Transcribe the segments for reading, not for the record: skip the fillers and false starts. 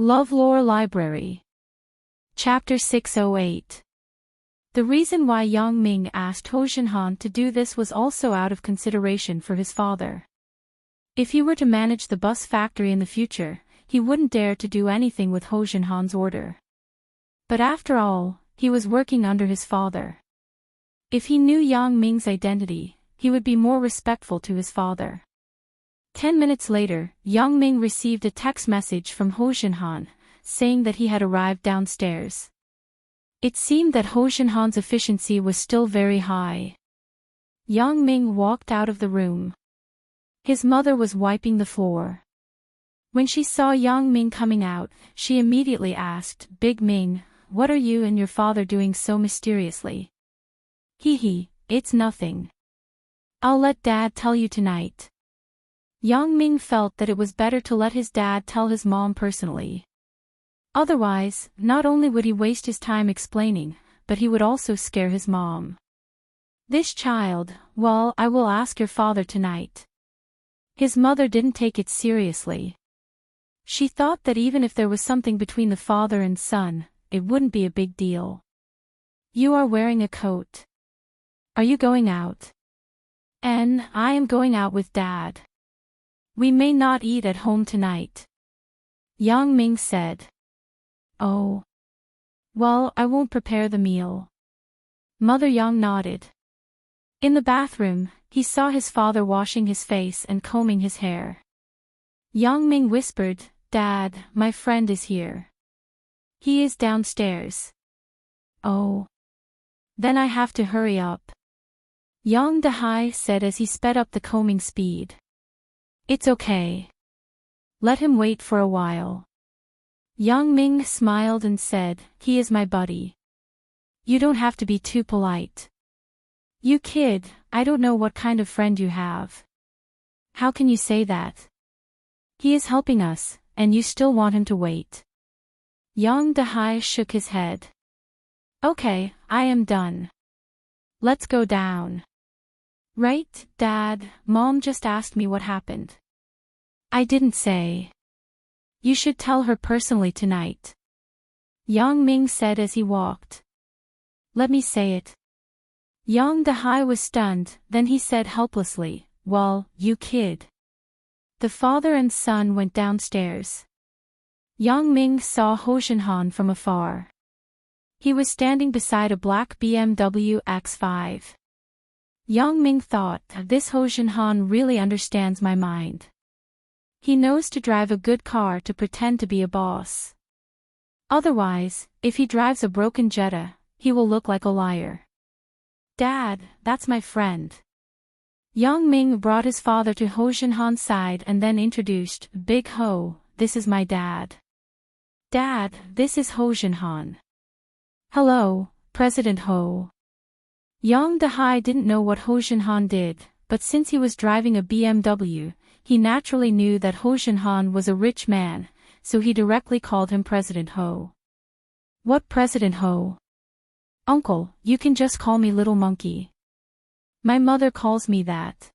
LoveLore Library. Chapter 608. The reason why Yang Ming asked Ho Jinhan to do this was also out of consideration for his father. If he were to manage the bus factory in the future, he wouldn't dare to do anything with Ho Jinhan's order. But after all, he was working under his father. If he knew Yang Ming's identity, he would be more respectful to his father. 10 minutes later, Yang Ming received a text message from Ho Jinhan, saying that he had arrived downstairs. It seemed that Ho Jinhan's efficiency was still very high. Yang Ming walked out of the room. His mother was wiping the floor. When she saw Yang Ming coming out, she immediately asked, "Big Ming, what are you and your father doing so mysteriously?" "Hee, it's nothing. I'll let Dad tell you tonight." Yang Ming felt that it was better to let his dad tell his mom personally. Otherwise, not only would he waste his time explaining, but he would also scare his mom. "This child, well, I will ask your father tonight." His mother didn't take it seriously. She thought that even if there was something between the father and son, it wouldn't be a big deal. "You are wearing a coat. Are you going out?" "And I am going out with Dad. We may not eat at home tonight," Yang Ming said. "Oh. Well, I won't prepare the meal." Mother Yang nodded. In the bathroom, he saw his father washing his face and combing his hair. Yang Ming whispered, "Dad, my friend is here. He is downstairs." "Oh. Then I have to hurry up," Yang Dehai said as he sped up the combing speed. "It's okay. Let him wait for a while." Yang Ming smiled and said, "He is my buddy. You don't have to be too polite." "You kid, I don't know what kind of friend you have. How can you say that? He is helping us, and you still want him to wait." Yang Dehai shook his head. "Okay, I am done. Let's go down." "Right, Dad, Mom just asked me what happened." "I didn't say." "You should tell her personally tonight," Yang Ming said as he walked. "Let me say it." Yang Dehai was stunned, then he said helplessly, "Well, you kid." The father and son went downstairs. Yang Ming saw Ho Jinhan from afar. He was standing beside a black BMW X5. Yang Ming thought, "This Ho Jinhan really understands my mind. He knows to drive a good car to pretend to be a boss. Otherwise, if he drives a broken Jetta, he will look like a liar." "Dad, that's my friend." Yang Ming brought his father to Ho Jinhan's side and then introduced, "Big Ho, this is my dad. Dad, this is Ho Jinhan." "Hello, President Ho." Yang Dehai didn't know what Ho Jinhan did, but since he was driving a BMW, he naturally knew that Ho Jinhan was a rich man, so he directly called him President Ho. "What President Ho?" "Uncle, you can just call me Little Monkey. My mother calls me that,"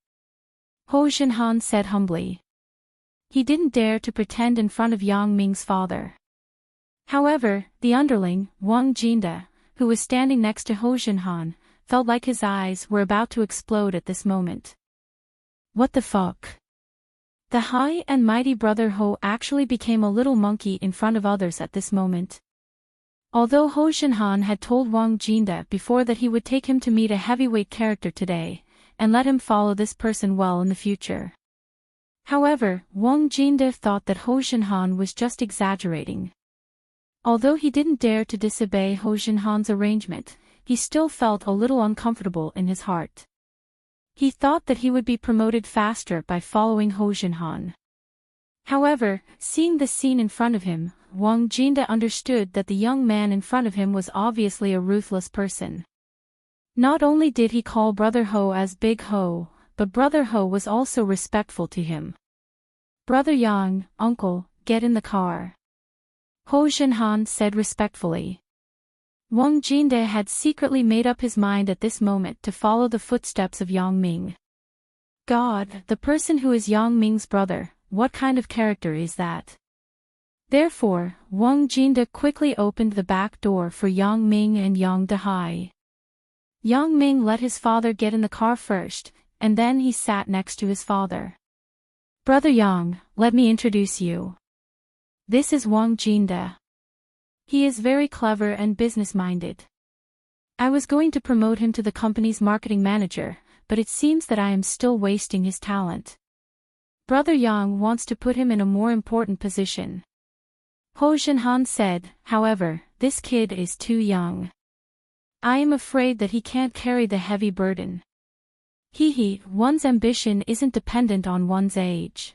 Ho Jinhan said humbly. He didn't dare to pretend in front of Yang Ming's father. However, the underling, Wang Jinda, who was standing next to Ho Jinhan, felt like his eyes were about to explode at this moment. What the fuck? The high and mighty brother Ho actually became a little monkey in front of others at this moment. Although Ho Jinhan had told Wang Jinda before that he would take him to meet a heavyweight character today, and let him follow this person well in the future. However, Wang Jinda thought that Ho Jinhan was just exaggerating. Although he didn't dare to disobey Ho Jinhan's arrangement, he still felt a little uncomfortable in his heart. He thought that he would be promoted faster by following Ho Jinhan. However, seeing the scene in front of him, Wang Jinda understood that the young man in front of him was obviously a ruthless person. Not only did he call Brother Ho as Big Ho, but Brother Ho was also respectful to him. "Brother Yang, Uncle, get in the car," Ho Jinhan said respectfully. Wang Jinda had secretly made up his mind at this moment to follow the footsteps of Yang Ming. God, the person who is Yang Ming's brother, what kind of character is that? Therefore, Wang Jinda quickly opened the back door for Yang Ming and Yang Dehai. Yang Ming let his father get in the car first, and then he sat next to his father. "Brother Yang, let me introduce you. This is Wang Jinda. He is very clever and business-minded. I was going to promote him to the company's marketing manager, but it seems that I am still wasting his talent. Brother Yang wants to put him in a more important position." Ho Jinhan said, "However, this kid is too young. I am afraid that he can't carry the heavy burden. One's ambition isn't dependent on one's age."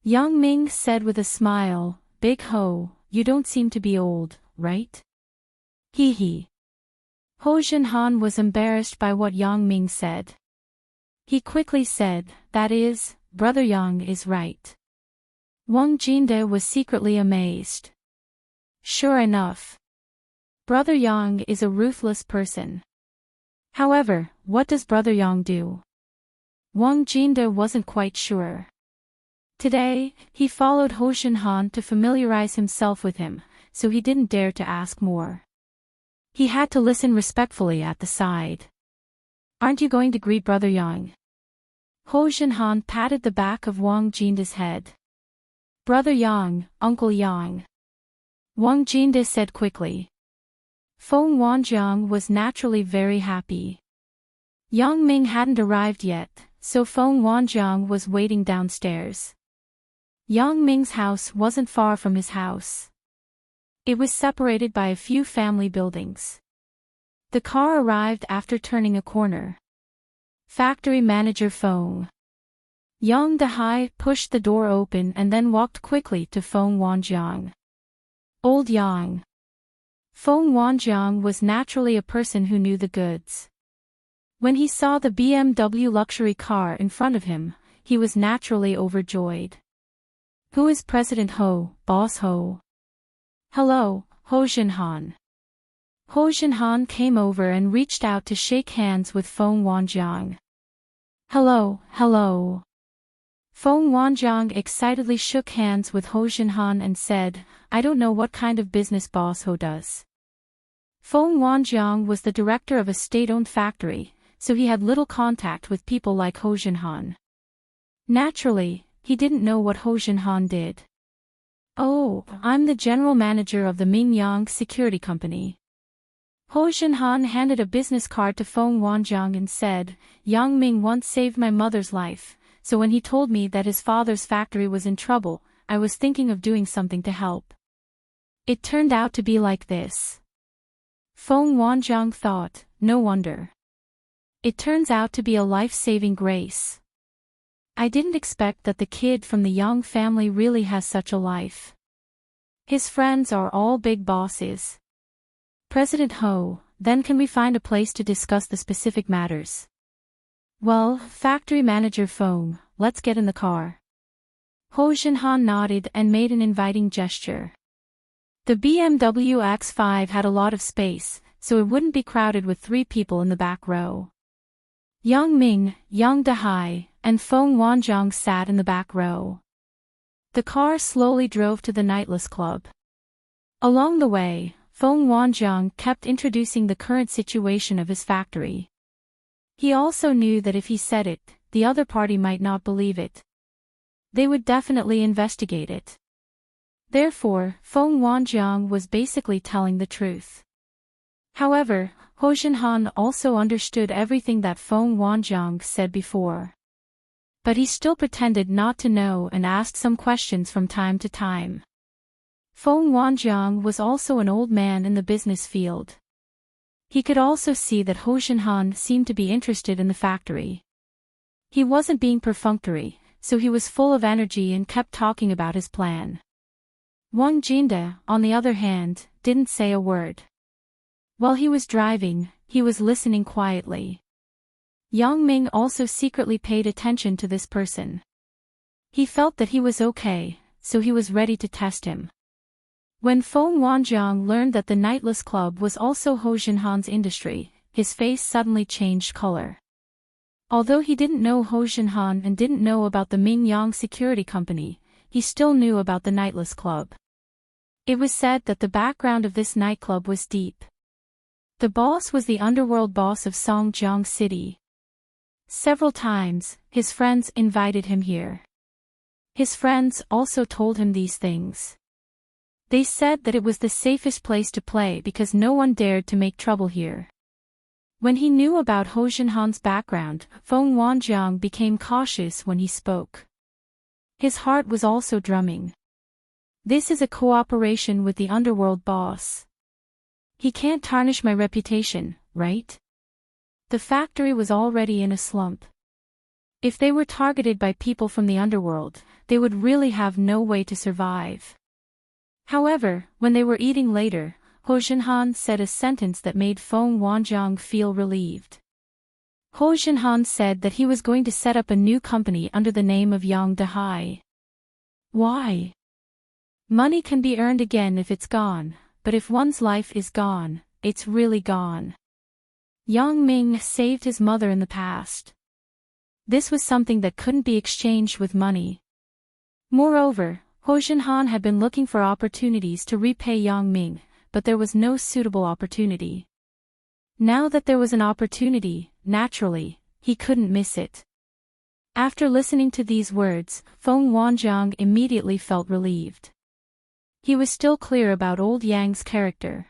Yang Ming said with a smile, "Big Ho, you don't seem to be old, right?" Ho Jinhan was embarrassed by what Yang Ming said. He quickly said, "That is, Brother Yang is right." Wang Jinda was secretly amazed. Sure enough, Brother Yang is a ruthless person. However, what does Brother Yang do? Wang Jinda wasn't quite sure. Today, he followed Ho Jinhan to familiarize himself with him, so he didn't dare to ask more. He had to listen respectfully at the side. "Aren't you going to greet Brother Yang?" Ho Jinhan patted the back of Wang Jinda's head. "Brother Yang, Uncle Yang," Wang Jinda said quickly. Feng Wanjiang was naturally very happy. Yang Ming hadn't arrived yet, so Feng Wanjiang was waiting downstairs. Yang Ming's house wasn't far from his house. It was separated by a few family buildings. The car arrived after turning a corner. Factory manager Feng Yang Dehai pushed the door open and then walked quickly to Feng Wanjiang. "Old Yang." Feng Wanjiang was naturally a person who knew the goods. When he saw the BMW luxury car in front of him, he was naturally overjoyed. "Who is President Ho, Boss Ho?" "Hello, Ho Jinhan." Ho Jinhan came over and reached out to shake hands with Feng Wanjiang. Hello. Feng Wanjiang excitedly shook hands with Ho Jinhan and said, "I don't know what kind of business Boss Ho does." Feng Wanjiang was the director of a state-owned factory, so he had little contact with people like Ho Jinhan. Naturally, he didn't know what Ho Jinhan did. "Oh, I'm the general manager of the Mingyang Security Company." Ho Jinhan handed a business card to Feng Wanjiang and said, "Yang Ming once saved my mother's life, so when he told me that his father's factory was in trouble, I was thinking of doing something to help. It turned out to be like this." Feng Wanjiang thought, no wonder. It turns out to be a life-saving grace. I didn't expect that the kid from the Yang family really has such a life. His friends are all big bosses. "President Ho, then can we find a place to discuss the specific matters?" "Well, factory manager Feng, let's get in the car." Ho Jinhan nodded and made an inviting gesture. The BMW X5 had a lot of space, so it wouldn't be crowded with 3 people in the back row. Yang Ming, Yang Dehai, and Feng Wanjiang sat in the back row. The car slowly drove to the nightless club. Along the way, Feng Wanjiang kept introducing the current situation of his factory. He also knew that if he said it, the other party might not believe it. They would definitely investigate it. Therefore, Feng Wanjiang was basically telling the truth. However, Ho Jinhan also understood everything that Feng Wanjiang said before. But he still pretended not to know and asked some questions from time to time. Feng Wanjiang was also an old man in the business field. He could also see that Ho Jinhan seemed to be interested in the factory. He wasn't being perfunctory, so he was full of energy and kept talking about his plan. Wang Jinda, on the other hand, didn't say a word. While he was driving, he was listening quietly. Yang Ming also secretly paid attention to this person. He felt that he was okay, so he was ready to test him. When Feng Wanjiang learned that the nightless club was also Ho Jinhan's industry, his face suddenly changed color. Although he didn't know Ho Jinhan and didn't know about the Mingyang Security Company, he still knew about the nightless club. It was said that the background of this nightclub was deep. The boss was the underworld boss of Songjiang City. Several times, his friends invited him here. His friends also told him these things. They said that it was the safest place to play because no one dared to make trouble here. When he knew about Ho Jinhan's background, Feng Wanjiang became cautious when he spoke. His heart was also drumming. This is a cooperation with the underworld boss. He can't tarnish my reputation, right? The factory was already in a slump. If they were targeted by people from the underworld, they would really have no way to survive. However, when they were eating later, Ho Jinhan said a sentence that made Feng Wanjiang feel relieved. Ho Jinhan said that he was going to set up a new company under the name of Yang Dehai. Why? Money can be earned again if it's gone, but if one's life is gone, it's really gone. Yang Ming saved his mother in the past. This was something that couldn't be exchanged with money. Moreover, Ho Jinhan had been looking for opportunities to repay Yang Ming, but there was no suitable opportunity. Now that there was an opportunity, naturally, he couldn't miss it. After listening to these words, Feng Wanjiang immediately felt relieved. He was still clear about old Yang's character.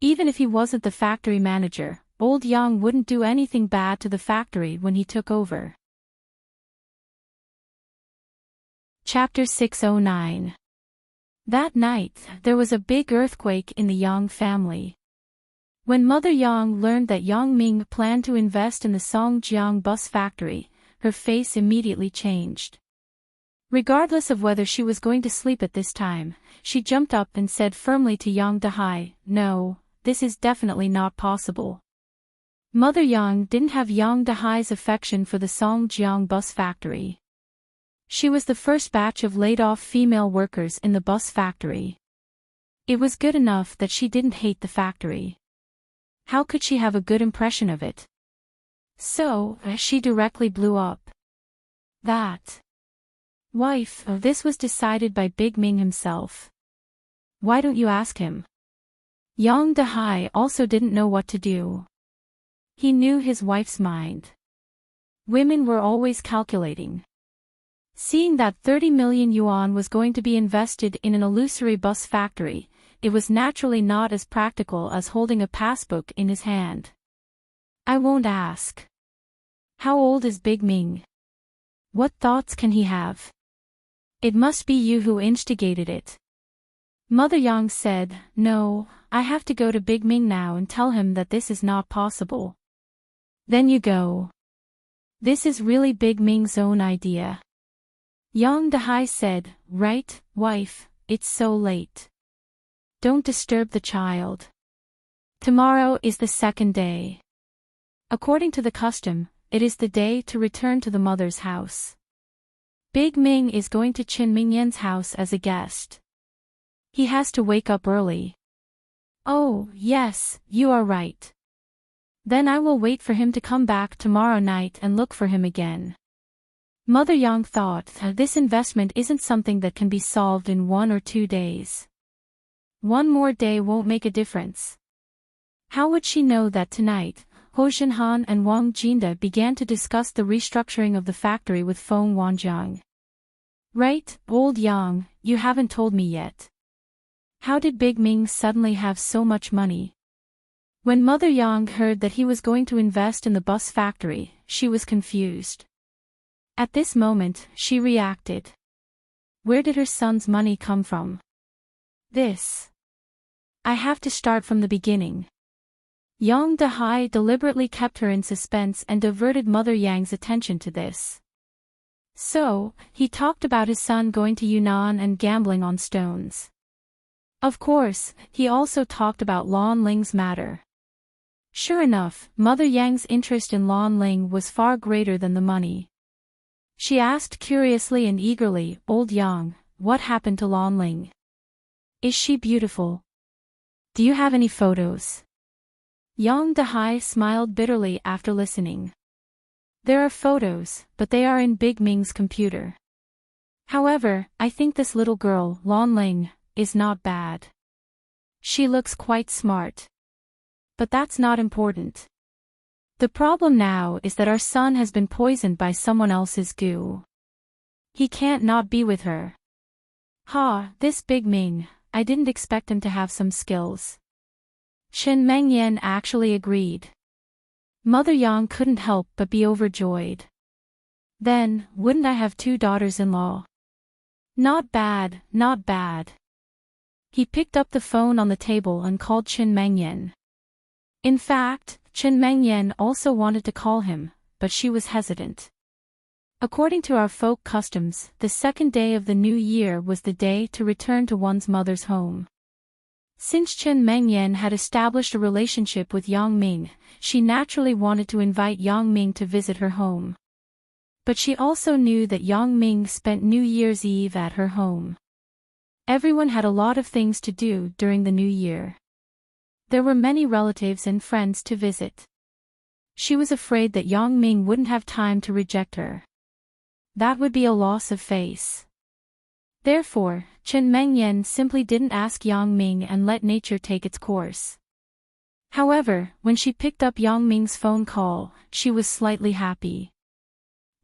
Even if he wasn't the factory manager, old Yang wouldn't do anything bad to the factory when he took over. Chapter 609. That night, there was a big earthquake in the Yang family. When Mother Yang learned that Yang Ming planned to invest in the Songjiang bus factory, her face immediately changed. Regardless of whether she was going to sleep at this time, she jumped up and said firmly to Yang Dehai, "No, this is definitely not possible." Mother Yang didn't have Yang Dehai's affection for the Songjiang bus factory. She was the first batch of laid-off female workers in the bus factory. It was good enough that she didn't hate the factory. How could she have a good impression of it? So, she directly blew up. That wife, this was decided by Big Ming himself. Why don't you ask him? Yang Dehai also didn't know what to do. He knew his wife's mind. Women were always calculating. Seeing that 30 million yuan was going to be invested in an illusory bus factory, it was naturally not as practical as holding a passbook in his hand. I won't ask. How old is Big Ming? What thoughts can he have? It must be you who instigated it. Mother Yang said, "No, I have to go to Big Ming now and tell him that this is not possible." Then you go. This is really Big Ming's own idea. Yang Dehai said, "Right, wife, it's so late. Don't disturb the child. Tomorrow is the second day. According to the custom, it is the day to return to the mother's house. Big Ming is going to Qin Mingyan's house as a guest. He has to wake up early." "Oh, yes, you are right. Then I will wait for him to come back tomorrow night and look for him again." Mother Yang thought, this investment isn't something that can be solved in 1 or 2 days. One more day won't make a difference. How would she know that tonight, Ho Jinhan and Wang Jinda began to discuss the restructuring of the factory with Feng Wanjiang? "Right, old Yang, you haven't told me yet. How did Big Ming suddenly have so much money?" When Mother Yang heard that he was going to invest in the bus factory, she was confused. At this moment, she reacted. Where did her son's money come from? This. I have to start from the beginning. Yang Dehai deliberately kept her in suspense and diverted Mother Yang's attention to this. So, he talked about his son going to Yunnan and gambling on stones. Of course, he also talked about Lan Ling's matter. Sure enough, Mother Yang's interest in Lan Ling was far greater than the money. She asked curiously and eagerly, "Old Yang, what happened to Lan Ling? Is she beautiful? Do you have any photos?" Yang Dehai smiled bitterly after listening. "There are photos, but they are in Big Ming's computer. However, I think this little girl, Lan Ling, is not bad. She looks quite smart. But that's not important. The problem now is that our son has been poisoned by someone else's goo. He can't not be with her. Ha, this Big Ming, I didn't expect him to have some skills. Chen Mengyan actually agreed. Mother Yang couldn't help but be overjoyed. Then, wouldn't I have 2 daughters-in-law? Not bad, not bad. He picked up the phone on the table and called Chen Mengyan. In fact, Chen Mengyan also wanted to call him, but she was hesitant. According to our folk customs, the second day of the new year was the day to return to one's mother's home. Since Chen Mengyan had established a relationship with Yang Ming, she naturally wanted to invite Yang Ming to visit her home. But she also knew that Yang Ming spent New Year's Eve at her home. Everyone had a lot of things to do during the new year. There were many relatives and friends to visit. She was afraid that Yang Ming wouldn't have time to reject her. That would be a loss of face. Therefore, Chen Mengyan simply didn't ask Yang Ming and let nature take its course. However, when she picked up Yang Ming's phone call, she was slightly happy.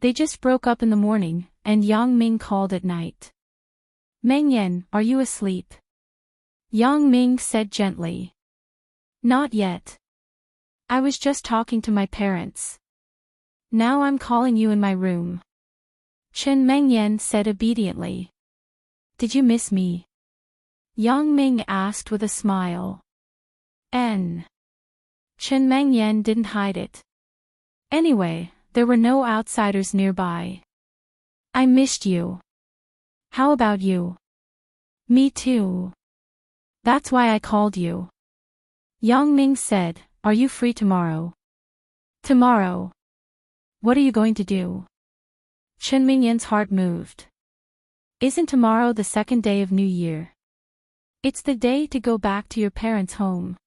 They just broke up in the morning, and Yang Ming called at night. Mengyan, are you asleep? Yang Ming said gently. Not yet. I was just talking to my parents. Now I'm calling you in my room. Chen Mengyan said obediently. Did you miss me? Yang Ming asked with a smile. Chen Mengyan didn't hide it. Anyway, there were no outsiders nearby. I missed you. How about you? Me too. That's why I called you. Yang Ming said, are you free tomorrow? Tomorrow. What are you going to do? Chen Mengyan's heart moved. Isn't tomorrow the second day of New Year? It's the day to go back to your parents' home.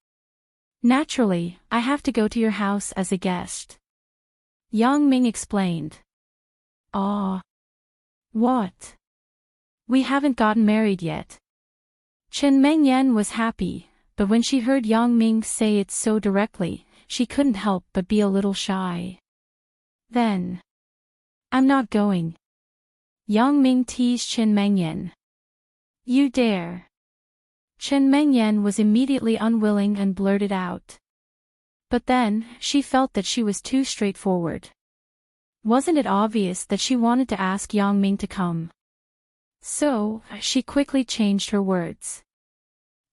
Naturally, I have to go to your house as a guest. Yang Ming explained. Ah. What? We haven't gotten married yet. Chen Mengyan was happy, but when she heard Yang Ming say it so directly, she couldn't help but be a little shy. Then. I'm not going. Yang Ming teased Chen Mengyan. You dare. Chen Mengyan was immediately unwilling and blurted out. But then, she felt that she was too straightforward. Wasn't it obvious that she wanted to ask Yang Ming to come? So, she quickly changed her words.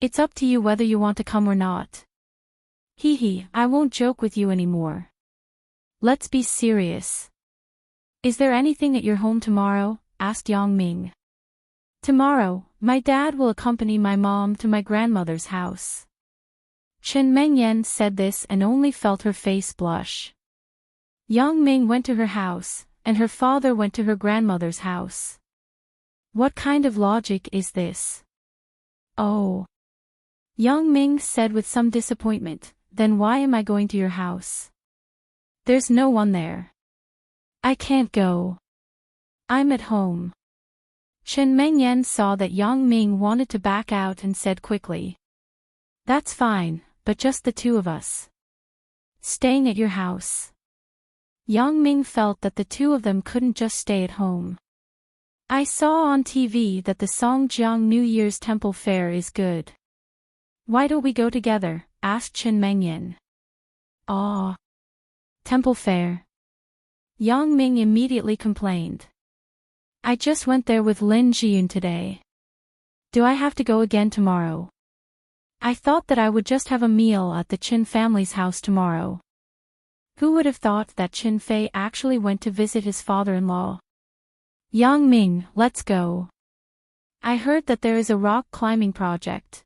It's up to you whether you want to come or not. Hee, I won't joke with you anymore. Let's be serious. Is there anything at your home tomorrow? Asked Yang Ming. Tomorrow, my dad will accompany my mom to my grandmother's house. Chen Mengyan said this and only felt her face blush. Yang Ming went to her house, and her father went to her grandmother's house. What kind of logic is this? Oh. Yang Ming said with some disappointment, then why am I going to your house? There's no one there. I can't go. I'm at home. Chen Mengyan saw that Yang Ming wanted to back out and said quickly. That's fine, but just the 2 of us. Staying at your house. Yang Ming felt that the 2 of them couldn't just stay at home. I saw on TV that the Songjiang New Year's Temple Fair is good. Why don't we go together? Asked Chen Mengyan. Ah. Temple Fair. Yang Ming immediately complained. I just went there with Lin Jiyun today. Do I have to go again tomorrow? I thought that I would just have a meal at the Qin family's house tomorrow. Who would have thought that Qin Fei actually went to visit his father-in-law? Yang Ming, let's go. I heard that there is a rock climbing project.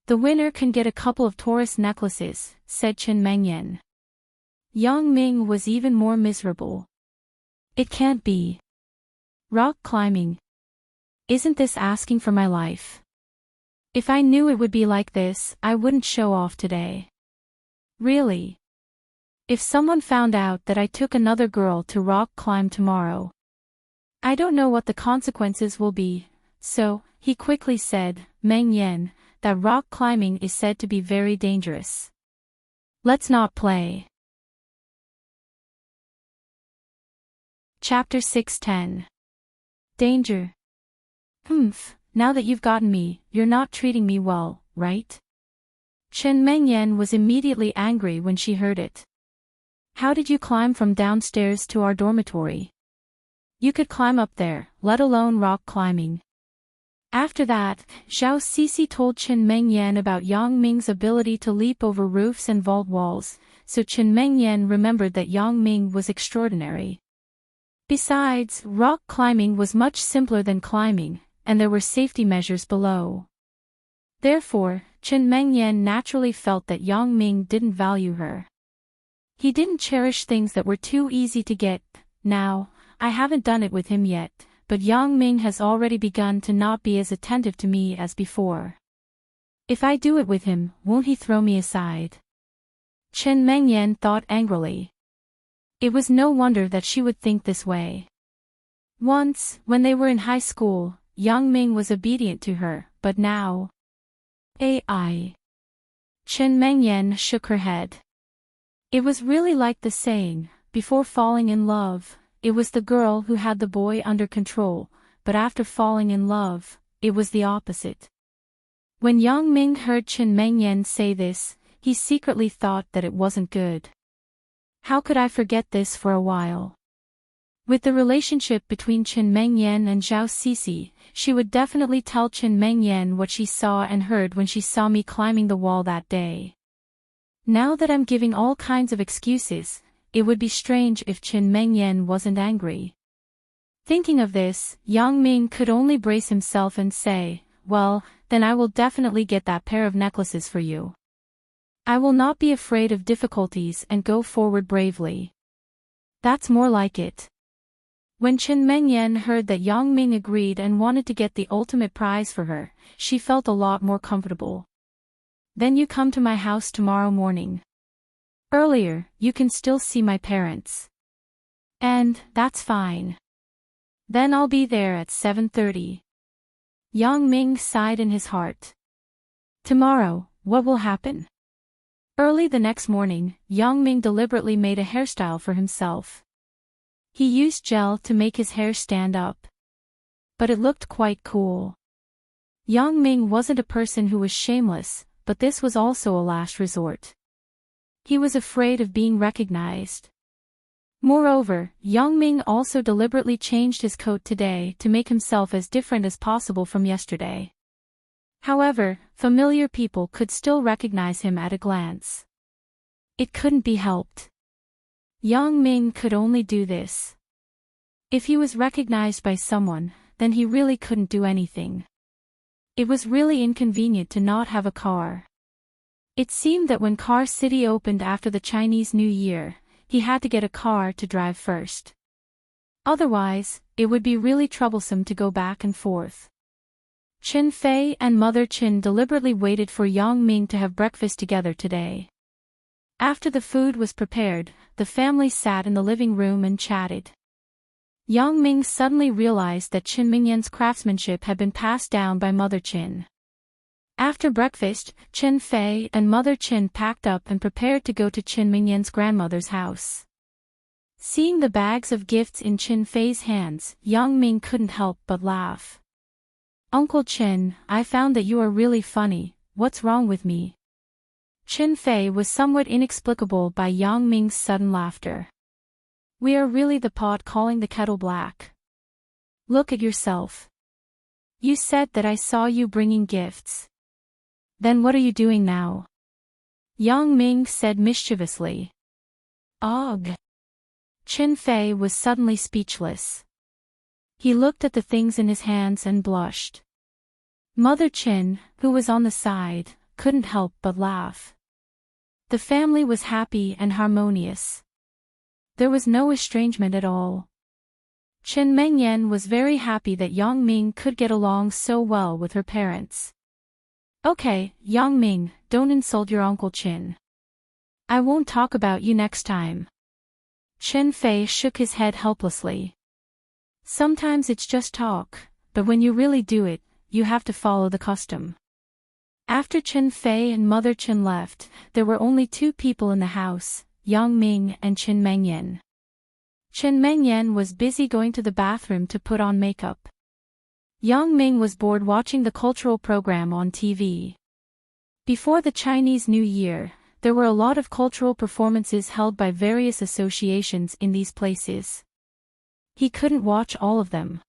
The winner can get a couple of Taurus necklaces, said Chen Mengyan. Yang Ming was even more miserable. It can't be. Rock climbing. Isn't this asking for my life? If I knew it would be like this, I wouldn't show off today. Really? If someone found out that I took another girl to rock climb tomorrow, I don't know what the consequences will be, so, he quickly said, Meng Yan, that rock climbing is said to be very dangerous. Let's not play. Chapter 610. Danger. Now that you've gotten me, you're not treating me well, right? Chen Mengyan was immediately angry when she heard it. How did you climb from downstairs to our dormitory? You could climb up there, let alone rock climbing. After that, Zhao Sisi told Chen Mengyan about Yang Ming's ability to leap over roofs and vault walls, so Chen Mengyan remembered that Yang Ming was extraordinary. Besides, rock climbing was much simpler than climbing, and there were safety measures below. Therefore, Chen Mengyan naturally felt that Yang Ming didn't value her. He didn't cherish things that were too easy to get. Now, I haven't done it with him yet, but Yang Ming has already begun to not be as attentive to me as before. If I do it with him, won't he throw me aside? Chen Mengyan thought angrily. It was no wonder that she would think this way. Once, when they were in high school, Yang Ming was obedient to her, but now... AI. Chen Mengyan shook her head. It was really like the saying, before falling in love, it was the girl who had the boy under control, but after falling in love, it was the opposite. When Yang Ming heard Chen Mengyan say this, he secretly thought that it wasn't good. How could I forget this for a while? With the relationship between Chen Mengyan and Zhao Sisi, she would definitely tell Chen Mengyan what she saw and heard when she saw me climbing the wall that day. Now that I'm giving all kinds of excuses, it would be strange if Chen Mengyan wasn't angry. Thinking of this, Yang Ming could only brace himself and say, well, then I will definitely get that pair of necklaces for you. I will not be afraid of difficulties and go forward bravely. That's more like it. When Chen Mengyan heard that Yang Ming agreed and wanted to get the ultimate prize for her, she felt a lot more comfortable. Then you come to my house tomorrow morning. Earlier, you can still see my parents. And, that's fine. Then I'll be there at 7:30. Yang Ming sighed in his heart. Tomorrow, what will happen? Early the next morning, Yang Ming deliberately made a hairstyle for himself. He used gel to make his hair stand up. But it looked quite cool. Yang Ming wasn't a person who was shameless, but this was also a last resort. He was afraid of being recognized. Moreover, Yang Ming also deliberately changed his coat today to make himself as different as possible from yesterday. However, familiar people could still recognize him at a glance. It couldn't be helped. Yang Ming could only do this. If he was recognized by someone, then he really couldn't do anything. It was really inconvenient to not have a car. It seemed that when Car City opened after the Chinese New Year, he had to get a car to drive first. Otherwise, it would be really troublesome to go back and forth. Qin Fei and Mother Qin deliberately waited for Yang Ming to have breakfast together today. After the food was prepared, the family sat in the living room and chatted. Yang Ming suddenly realized that Qin Mingyan's craftsmanship had been passed down by Mother Qin. After breakfast, Qin Fei and Mother Qin packed up and prepared to go to Qin Mingyan's grandmother's house. Seeing the bags of gifts in Qin Fei's hands, Yang Ming couldn't help but laugh. Uncle Qin, I found that you are really funny. What's wrong with me? Qin Fei was somewhat inexplicable by Yang Ming's sudden laughter. We are really the pot calling the kettle black. Look at yourself. You said that I saw you bringing gifts. Then what are you doing now? Yang Ming said mischievously. Ugh. Qin Fei was suddenly speechless. He looked at the things in his hands and blushed. Mother Qin, who was on the side, couldn't help but laugh. The family was happy and harmonious. There was no estrangement at all. Chen Mengyan was very happy that Yang Ming could get along so well with her parents. Okay, Yang Ming, don't insult your Uncle Qin. I won't talk about you next time. Qin Fei shook his head helplessly. Sometimes it's just talk, but when you really do it, you have to follow the custom. After Chen Fei and Mother Chen left, there were only two people in the house, Yang Ming and Chen Mengyan. Chen Mengyan was busy going to the bathroom to put on makeup. Yang Ming was bored watching the cultural program on TV. Before the Chinese New Year, there were a lot of cultural performances held by various associations in these places. He couldn't watch all of them.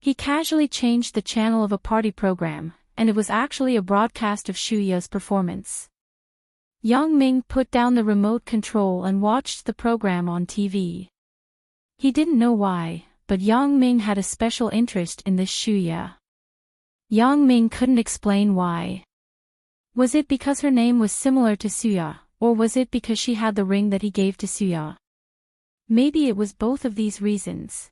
He casually changed the channel of a party program, and it was actually a broadcast of Shuya's performance. Yang Ming put down the remote control and watched the program on TV. He didn't know why, but Yang Ming had a special interest in this Shuya. Yang Ming couldn't explain why. Was it because her name was similar to Suya, or was it because she had the ring that he gave to Suya? Maybe it was both of these reasons.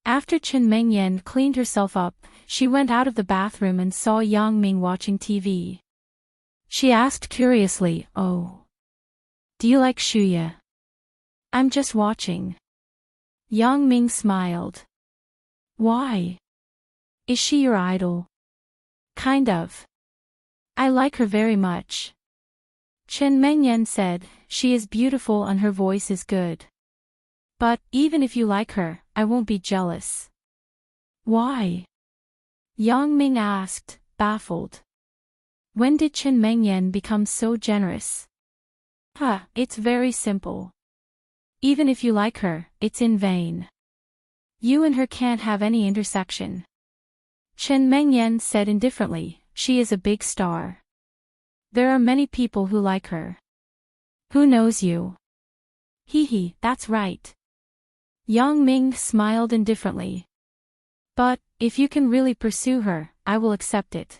After Chen Mengyan cleaned herself up, she went out of the bathroom and saw Yang Ming watching TV. She asked curiously, "Oh, do you like Shuya?" "I'm just watching." Yang Ming smiled. "Why? Is she your idol?" "Kind of. I like her very much." Chen Mengyan said, "She is beautiful and her voice is good. But, even if you like her, I won't be jealous." "Why?" Yang Ming asked, baffled. When did Chen Mengyan become so generous? It's very simple. Even if you like her, it's in vain. You and her can't have any intersection. Chen Mengyan said indifferently, "She is a big star. There are many people who like her." "Who knows you?" "Hee, that's right." Yang Ming smiled indifferently. "But, if you can really pursue her, I will accept it."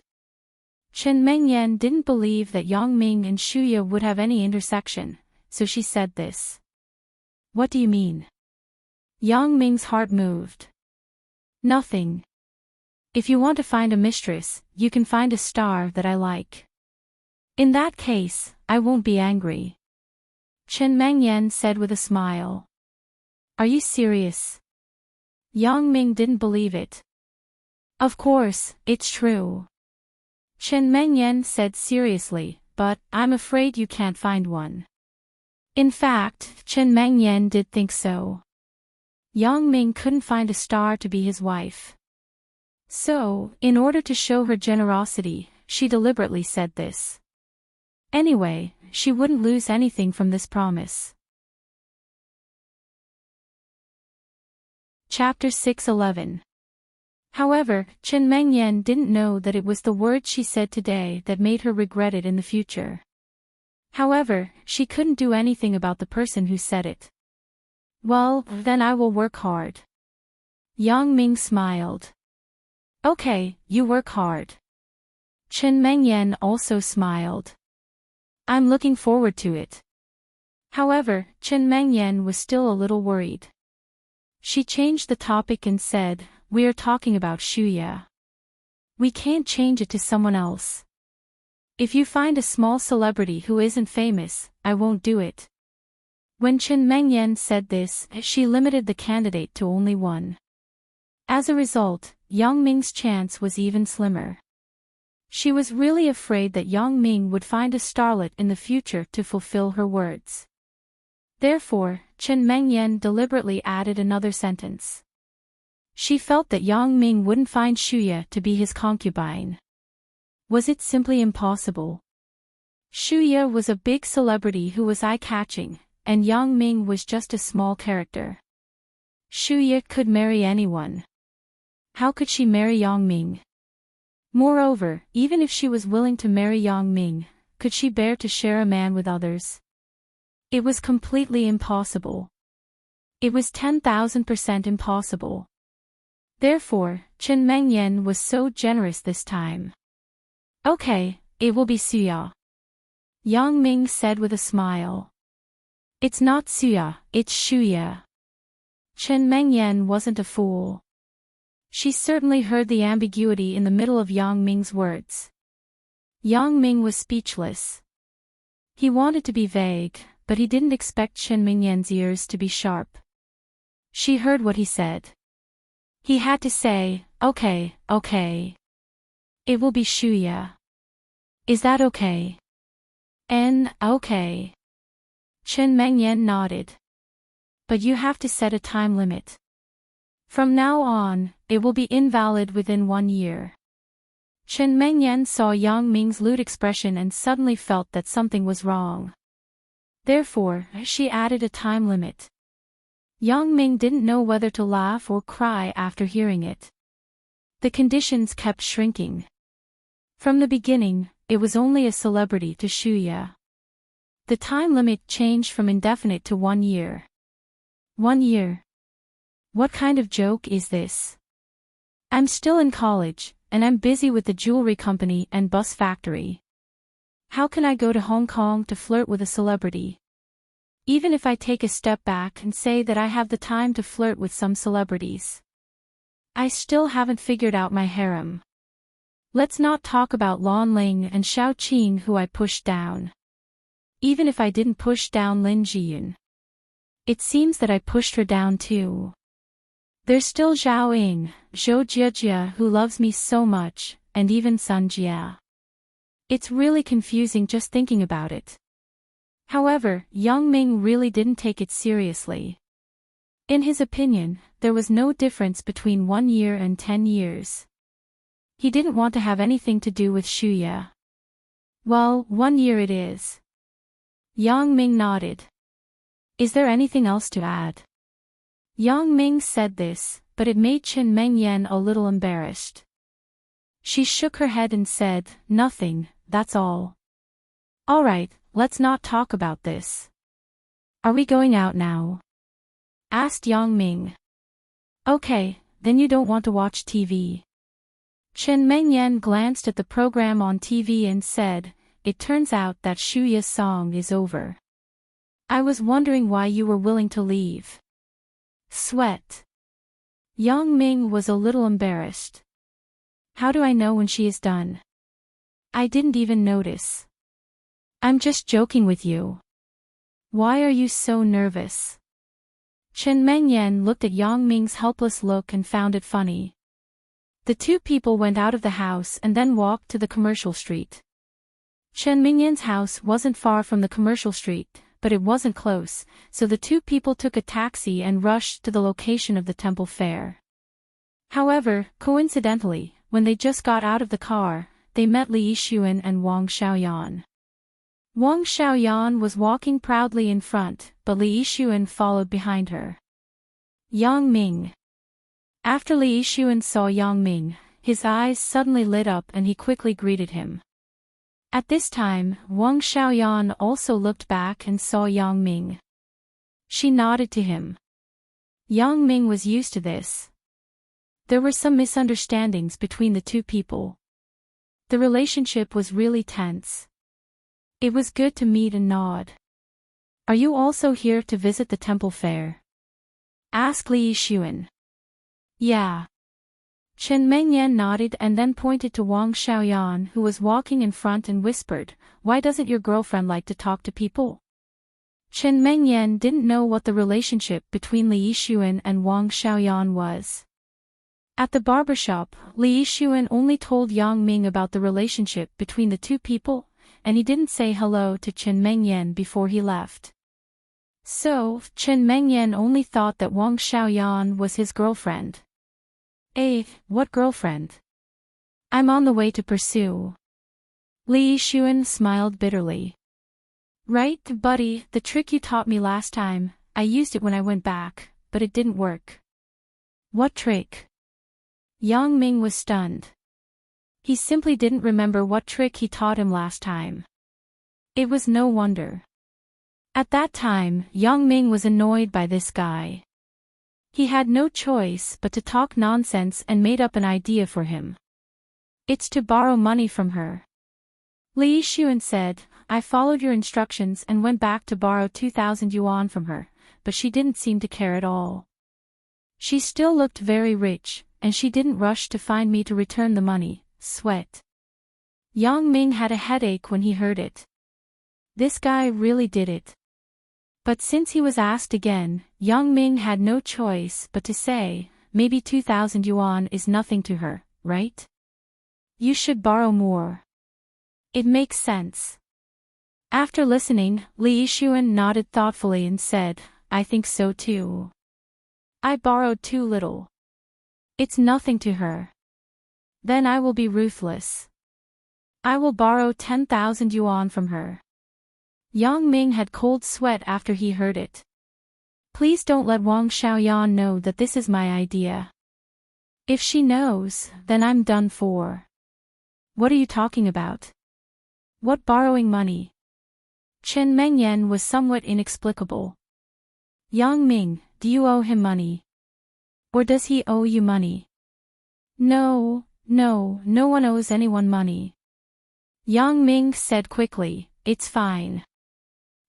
Chen Mengyan didn't believe that Yang Ming and Shuya would have any intersection, so she said this. "What do you mean?" Yang Ming's heart moved. "Nothing. If you want to find a mistress, you can find a star that I like. In that case, I won't be angry." Chen Mengyan said with a smile. "Are you serious?" Yang Ming didn't believe it. "Of course, it's true." Chen Mengyan said seriously, "But, I'm afraid you can't find one." In fact, Chen Mengyan did think so. Yang Ming couldn't find a star to be his wife. So, in order to show her generosity, she deliberately said this. Anyway, she wouldn't lose anything from this promise. Chapter 6:11. However, Chen Mengyan didn't know that it was the words she said today that made her regret it in the future. However, she couldn't do anything about the person who said it. "Well, then I will work hard." Yang Ming smiled. "Okay, you work hard." Chen Mengyan also smiled. "I'm looking forward to it." However, Chen Mengyan was still a little worried. She changed the topic and said, "We are talking about Shuya. We can't change it to someone else. If you find a small celebrity who isn't famous, I won't do it." When Chen Mengyan said this, she limited the candidate to only one. As a result, Yang Ming's chance was even slimmer. She was really afraid that Yang Ming would find a starlet in the future to fulfill her words. Therefore, Chen Mengyan deliberately added another sentence. She felt that Yang Ming wouldn't find Shuya to be his concubine. Was it simply impossible? Shuya was a big celebrity who was eye-catching, and Yang Ming was just a small character. Shuya could marry anyone. How could she marry Yang Ming? Moreover, even if she was willing to marry Yang Ming, could she bear to share a man with others? It was completely impossible. It was 10,000% impossible. Therefore, Chen Mengyan was so generous this time. "Okay, it will be Suya," Yang Ming said with a smile. "It's not Suya, it's Shuya." Chen Mengyan wasn't a fool. She certainly heard the ambiguity in the middle of Yang Ming's words. Yang Ming was speechless. He wanted to be vague, but he didn't expect Chen Mengyan's ears to be sharp. She heard what he said. He had to say, okay. It will be Shuya. Is that okay? Okay. Chen Mengyan nodded. But you have to set a time limit. From now on, it will be invalid within 1 year. Chen Mengyan saw Yang Ming's lewd expression and suddenly felt that something was wrong. Therefore, she added a time limit. Yang Ming didn't know whether to laugh or cry after hearing it. The conditions kept shrinking. From the beginning, it was only a celebrity to Shuya. The time limit changed from indefinite to 1 year. 1 year. What kind of joke is this? I'm still in college, and I'm busy with the jewelry company and bus factory. How can I go to Hong Kong to flirt with a celebrity? Even if I take a step back and say that I have the time to flirt with some celebrities, I still haven't figured out my harem. Let's not talk about Lon Ling and Xiao Qing who I pushed down. Even if I didn't push down Lin Jiyun, it seems that I pushed her down too. There's still Zhao Ying, Zhou Jiajia who loves me so much, and even Sun Jia. It's really confusing just thinking about it. However, Yang Ming really didn't take it seriously. In his opinion, there was no difference between 1 year and 10 years. He didn't want to have anything to do with Shuya. Well, 1 year it is. Yang Ming nodded. Is there anything else to add? Yang Ming said this, but it made Chen Mengyan a little embarrassed. She shook her head and said, nothing, that's all. All right, let's not talk about this. Are we going out now? Asked Yang Ming. Okay, then you don't want to watch TV. Chen Mengyan glanced at the program on TV and said, it turns out that Shuya's song is over. I was wondering why you were willing to leave. Sweat. Yang Ming was a little embarrassed. How do I know when she is done? I didn't even notice. I'm just joking with you. Why are you so nervous? Chen Mengyan looked at Yang Ming's helpless look and found it funny. The two people went out of the house and then walked to the commercial street. Chen Mengyan's house wasn't far from the commercial street, but it wasn't close, so the two people took a taxi and rushed to the location of the temple fair. However, coincidentally, when they just got out of the car, they met Li Yixuan and Wang Xiaoyan. Wang Xiaoyan was walking proudly in front, but Li Yixuan followed behind her. Yang Ming. After Li Yixuan saw Yang Ming, his eyes suddenly lit up and he quickly greeted him. At this time, Wang Xiaoyan also looked back and saw Yang Ming. She nodded to him. Yang Ming was used to this. There were some misunderstandings between the two people. The relationship was really tense. It was good to meet and nod. Are you also here to visit the temple fair? Asked Li Yixuan. Yeah. Chen Mengyan nodded and then pointed to Wang Xiaoyan who was walking in front and whispered, why doesn't your girlfriend like to talk to people? Chen Mengyan didn't know what the relationship between Li Yixuan and Wang Xiaoyan was. At the barbershop, Li Yixuan only told Yang Ming about the relationship between the two people, and he didn't say hello to Chen Mengyan before he left. So, Chen Mengyan only thought that Wang Xiaoyan was his girlfriend. What girlfriend? I'm on the way to pursue. Li Yixuan smiled bitterly. Right, buddy, the trick you taught me last time, I used it when I went back, but it didn't work. What trick? Yang Ming was stunned. He simply didn't remember what trick he taught him last time. It was no wonder. At that time, Yang Ming was annoyed by this guy. He had no choice but to talk nonsense and made up an idea for him. It's to borrow money from her. Li Yixuan said, I followed your instructions and went back to borrow 2,000 yuan from her, but she didn't seem to care at all. She still looked very rich, and she didn't rush to find me to return the money. Sweat. Yang Ming had a headache when he heard it. This guy really did it. But since he was asked again, Yang Ming had no choice but to say, maybe 2,000 yuan is nothing to her, right? You should borrow more. It makes sense. After listening, Li Yixuan nodded thoughtfully and said, I think so too. I borrowed too little. It's nothing to her. Then I will be ruthless. I will borrow 10,000 yuan from her. Yang Ming had cold sweat after he heard it. Please don't let Wang Xiaoyan know that this is my idea. If she knows, then I'm done for. What are you talking about? What borrowing money? Chen Mengyan was somewhat inexplicable. Yang Ming, do you owe him money? Or does he owe you money? No one owes anyone money. Yang Ming said quickly, it's fine.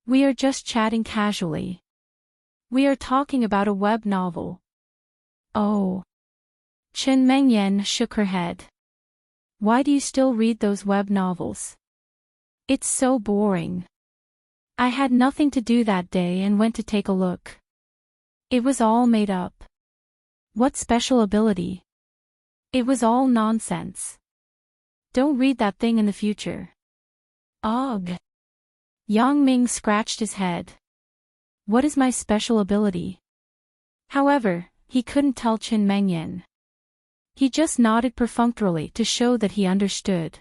We are just chatting casually. We are talking about a web novel. Oh. Chen Mengyan shook her head. Why do you still read those web novels? It's so boring. I had nothing to do that day and went to take a look. It was all made up. What special ability? It was all nonsense. Don't read that thing in the future. Ugh. Yang Ming scratched his head. What is my special ability? However, he couldn't tell Chen Mengyan. He just nodded perfunctorily to show that he understood.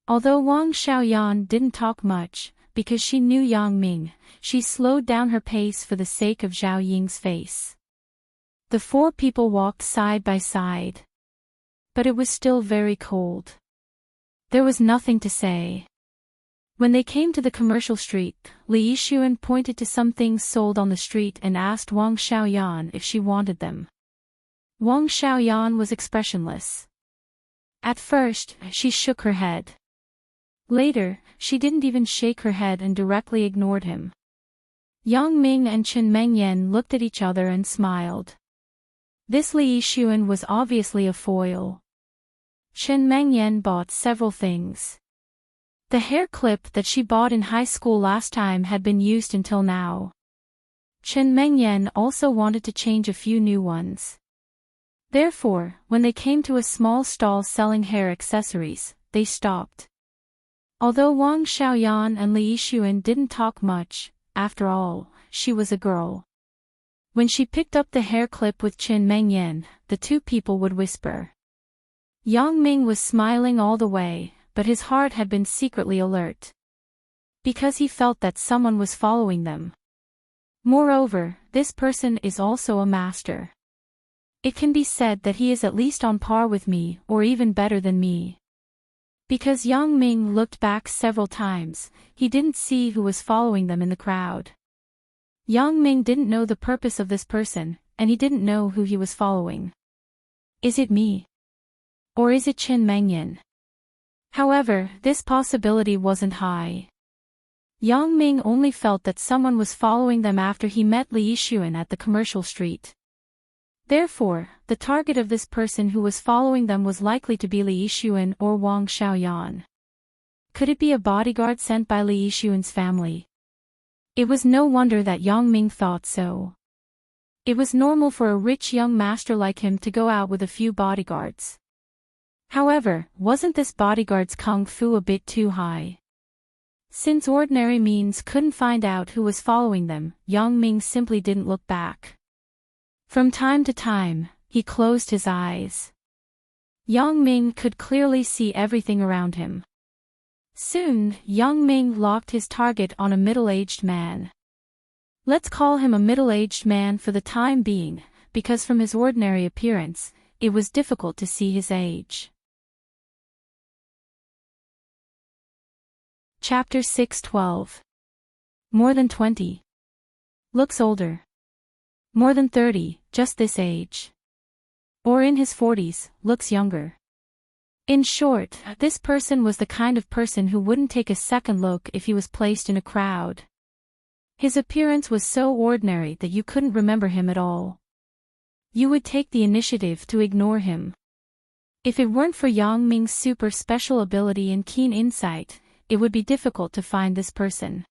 Although Wang Xiaoyan didn't talk much, because she knew Yang Ming, she slowed down her pace for the sake of Zhao Ying's face. The four people walked side by side. But it was still very cold. There was nothing to say. When they came to the commercial street, Li Yixuan pointed to some things sold on the street and asked Wang Xiaoyan if she wanted them. Wang Xiaoyan was expressionless. At first, she shook her head. Later, she didn't even shake her head and directly ignored him. Yang Ming and Chen Mengyan looked at each other and smiled. This Li Yixuan was obviously a foil. Chen Mengyan bought several things. The hair clip that she bought in high school last time had been used until now. Chen Mengyan also wanted to change a few new ones. Therefore, when they came to a small stall selling hair accessories, they stopped. Although Wang Xiaoyan and Li Yixuan didn't talk much, after all, she was a girl. When she picked up the hair clip with Chen Mengyan, the two people would whisper. Yang Ming was smiling all the way, but his heart had been secretly alert. Because he felt that someone was following them. Moreover, this person is also a master. It can be said that he is at least on par with me, or even better than me. Because Yang Ming looked back several times, he didn't see who was following them in the crowd. Yang Ming didn't know the purpose of this person, and he didn't know who he was following. Is it me? Or is it Chen Mengyan? However, this possibility wasn't high. Yang Ming only felt that someone was following them after he met Li Yixuan at the commercial street. Therefore, the target of this person who was following them was likely to be Li Yixuan or Wang Xiaoyan. Could it be a bodyguard sent by Li Yixuan's family? It was no wonder that Yang Ming thought so. It was normal for a rich young master like him to go out with a few bodyguards. However, wasn't this bodyguard's kung fu a bit too high? Since ordinary means couldn't find out who was following them, Yang Ming simply didn't look back. From time to time, he closed his eyes. Yang Ming could clearly see everything around him. Soon, Yang Ming locked his target on a middle-aged man. Let's call him a middle-aged man for the time being, because from his ordinary appearance, it was difficult to see his age. Chapter 6:12. More than 20. Looks older. More than 30, just this age. Or in his 40s, looks younger. In short, this person was the kind of person who wouldn't take a second look if he was placed in a crowd. His appearance was so ordinary that you couldn't remember him at all. You would take the initiative to ignore him. If it weren't for Yang Ming's super special ability and keen insight, it would be difficult to find this person.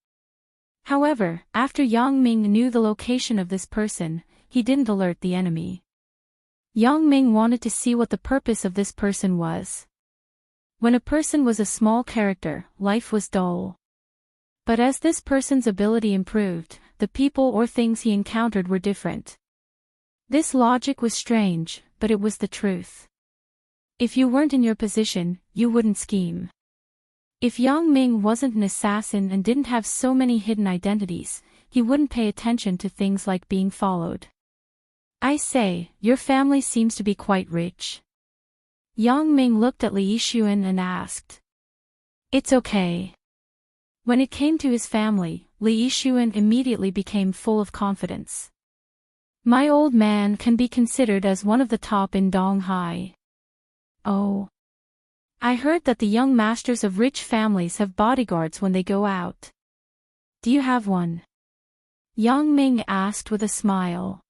However, after Yang Ming knew the location of this person, he didn't alert the enemy. Yang Ming wanted to see what the purpose of this person was. When a person was a small character, life was dull. But as this person's ability improved, the people or things he encountered were different. This logic was strange, but it was the truth. If you weren't in your position, you wouldn't scheme. If Yang Ming wasn't an assassin and didn't have so many hidden identities, he wouldn't pay attention to things like being followed. I say, your family seems to be quite rich. Yang Ming looked at Li Yixuan and asked. It's okay. When it came to his family, Li Yixuan immediately became full of confidence. My old man can be considered as one of the top in Donghai. Oh. I heard that the young masters of rich families have bodyguards when they go out. Do you have one? Yang Ming asked with a smile.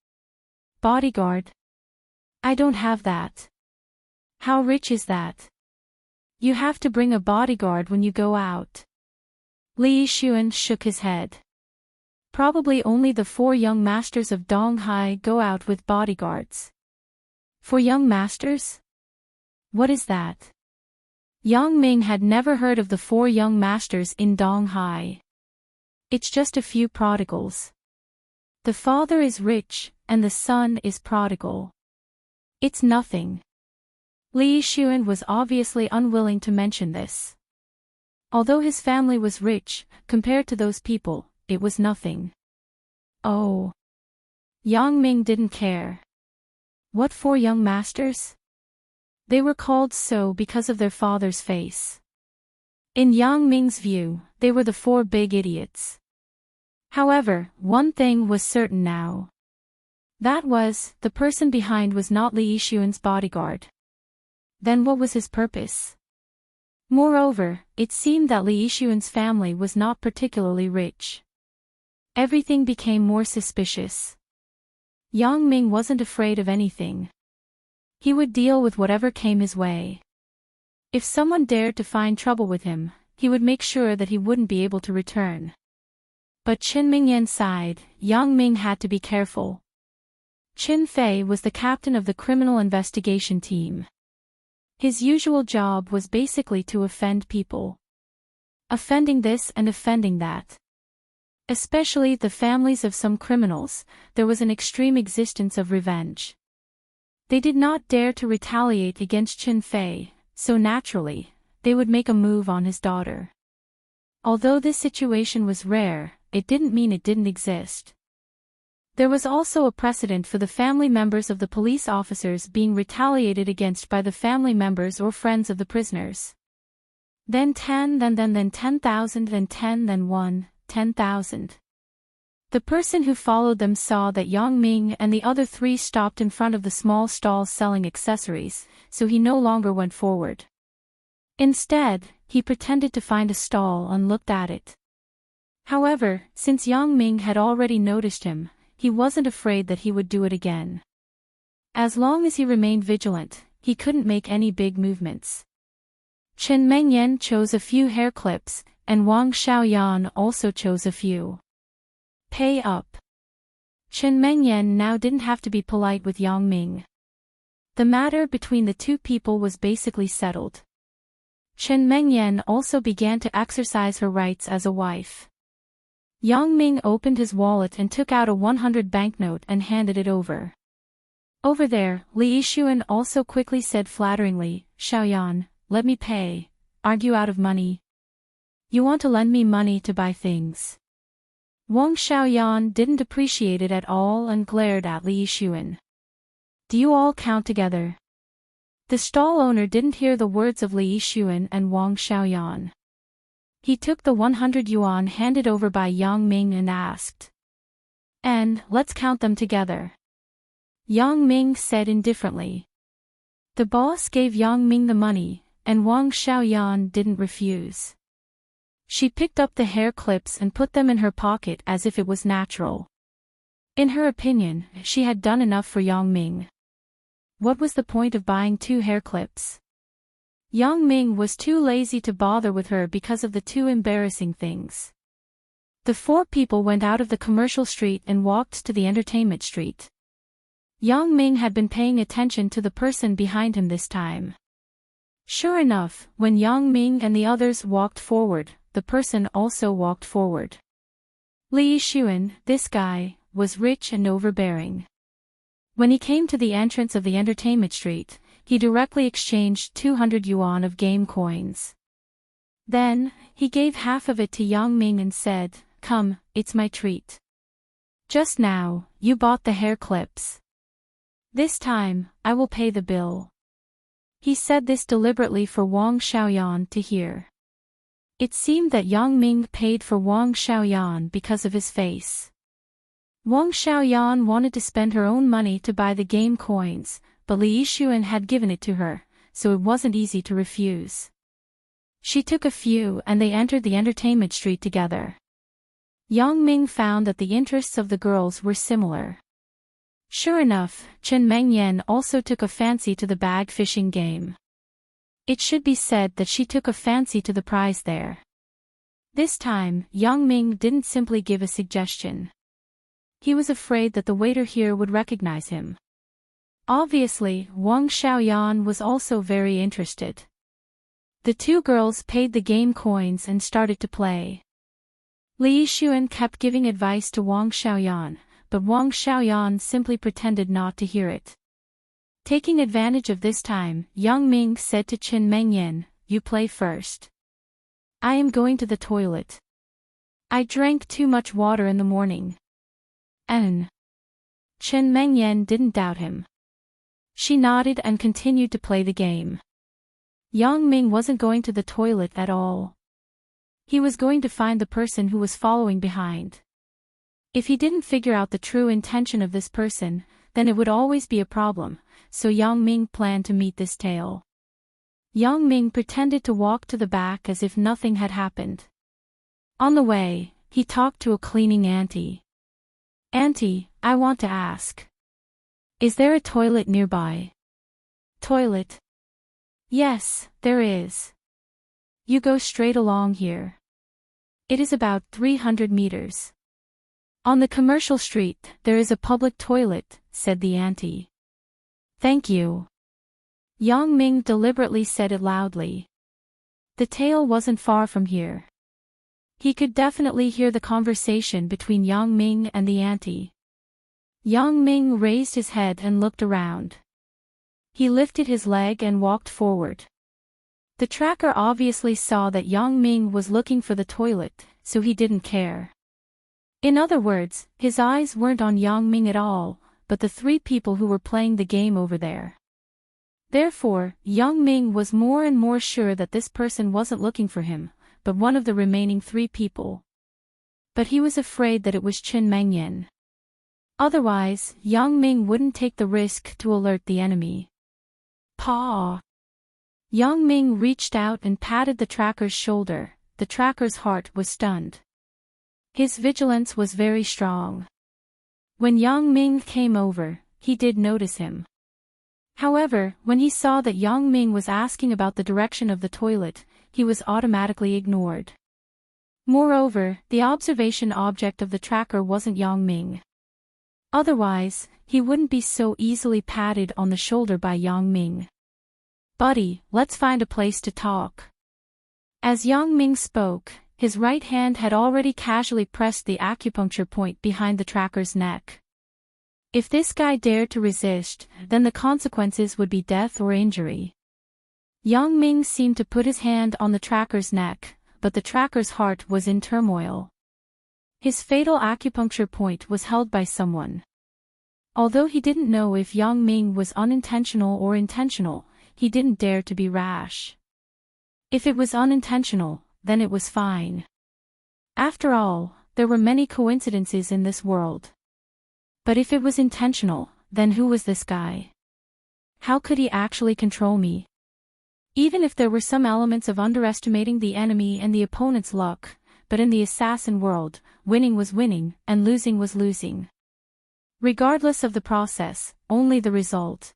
Bodyguard? I don't have that. How rich is that? You have to bring a bodyguard when you go out. Li Yixuan shook his head. Probably only the 4 young masters of Donghai go out with bodyguards. 4 young masters? What is that? Yang Ming had never heard of the 4 young masters in Donghai. It's just a few prodigals. The father is rich, and the son is prodigal. It's nothing. Li Yixuan was obviously unwilling to mention this. Although his family was rich, compared to those people, it was nothing. Oh. Yang Ming didn't care. What 4 young masters? They were called so because of their father's face. In Yang Ming's view, they were the 4 big idiots. However, one thing was certain now. That was, the person behind was not Li Yixuan's bodyguard. Then what was his purpose? Moreover, it seemed that Li Yixuan's family was not particularly rich. Everything became more suspicious. Yang Ming wasn't afraid of anything. He would deal with whatever came his way. If someone dared to find trouble with him, he would make sure that he wouldn't be able to return. But Qin Mingyan sighed. Yang Ming had to be careful. Qin Fei was the captain of the criminal investigation team. His usual job was basically to offend people. Offending this and offending that. Especially the families of some criminals, there was an extreme existence of revenge. They did not dare to retaliate against Qin Fei, so naturally, they would make a move on his daughter. Although this situation was rare, it didn't mean it didn't exist. There was also a precedent for the family members of the police officers being retaliated against by the family members or friends of the prisoners. Then 10, then 10,000, then 10, then 1, 10,000. The person who followed them saw that Yang Ming and the other 3 stopped in front of the small stalls selling accessories, so he no longer went forward. Instead, he pretended to find a stall and looked at it. However, since Yang Ming had already noticed him, he wasn't afraid that he would do it again. As long as he remained vigilant, he couldn't make any big movements. Chen Mengyan chose a few hair clips, and Wang Xiaoyan also chose a few. Pay up. Chen Mengyan now didn't have to be polite with Yang Ming. The matter between the 2 people was basically settled. Chen Mengyan also began to exercise her rights as a wife. Yang Ming opened his wallet and took out a 100 banknote and handed it over. Over there, Li Yixuan also quickly said flatteringly, Xiaoyan, let me pay. Aren't you out of money? You want to lend me money to buy things. Wang Xiaoyan didn't appreciate it at all and glared at Li Yixuan. Do you all count together? The stall owner didn't hear the words of Li Yixuan and Wang Xiaoyan. He took the 100 yuan handed over by Yang Ming and asked. And, let's count them together. Yang Ming said indifferently. The boss gave Yang Ming the money, and Wang Xiaoyan didn't refuse. She picked up the hair clips and put them in her pocket as if it was natural. In her opinion, she had done enough for Yang Ming. What was the point of buying 2 hair clips? Yang Ming was too lazy to bother with her because of the 2 embarrassing things. The 4 people went out of the commercial street and walked to the entertainment street. Yang Ming had been paying attention to the person behind him this time. Sure enough, when Yang Ming and the others walked forward, the person also walked forward. Li Xuan, this guy, was rich and overbearing. When he came to the entrance of the entertainment street, he directly exchanged 200 yuan of game coins. Then, he gave half of it to Yang Ming and said, "Come, it's my treat. Just now, you bought the hair clips. This time, I will pay the bill." He said this deliberately for Wang Xiaoyan to hear. It seemed that Yang Ming paid for Wang Xiaoyan because of his face. Wang Xiaoyan wanted to spend her own money to buy the game coins, but Li Xuan had given it to her, so it wasn't easy to refuse. She took a few and they entered the entertainment street together. Yang Ming found that the interests of the girls were similar. Sure enough, Chen Mengyan also took a fancy to the bag fishing game. It should be said that she took a fancy to the prize there. This time, Yang Ming didn't simply give a suggestion. He was afraid that the waiter here would recognize him. Obviously, Wang Xiaoyan was also very interested. The two girls paid the game coins and started to play. Li Xuan kept giving advice to Wang Xiaoyan, but Wang Xiaoyan simply pretended not to hear it. Taking advantage of this time, Yang Ming said to Chen Mengyan, "You play first. I am going to the toilet. I drank too much water in the morning." Chen Mengyan didn't doubt him. She nodded and continued to play the game. Yang Ming wasn't going to the toilet at all. He was going to find the person who was following behind. If he didn't figure out the true intention of this person, then it would always be a problem, so Yang Ming planned to meet this tail. Yang Ming pretended to walk to the back as if nothing had happened. On the way, he talked to a cleaning auntie. "Auntie, I want to ask. Is there a toilet nearby?" "Toilet? Yes, there is. You go straight along here. It is about 300 meters. On the commercial street, there is a public toilet," said the auntie. "Thank you." Yang Ming deliberately said it loudly. The tail wasn't far from here. He could definitely hear the conversation between Yang Ming and the auntie. Yang Ming raised his head and looked around. He lifted his leg and walked forward. The tracker obviously saw that Yang Ming was looking for the toilet, so he didn't care. In other words, his eyes weren't on Yang Ming at all, but the three people who were playing the game over there. Therefore, Yang Ming was more and more sure that this person wasn't looking for him, but one of the remaining three people. But he was afraid that it was Chen Mengyan. Otherwise, Yang Ming wouldn't take the risk to alert the enemy. Paw! Yang Ming reached out and patted the tracker's shoulder. The tracker's heart was stunned. His vigilance was very strong. When Yang Ming came over, he did notice him. However, when he saw that Yang Ming was asking about the direction of the toilet, he was automatically ignored. Moreover, the observation object of the tracker wasn't Yang Ming. Otherwise, he wouldn't be so easily patted on the shoulder by Yang Ming. "Buddy, let's find a place to talk." As Yang Ming spoke, his right hand had already casually pressed the acupuncture point behind the tracker's neck. If this guy dared to resist, then the consequences would be death or injury. Yang Ming seemed to put his hand on the tracker's neck, but the tracker's heart was in turmoil. His fatal acupuncture point was held by someone. Although he didn't know if Yang Ming was unintentional or intentional, he didn't dare to be rash. If it was unintentional, then it was fine. After all, there were many coincidences in this world. But if it was intentional, then who was this guy? How could he actually control me? Even if there were some elements of underestimating the enemy and the opponent's luck, but in the assassin world, winning was winning, and losing was losing. Regardless of the process, only the result.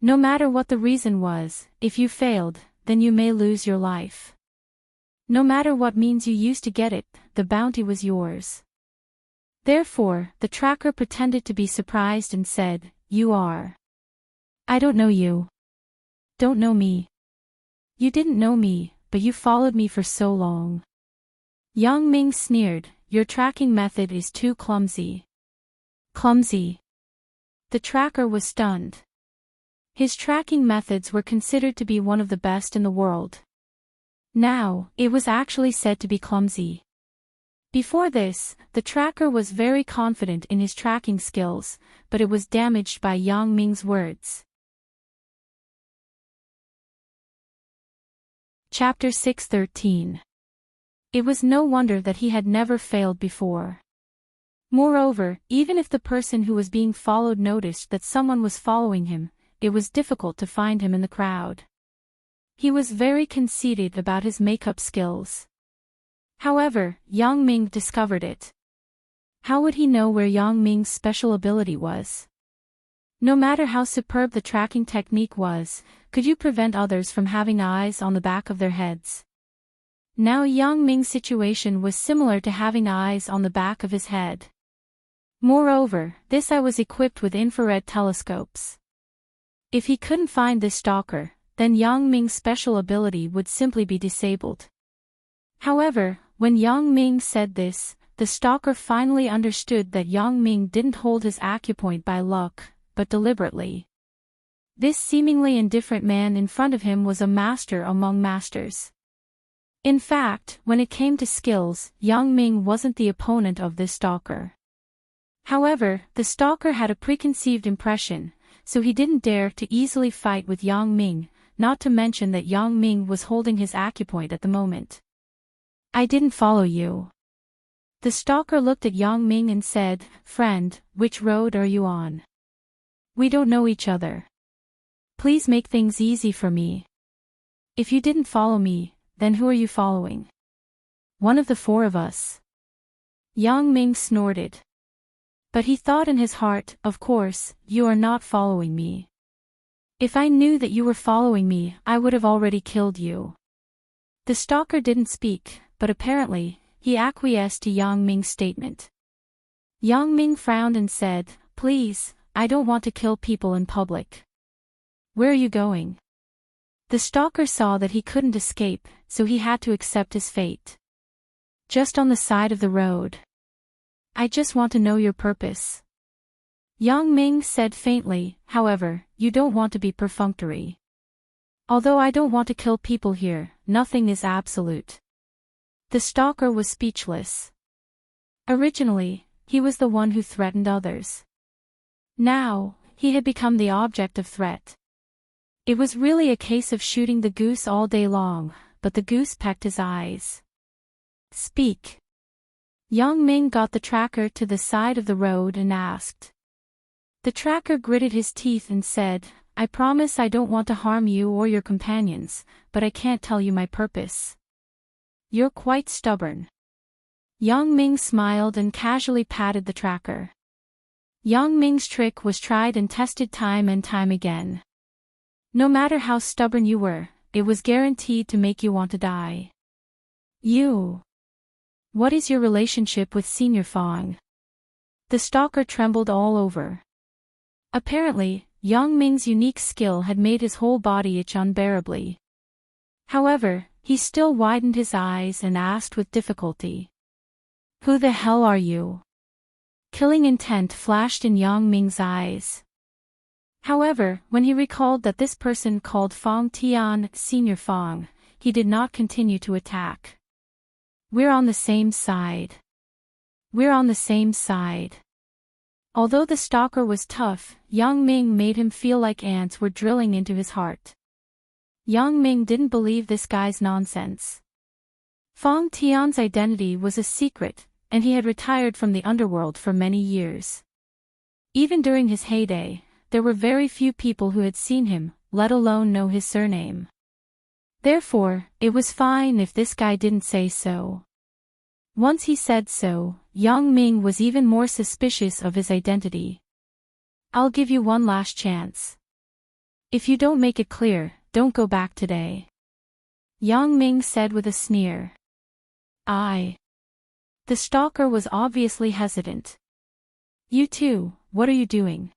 No matter what the reason was, if you failed, then you may lose your life. No matter what means you used to get it, the bounty was yours. Therefore, the tracker pretended to be surprised and said, "You are. I don't know you. Don't know me. You didn't know me, but you followed me for so long. Yang Ming sneered, your tracking method is too clumsy. Clumsy. The tracker was stunned. His tracking methods were considered to be one of the best in the world. Now, it was actually said to be clumsy. Before this, the tracker was very confident in his tracking skills, but it was damaged by Yang Ming's words. Chapter 6:13. It was no wonder that he had never failed before. Moreover, even if the person who was being followed noticed that someone was following him, it was difficult to find him in the crowd. He was very conceited about his makeup skills. However, Yang Ming discovered it. How would he know where Yang Ming's special ability was? No matter how superb the tracking technique was, could you prevent others from having eyes on the back of their heads? Now Yang Ming's situation was similar to having eyes on the back of his head. Moreover, this eye was equipped with infrared telescopes. If he couldn't find this stalker, then Yang Ming's special ability would simply be disabled. However, when Yang Ming said this, the stalker finally understood that Yang Ming didn't hold his acupoint by luck, but deliberately. This seemingly indifferent man in front of him was a master among masters. In fact, when it came to skills, Yang Ming wasn't the opponent of this stalker. However, the stalker had a preconceived impression, so he didn't dare to easily fight with Yang Ming, not to mention that Yang Ming was holding his acupoint at the moment. I didn't follow you. The stalker looked at Yang Ming and said, friend, which road are you on? We don't know each other. Please make things easy for me. If you didn't follow me, then who are you following? One of the four of us. Yang Ming snorted. But he thought in his heart, of course, you are not following me. If I knew that you were following me, I would have already killed you. The stalker didn't speak, but apparently, he acquiesced to Yang Ming's statement. Yang Ming frowned and said, please, I don't want to kill people in public. Where are you going? The stalker saw that he couldn't escape, so he had to accept his fate. Just on the side of the road. I just want to know your purpose. Yang Ming said faintly, however, you don't want to be perfunctory. Although I don't want to kill people here, nothing is absolute. The stalker was speechless. Originally, he was the one who threatened others. Now, he had become the object of threat. It was really a case of shooting the goose all day long, but the goose pecked his eyes. Speak. Yang Ming got the tracker to the side of the road and asked. The tracker gritted his teeth and said, I promise I don't want to harm you or your companions, but I can't tell you my purpose. You're quite stubborn. Yang Ming smiled and casually patted the tracker. Yang Ming's trick was tried and tested time and time again. No matter how stubborn you were, it was guaranteed to make you want to die. You. What is your relationship with Senior Fong? The stalker trembled all over. Apparently, Yang Ming's unique skill had made his whole body itch unbearably. However, he still widened his eyes and asked with difficulty. Who the hell are you? Killing intent flashed in Yang Ming's eyes. However, when he recalled that this person called Fong Tian Senior Fong, he did not continue to attack. We're on the same side. We're on the same side. Although the stalker was tough, Yang Ming made him feel like ants were drilling into his heart. Yang Ming didn't believe this guy's nonsense. Fong Tian's identity was a secret, and he had retired from the underworld for many years. Even during his heyday, there were very few people who had seen him, let alone know his surname. Therefore, it was fine if this guy didn't say so. Once he said so, Yang Ming was even more suspicious of his identity. I'll give you one last chance. If you don't make it clear, don't go back today. Yang Ming said with a sneer. The stalker was obviously hesitant. You too, what are you doing?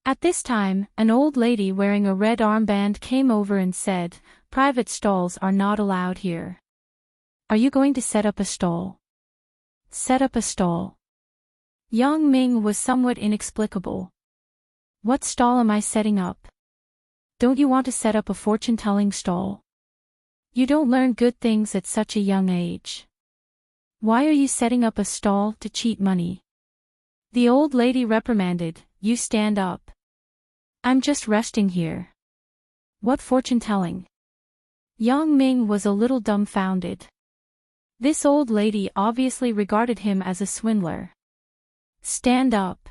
At this time, an old lady wearing a red armband came over and said, Private stalls are not allowed here. Are you going to set up a stall? Set up a stall. Yang Ming was somewhat inexplicable. What stall am I setting up? Don't you want to set up a fortune-telling stall? You don't learn good things at such a young age. Why are you setting up a stall to cheat money? The old lady reprimanded, you stand up. I'm just resting here. What fortune-telling? Yang Ming was a little dumbfounded. This old lady obviously regarded him as a swindler. Stand up.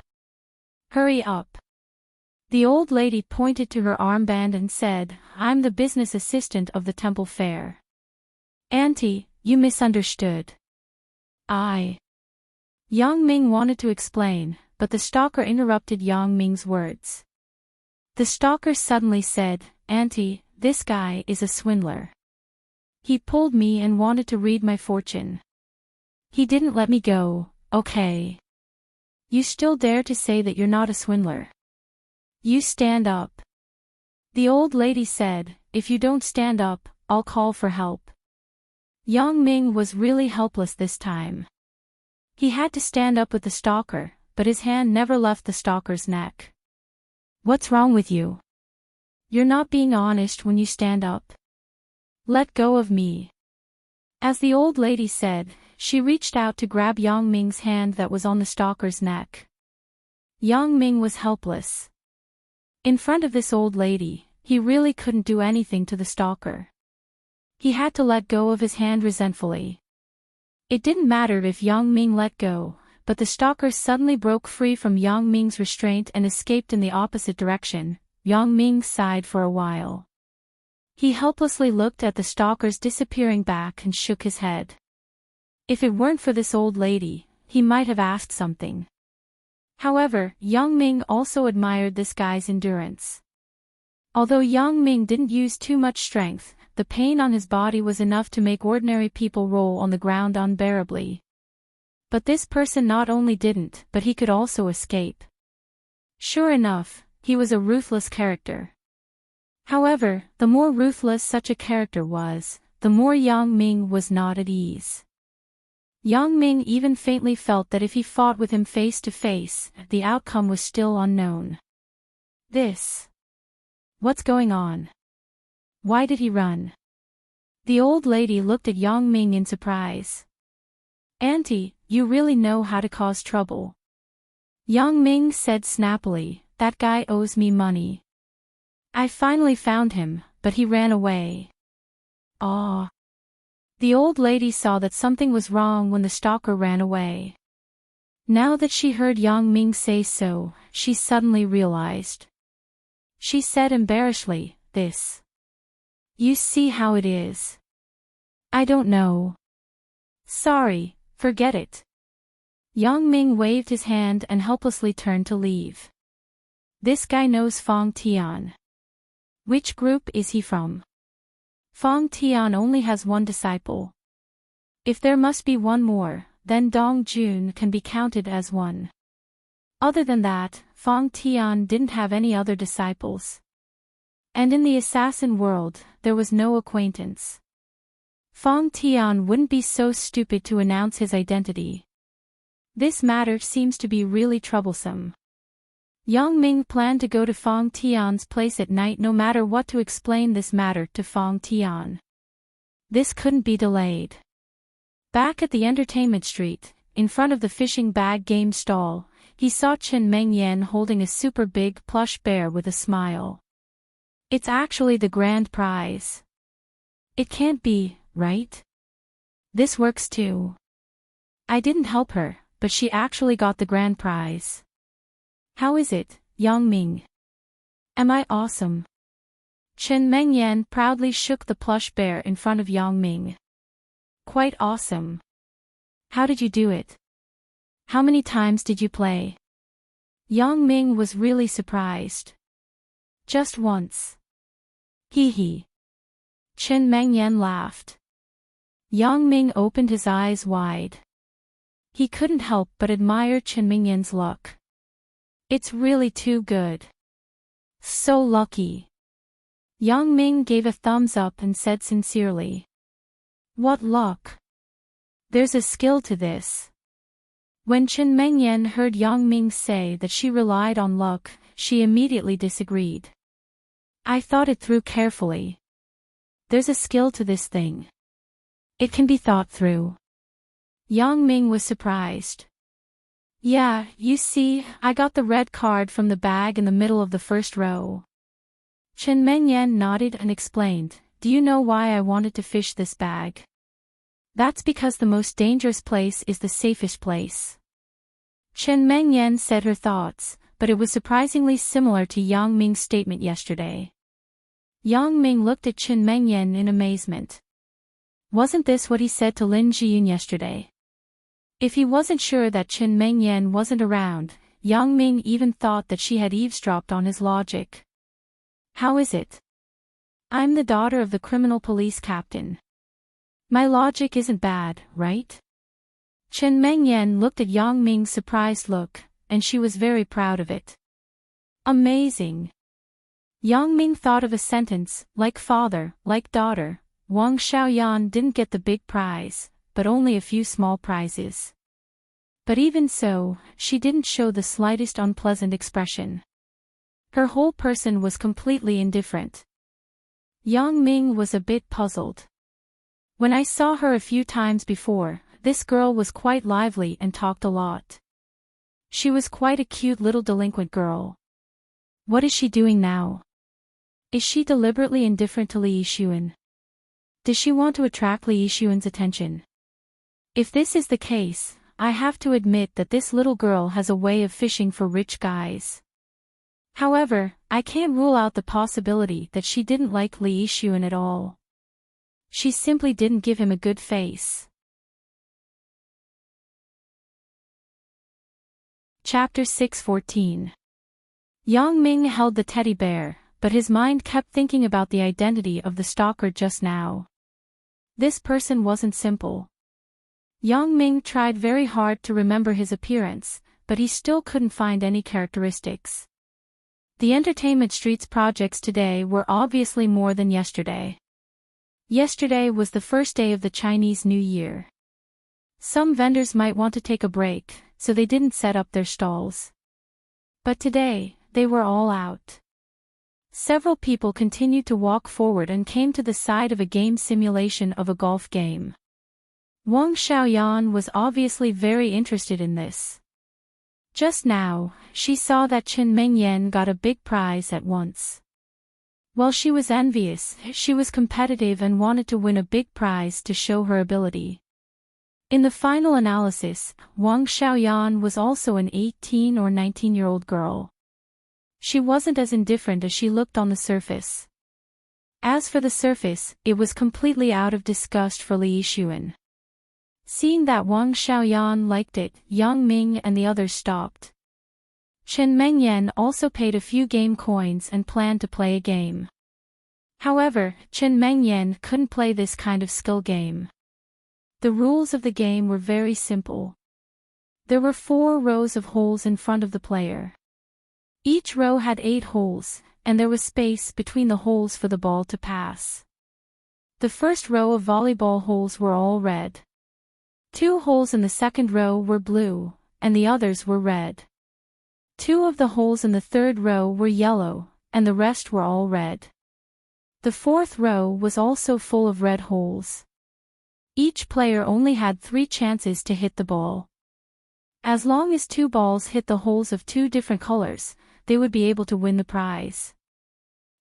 Hurry up. The old lady pointed to her armband and said, I'm the business assistant of the temple fair. Auntie, you misunderstood. Yang Ming wanted to explain, but the stalker interrupted Yang Ming's words. The stalker suddenly said, Auntie, this guy is a swindler. He pulled me and wanted to read my fortune. He didn't let me go, okay. You still dare to say that you're not a swindler? You stand up. The old lady said, if you don't stand up, I'll call for help. Yang Ming was really helpless this time. He had to stand up with the stalker, but his hand never left the stalker's neck. What's wrong with you? You're not being honest when you stand up. Let go of me. As the old lady said, she reached out to grab Yang Ming's hand that was on the stalker's neck. Yang Ming was helpless. In front of this old lady, he really couldn't do anything to the stalker. He had to let go of his hand resentfully. It didn't matter if Yang Ming let go, but the stalker suddenly broke free from Yang Ming's restraint and escaped in the opposite direction. Yang Ming sighed for a while. He helplessly looked at the stalker's disappearing back and shook his head. If it weren't for this old lady, he might have asked something. However, Yang Ming also admired this guy's endurance. Although Yang Ming didn't use too much strength, the pain on his body was enough to make ordinary people roll on the ground unbearably. But this person not only didn't, but he could also escape. Sure enough, he was a ruthless character. However, the more ruthless such a character was, the more Yang Ming was not at ease. Yang Ming even faintly felt that if he fought with him face to face, the outcome was still unknown. What's going on? Why did he run? The old lady looked at Yang Ming in surprise. Auntie, you really know how to cause trouble. Yang Ming said snappily, that guy owes me money. I finally found him, but he ran away. Ah. The old lady saw that something was wrong when the stalker ran away. Now that she heard Yang Ming say so, she suddenly realized. She said embarrassedly, You see how it is. I don't know. Sorry, forget it. Yang Ming waved his hand and helplessly turned to leave. This guy knows Fong Tian. Which group is he from? Fong Tian only has one disciple. If there must be one more, then Dong Jun can be counted as one. Other than that, Fong Tian didn't have any other disciples. And in the assassin world, there was no acquaintance. Fong Tian wouldn't be so stupid to announce his identity. This matter seems to be really troublesome. Yang Ming planned to go to Fong Tian's place at night no matter what to explain this matter to Fong Tian. This couldn't be delayed. Back at the entertainment street, in front of the fishing bag game stall, he saw Chen Mengyan holding a super big plush bear with a smile. It's actually the grand prize. It can't be, right? This works too. I didn't help her, but she actually got the grand prize. How is it, Yang Ming? Am I awesome? Chen Mengyan proudly shook the plush bear in front of Yang Ming. Quite awesome. How did you do it? How many times did you play? Yang Ming was really surprised. Just once. Hee hee. Chen Mengyan laughed. Yang Ming opened his eyes wide. He couldn't help but admire Chen Mengyan's luck. It's really too good. So lucky. Yang Ming gave a thumbs up and said sincerely. What luck. There's a skill to this. When Chen Mengyan heard Yang Ming say that she relied on luck, she immediately disagreed. I thought it through carefully. There's a skill to this thing. It can be thought through. Yang Ming was surprised. Yeah, you see, I got the red card from the bag in the middle of the first row. Chen Mengyan nodded and explained, do you know why I wanted to fish this bag? That's because the most dangerous place is the safest place. Chen Mengyan said her thoughts, but it was surprisingly similar to Yang Ming's statement yesterday. Yang Ming looked at Chen Mengyan in amazement. Wasn't this what he said to Lin Jiyun yesterday? If he wasn't sure that Chen Mengyan wasn't around, Yang Ming even thought that she had eavesdropped on his logic. How is it? I'm the daughter of the criminal police captain. My logic isn't bad, right? Chen Mengyan looked at Yang Ming's surprised look, and she was very proud of it. Amazing. Yang Ming thought of a sentence, like father, like daughter. Wang Xiaoyan didn't get the big prize, but only a few small prizes. But even so, she didn't show the slightest unpleasant expression. Her whole person was completely indifferent. Yang Ming was a bit puzzled. When I saw her a few times before, this girl was quite lively and talked a lot. She was quite a cute little delinquent girl. What is she doing now? Is she deliberately indifferent to Li Yixuan? Does she want to attract Li Yixuan's attention? If this is the case, I have to admit that this little girl has a way of fishing for rich guys. However, I can't rule out the possibility that she didn't like Li Yixuan at all. She simply didn't give him a good face. Chapter 6:14. Yang Ming held the teddy bear, but his mind kept thinking about the identity of the stalker just now. This person wasn't simple. Yang Ming tried very hard to remember his appearance, but he still couldn't find any characteristics. The Entertainment Street's projects today were obviously more than yesterday. Yesterday was the first day of the Chinese New Year. Some vendors might want to take a break, so they didn't set up their stalls. But today, they were all out. Several people continued to walk forward and came to the side of a game simulation of a golf game. Wang Xiaoyan was obviously very interested in this. Just now, she saw that Chen Mengyan got a big prize at once. While she was envious, she was competitive and wanted to win a big prize to show her ability. In the final analysis, Wang Xiaoyan was also an 18 or 19-year-old girl. She wasn't as indifferent as she looked on the surface. As for the surface, it was completely out of disgust for Li Yixuan. Seeing that Wang Xiaoyan liked it, Yang Ming and the others stopped. Chen Mengyan also paid a few game coins and planned to play a game. However, Chen Mengyan couldn't play this kind of skill game. The rules of the game were very simple. There were 4 rows of holes in front of the player. Each row had 8 holes, and there was space between the holes for the ball to pass. The first row of volleyball holes were all red. 2 holes in the second row were blue, and the others were red. 2 of the holes in the third row were yellow, and the rest were all red. The fourth row was also full of red holes. Each player only had 3 chances to hit the ball. As long as 2 balls hit the holes of 2 different colors, they would be able to win the prize.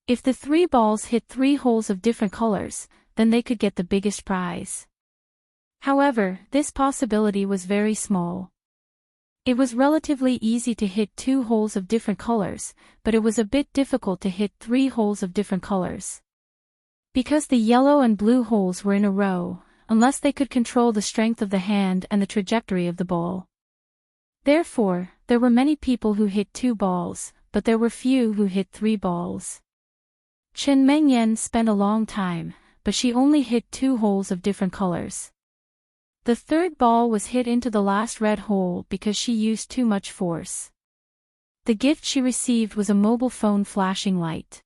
If the 3 balls hit 3 holes of different colors, then they could get the biggest prize. However, this possibility was very small. It was relatively easy to hit 2 holes of different colors, but it was a bit difficult to hit 3 holes of different colors. Because the yellow and blue holes were in a row, unless they could control the strength of the hand and the trajectory of the ball. Therefore, there were many people who hit 2 balls, but there were few who hit 3 balls. Chen Mengyan spent a long time, but she only hit 2 holes of different colors. The third ball was hit into the last red hole because she used too much force. The gift she received was a mobile phone flashing light.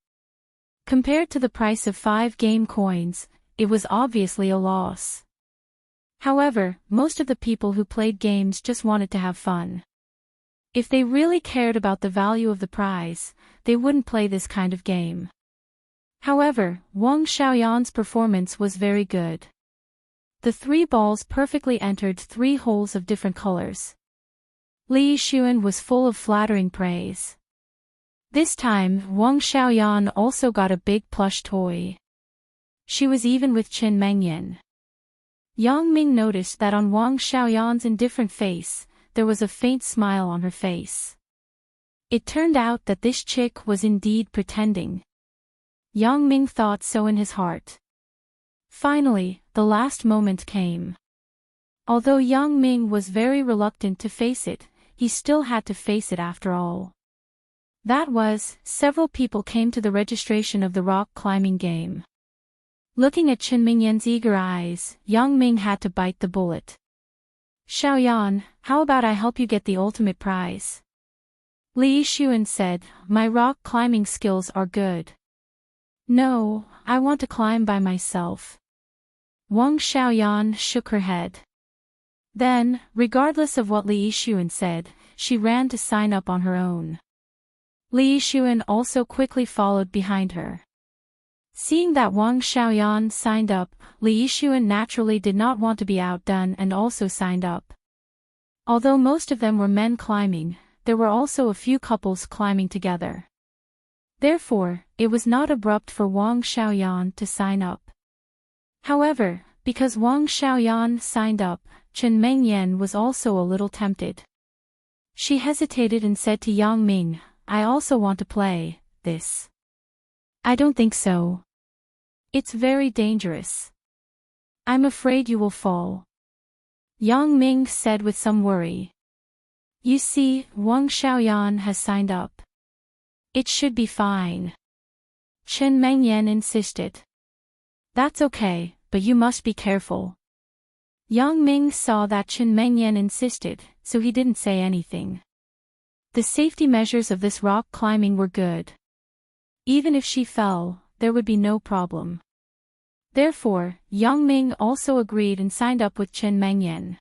Compared to the price of 5 game coins, it was obviously a loss. However, most of the people who played games just wanted to have fun. If they really cared about the value of the prize, they wouldn't play this kind of game. However, Wang Xiaoyan's performance was very good. The 3 balls perfectly entered 3 holes of different colors. Li Xuan was full of flattering praise. This time, Wang Xiaoyan also got a big plush toy. She was even with Qin Mengyan. Yang Ming noticed that on Wang Xiaoyan's indifferent face, there was a faint smile on her face. It turned out that this chick was indeed pretending. Yang Ming thought so in his heart. Finally, the last moment came. Although Yang Ming was very reluctant to face it, he still had to face it after all. That was, several people came to the registration of the rock climbing game. Looking at Qin Mengyan's eager eyes, Yang Ming had to bite the bullet. Xiaoyan, how about I help you get the ultimate prize? Li Xuan said, my rock climbing skills are good. No, I want to climb by myself. Wang Xiaoyan shook her head. Then, regardless of what Li Xuan said, she ran to sign up on her own. Li Xuan also quickly followed behind her. Seeing that Wang Xiaoyan signed up, Li Xuan naturally did not want to be outdone and also signed up. Although most of them were men climbing, there were also a few couples climbing together. Therefore, it was not abrupt for Wang Xiaoyan to sign up. However, because Wang Xiaoyan signed up, Qin Mengyan was also a little tempted. She hesitated and said to Yang Ming, I also want to play this. I don't think so. It's very dangerous. I'm afraid you will fall. Yang Ming said with some worry. You see, Wang Xiaoyan has signed up. It should be fine. Qin Mengyan insisted. That's okay, but you must be careful. Yang Ming saw that Qin Mengyan insisted, so he didn't say anything. The safety measures of this rock climbing were good. Even if she fell, there would be no problem. Therefore, Yang Ming also agreed and signed up with Qin Mengyan.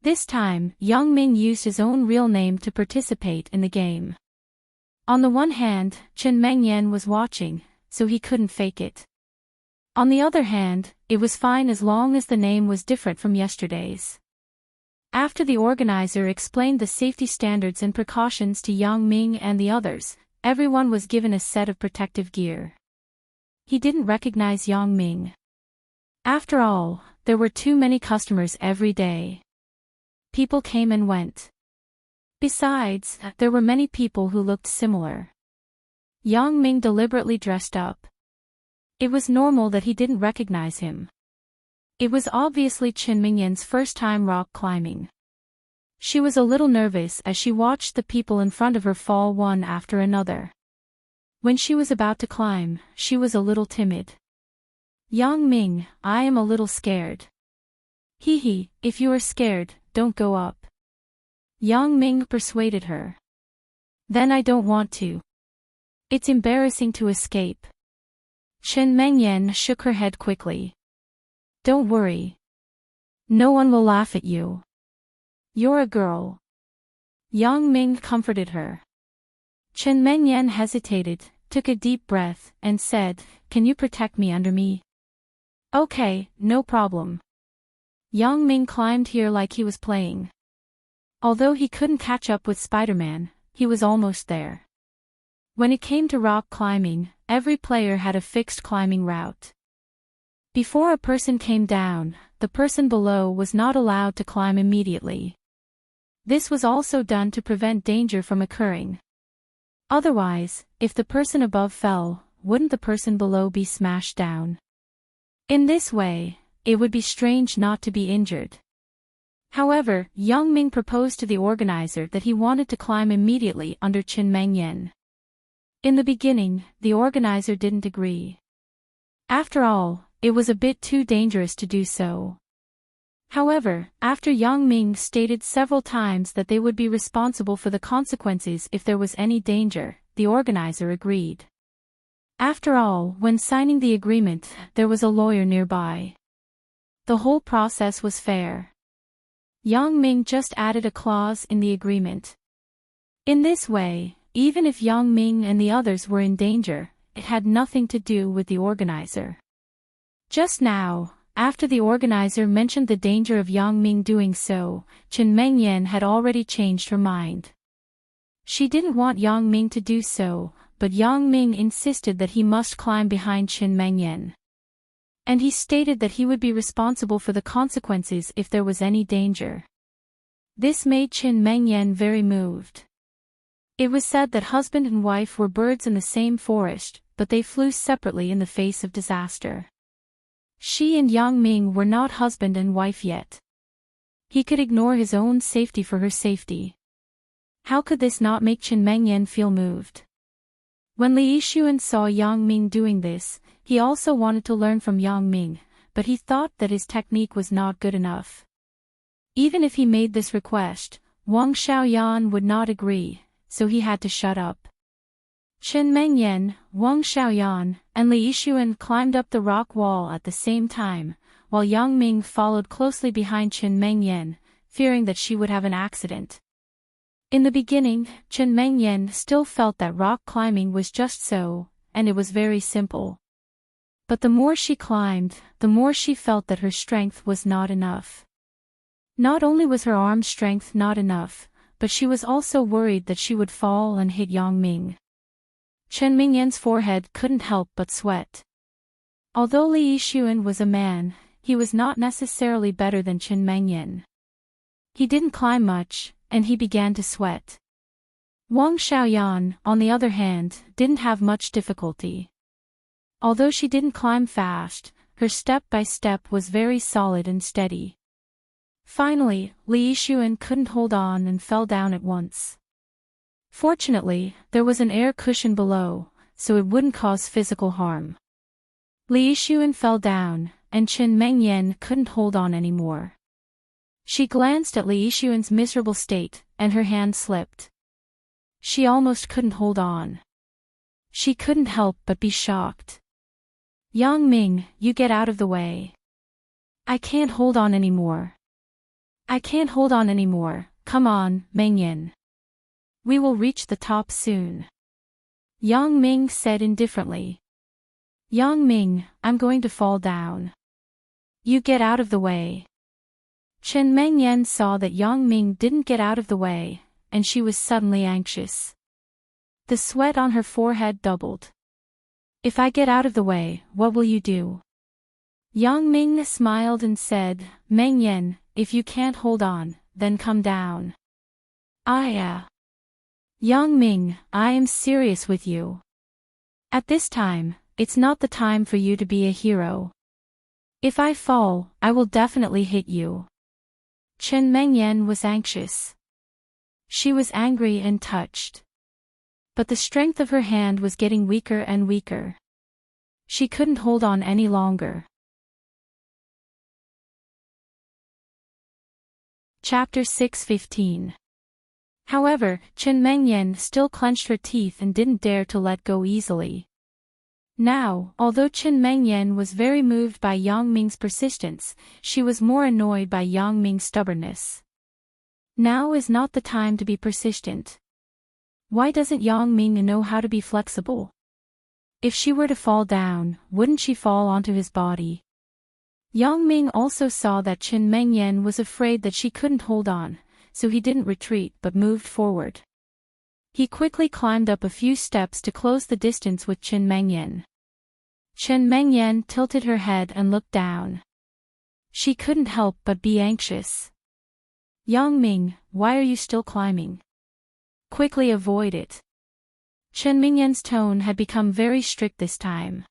This time, Yang Ming used his own real name to participate in the game. On the one hand, Qin Mengyan was watching, so he couldn't fake it. On the other hand, it was fine as long as the name was different from yesterday's. After the organizer explained the safety standards and precautions to Yang Ming and the others, everyone was given a set of protective gear. He didn't recognize Yang Ming. After all, there were too many customers every day. People came and went. Besides, there were many people who looked similar. Yang Ming deliberately dressed up. It was normal that he didn't recognize him. It was obviously Qin Mengyan's first time rock climbing. She was a little nervous as she watched the people in front of her fall one after another. When she was about to climb, she was a little timid. Yang Ming, I am a little scared. Hee, if you are scared, don't go up. Yang Ming persuaded her. Then I don't want to. It's embarrassing to escape. Qin Mengyan shook her head quickly. Don't worry. No one will laugh at you. You're a girl. Yang Ming comforted her. Qin Mengyan hesitated, took a deep breath, and said, Can you protect me under me? Okay, no problem. Yang Ming climbed here like he was playing. Although he couldn't catch up with Spider-Man, he was almost there. When it came to rock climbing, every player had a fixed climbing route. Before a person came down, the person below was not allowed to climb immediately. This was also done to prevent danger from occurring. Otherwise, if the person above fell, wouldn't the person below be smashed down? In this way, it would be strange not to be injured. However, Yang Ming proposed to the organizer that he wanted to climb immediately under Qin Mengyan. In the beginning, the organizer didn't agree. After all, it was a bit too dangerous to do so. However, after Yang Ming stated several times that they would be responsible for the consequences if there was any danger, the organizer agreed. After all, when signing the agreement, there was a lawyer nearby. The whole process was fair. Yang Ming just added a clause in the agreement. In this way, even if Yang Ming and the others were in danger, it had nothing to do with the organizer. Just now, after the organizer mentioned the danger of Yang Ming doing so, Chen Mengyan had already changed her mind. She didn't want Yang Ming to do so, but Yang Ming insisted that he must climb behind Chen Mengyan. And he stated that he would be responsible for the consequences if there was any danger. This made Chen Mengyan very moved. It was said that husband and wife were birds in the same forest, but they flew separately in the face of disaster. She and Yang Ming were not husband and wife yet. He could ignore his own safety for her safety. How could this not make Chen Mengyan feel moved? When Li Yixuan saw Yang Ming doing this, he also wanted to learn from Yang Ming, but he thought that his technique was not good enough. Even if he made this request, Wang Xiaoyan would not agree, so he had to shut up. Chen Mengyan, Wang Xiaoyan, and Li Yixuan climbed up the rock wall at the same time, while Yang Ming followed closely behind Chen Mengyan, fearing that she would have an accident. In the beginning, Chen Mengyan still felt that rock climbing was just so, and it was very simple. But the more she climbed, the more she felt that her strength was not enough. Not only was her arm strength not enough, but she was also worried that she would fall and hit Yang Ming. Chen Mengyan's forehead couldn't help but sweat. Although Li Yixuan was a man, he was not necessarily better than Chen Mengyan. He didn't climb much, and he began to sweat. Wang Xiaoyan, on the other hand, didn't have much difficulty. Although she didn't climb fast, her step-by-step was very solid and steady. Finally, Li Yixuan couldn't hold on and fell down at once. Fortunately, there was an air cushion below, so it wouldn't cause physical harm. Li Yixuan fell down, and Chen Mengyan couldn't hold on anymore. She glanced at Li Yixuan's miserable state, and her hand slipped. She almost couldn't hold on. She couldn't help but be shocked. Yang Ming, you get out of the way. I can't hold on anymore. I can't hold on anymore, come on, Mengyan. We will reach the top soon. Yang Ming said indifferently. Yang Ming, I'm going to fall down. You get out of the way. Chen Mengyan saw that Yang Ming didn't get out of the way, and she was suddenly anxious. The sweat on her forehead doubled. If I get out of the way, what will you do? Yang Ming smiled and said, Mengyan, if you can't hold on, then come down. Yang Ming, I am serious with you. At this time, it's not the time for you to be a hero. If I fall, I will definitely hit you. Chen Mengyan was anxious. She was angry and touched. But the strength of her hand was getting weaker and weaker. She couldn't hold on any longer. Chapter 6:15. However, Chen Mengyan still clenched her teeth and didn't dare to let go easily. Now, although Chen Mengyan was very moved by Yang Ming's persistence, she was more annoyed by Yang Ming's stubbornness. Now is not the time to be persistent. Why doesn't Yang Ming know how to be flexible? If she were to fall down, wouldn't she fall onto his body? Yang Ming also saw that Chen Mengyan was afraid that she couldn't hold on, so he didn't retreat but moved forward. He quickly climbed up a few steps to close the distance with Chen Mengyan. Chen Mengyan tilted her head and looked down. She couldn't help but be anxious. Yang Ming, why are you still climbing? Quickly avoid it. Chen Mengyan's tone had become very strict this time.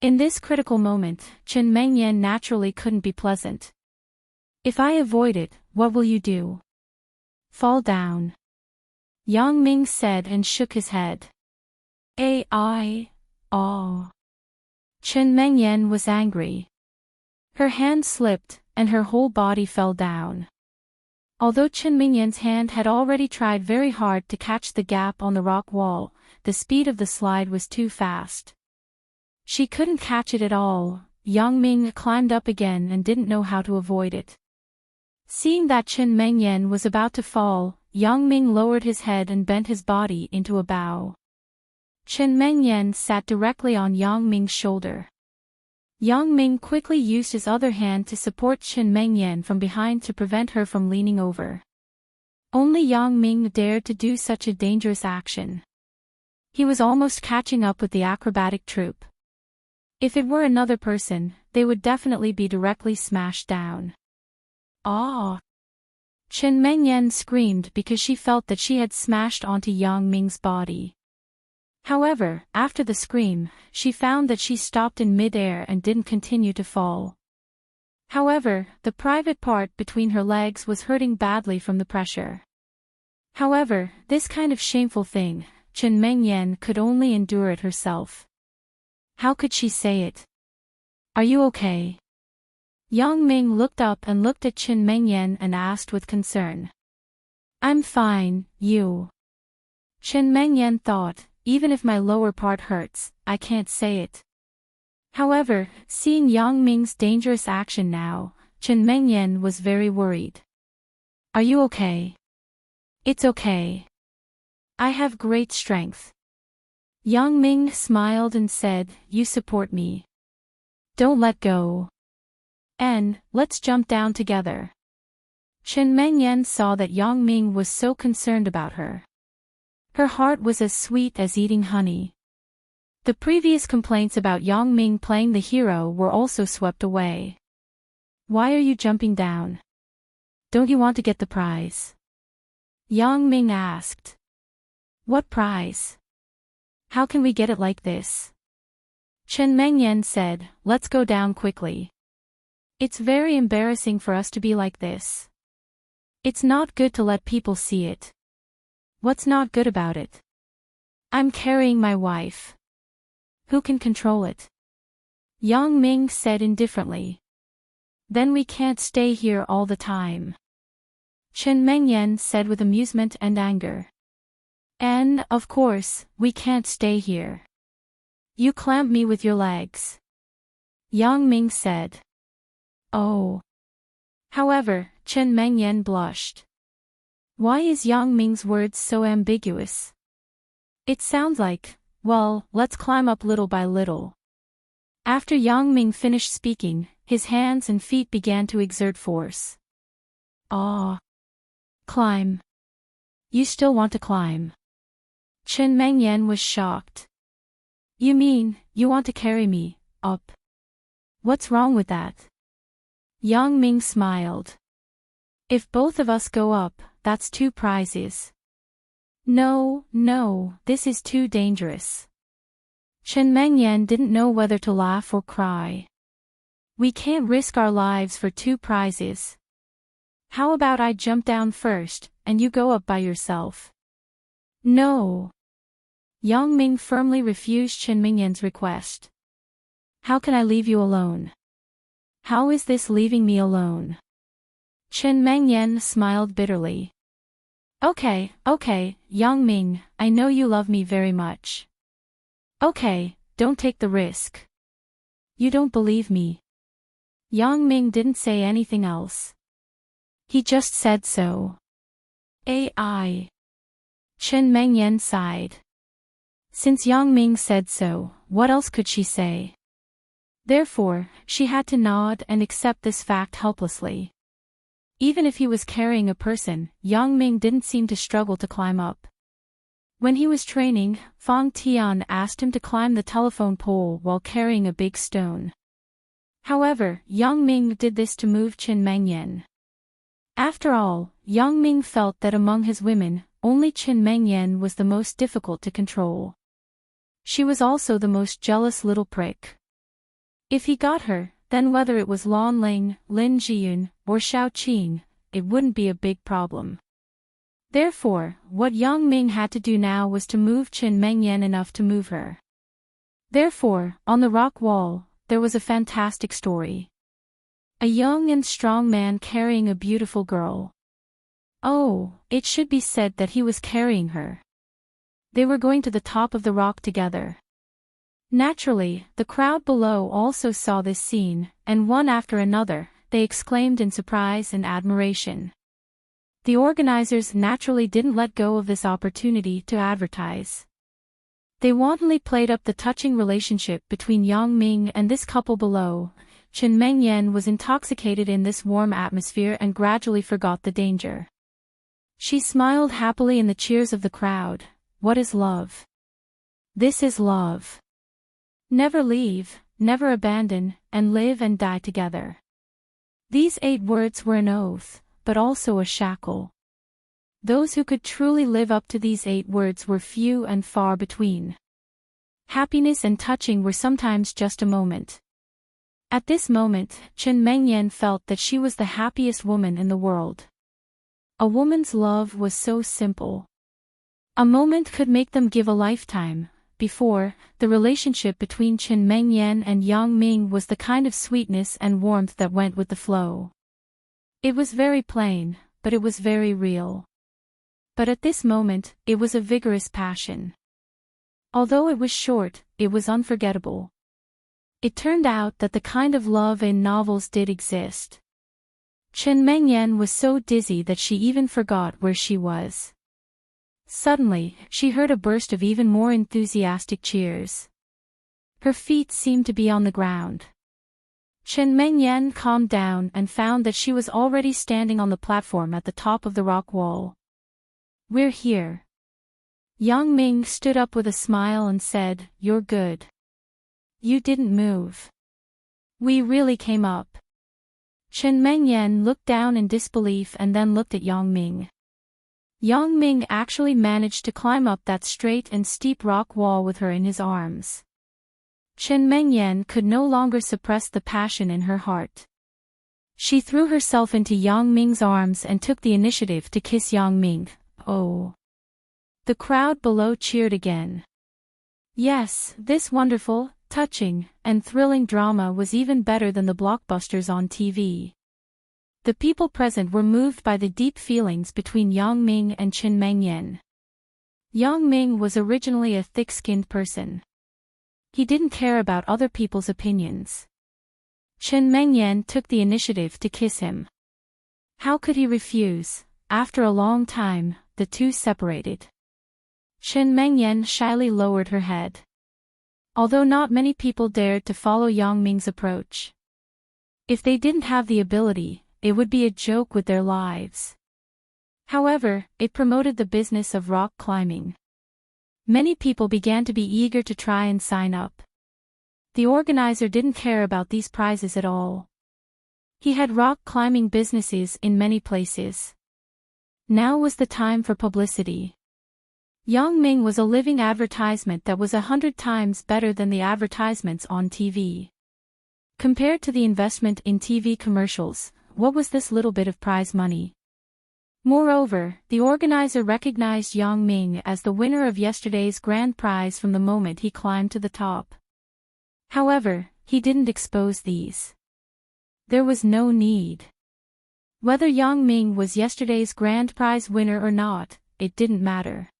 In this critical moment, Chen Mengyan naturally couldn't be pleasant. If I avoid it, what will you do? Fall down. Yang Ming said and shook his head. Chen Mengyan was angry. Her hand slipped, and her whole body fell down. Although Chen Mingyan's hand had already tried very hard to catch the gap on the rock wall, the speed of the slide was too fast. She couldn't catch it at all. Yang Ming climbed up again and didn't know how to avoid it. Seeing that Chen Mingyan was about to fall, Yang Ming lowered his head and bent his body into a bow. Chen Mingyan sat directly on Yang Ming's shoulder. Yang Ming quickly used his other hand to support Chen Mingyan from behind to prevent her from leaning over. Only Yang Ming dared to do such a dangerous action. He was almost catching up with the acrobatic troupe. If it were another person, they would definitely be directly smashed down. Ah! Chen Mingyan screamed because she felt that she had smashed onto Yang Ming's body. However, after the scream, she found that she stopped in mid-air and didn't continue to fall. However, the private part between her legs was hurting badly from the pressure. However, this kind of shameful thing, Chen Mingyan could only endure it herself. How could she say it? Are you okay? Yang Ming looked up and looked at Chen Mingyan and asked with concern. I'm fine, you. Chen Mingyan thought, even if my lower part hurts, I can't say it. However, seeing Yang Ming's dangerous action now, Chen Mingyan was very worried. Are you okay? It's okay. I have great strength. Yang Ming smiled and said, you support me. Don't let go. And, let's jump down together. Chen Mingyan saw that Yang Ming was so concerned about her. Her heart was as sweet as eating honey. The previous complaints about Yang Ming playing the hero were also swept away. Why are you jumping down? Don't you want to get the prize? Yang Ming asked. What prize? How can we get it like this? Chen Mingyan said, let's go down quickly. It's very embarrassing for us to be like this. It's not good to let people see it. What's not good about it? I'm carrying my wife. Who can control it? Yang Ming said indifferently. Then we can't stay here all the time. Chen Mingyan said with amusement and anger. And, of course, we can't stay here. You clamp me with your legs. Yang Ming said. Oh. However, Chen Mingyan blushed. Why is Yang Ming's words so ambiguous? It sounds like, well, let's climb up little by little. After Yang Ming finished speaking, his hands and feet began to exert force. Ah. Climb. You still want to climb? Chen Mingyan was shocked. You mean, you want to carry me, up? What's wrong with that? Yang Ming smiled. If both of us go up, that's 2 prizes. No, this is too dangerous. Chen Mingyan didn't know whether to laugh or cry. We can't risk our lives for 2 prizes. How about I jump down first, and you go up by yourself? No. Yang Ming firmly refused Chen Mingyan's request. How can I leave you alone? How is this leaving me alone? Chen Mingyan smiled bitterly. Okay, Yang Ming, I know you love me very much. Okay, don't take the risk. You don't believe me. Yang Ming didn't say anything else. He just said so. AI. Chen Mingyan sighed. Since Yang Ming said so, what else could she say? Therefore, she had to nod and accept this fact helplessly. Even if he was carrying a person, Yang Ming didn't seem to struggle to climb up. When he was training, Fang Tian asked him to climb the telephone pole while carrying a big stone. However, Yang Ming did this to move Chen Mingyan. After all, Yang Ming felt that among his women, only Chen Mingyan was the most difficult to control. She was also the most jealous little prick. If he got her, then whether it was Lan Ling, Lin Jiyun, or Xiao Qing, it wouldn't be a big problem. Therefore, what Yang Ming had to do now was to move Chen Mingyan enough to move her. Therefore, on the rock wall, there was a fantastic story. A young and strong man carrying a beautiful girl. Oh, it should be said that he was carrying her. They were going to the top of the rock together. Naturally, the crowd below also saw this scene, and one after another, they exclaimed in surprise and admiration. The organizers naturally didn't let go of this opportunity to advertise. They wantonly played up the touching relationship between Yang Ming and this couple below. Chen Mengyan was intoxicated in this warm atmosphere and gradually forgot the danger. She smiled happily in the cheers of the crowd. What is love? This is love. Never leave, never abandon, and live and die together. These 8 words were an oath, but also a shackle. Those who could truly live up to these 8 words were few and far between. Happiness and touching were sometimes just a moment. At this moment, Chen Mengyan felt that she was the happiest woman in the world. A woman's love was so simple. A moment could make them give a lifetime. Before, the relationship between Chen Mengyan and Yang Ming was the kind of sweetness and warmth that went with the flow. It was very plain, but it was very real. But at this moment, it was a vigorous passion. Although it was short, it was unforgettable. It turned out that the kind of love in novels did exist. Chen Mengyan was so dizzy that she even forgot where she was. Suddenly, she heard a burst of even more enthusiastic cheers. Her feet seemed to be on the ground. Chen Mengyan calmed down and found that she was already standing on the platform at the top of the rock wall. We're here. Yang Ming stood up with a smile and said, You're good. You didn't move. We really came up. Chen Mengyan looked down in disbelief and then looked at Yang Ming. Yang Ming actually managed to climb up that straight and steep rock wall with her in his arms. Chen Mengyan could no longer suppress the passion in her heart. She threw herself into Yang Ming's arms and took the initiative to kiss Yang Ming. Oh! The crowd below cheered again. Yes, this wonderful, touching, and thrilling drama was even better than the blockbusters on TV. The people present were moved by the deep feelings between Yang Ming and Chen Mengyan. Yang Ming was originally a thick-skinned person. He didn't care about other people's opinions. Chen Mengyan took the initiative to kiss him. How could he refuse? After a long time, the two separated. Chen Mengyan shyly lowered her head. Although not many people dared to follow Yang Ming's approach. If they didn't have the ability, it would be a joke with their lives. However, it promoted the business of rock climbing. Many people began to be eager to try and sign up. The organizer didn't care about these prizes at all. He had rock climbing businesses in many places. Now was the time for publicity. Yang Ming was a living advertisement that was 100 times better than the advertisements on TV. Compared to the investment in TV commercials, what was this little bit of prize money? Moreover, the organizer recognized Yang Ming as the winner of yesterday's grand prize from the moment he climbed to the top. However, he didn't expose these. There was no need. Whether Yang Ming was yesterday's grand prize winner or not, it didn't matter.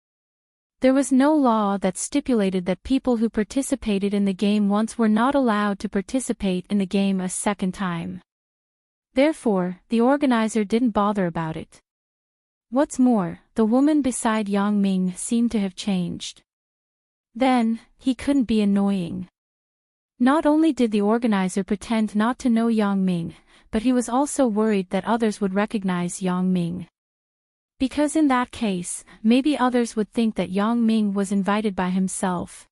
There was no law that stipulated that people who participated in the game once were not allowed to participate in the game a second time. Therefore, the organizer didn't bother about it. What's more, the woman beside Yang Ming seemed to have changed. Then, he couldn't be annoying. Not only did the organizer pretend not to know Yang Ming, but he was also worried that others would recognize Yang Ming. Because in that case, maybe others would think that Yang Ming was invited by himself.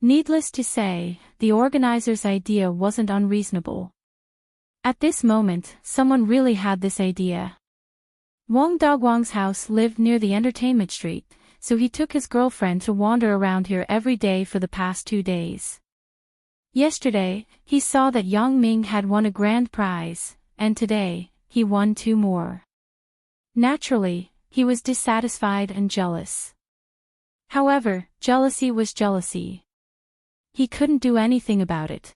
Needless to say, the organizer's idea wasn't unreasonable. At this moment, someone really had this idea. Wang Dogwang's house lived near the entertainment street, so he took his girlfriend to wander around here every day for the past 2 days. Yesterday, he saw that Yang Ming had won a grand prize, and today, he won 2 more. Naturally, he was dissatisfied and jealous. However, jealousy was jealousy. He couldn't do anything about it.